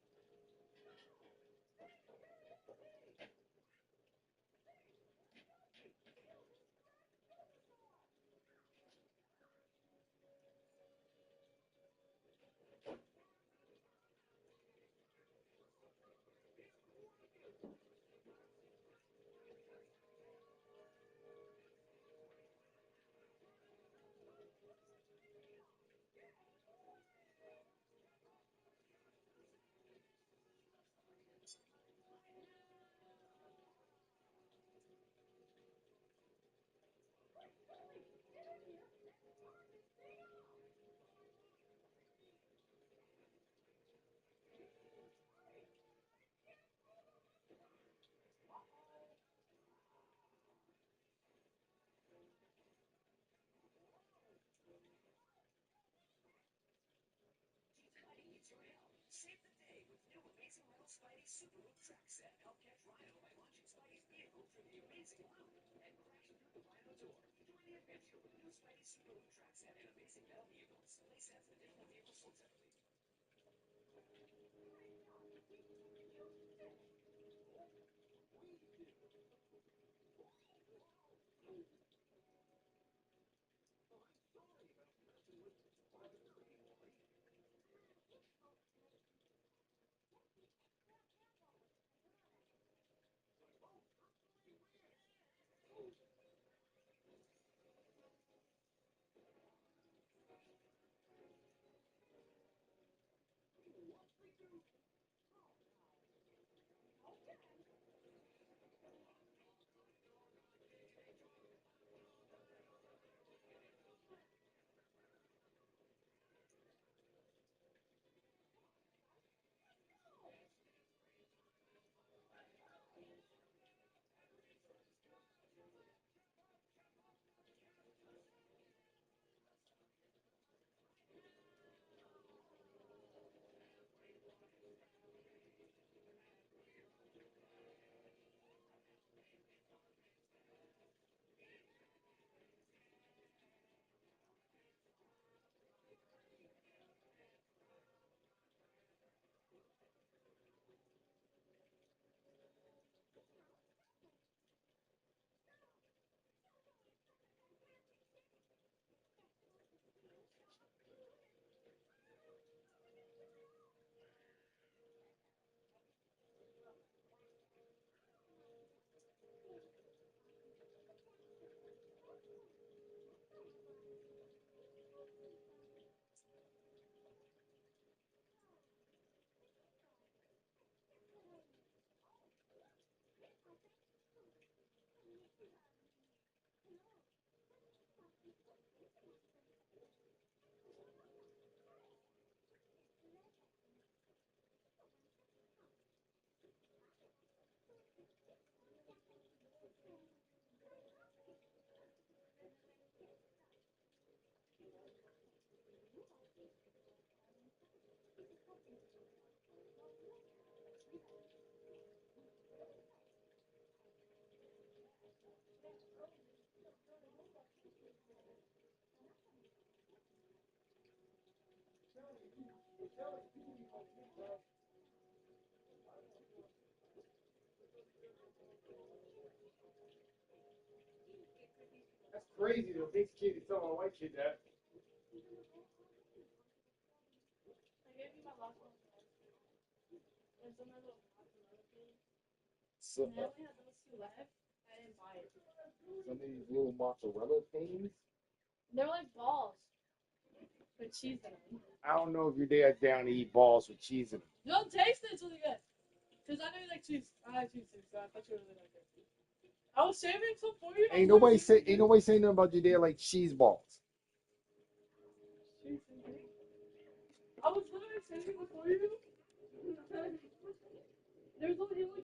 That's crazy though. This kid is telling a white kid that. So, some of these little mozzarella things. They're like balls with cheese in them. I don't know if your dad's down to eat balls with cheese in them. You'll taste it. It's really good. Because I know you like cheese. I like cheese too, so I thought you would really like it. I was saving some for you. Ain't nobody saying nothing about your dad like cheese balls. I was literally saving it for you. There's only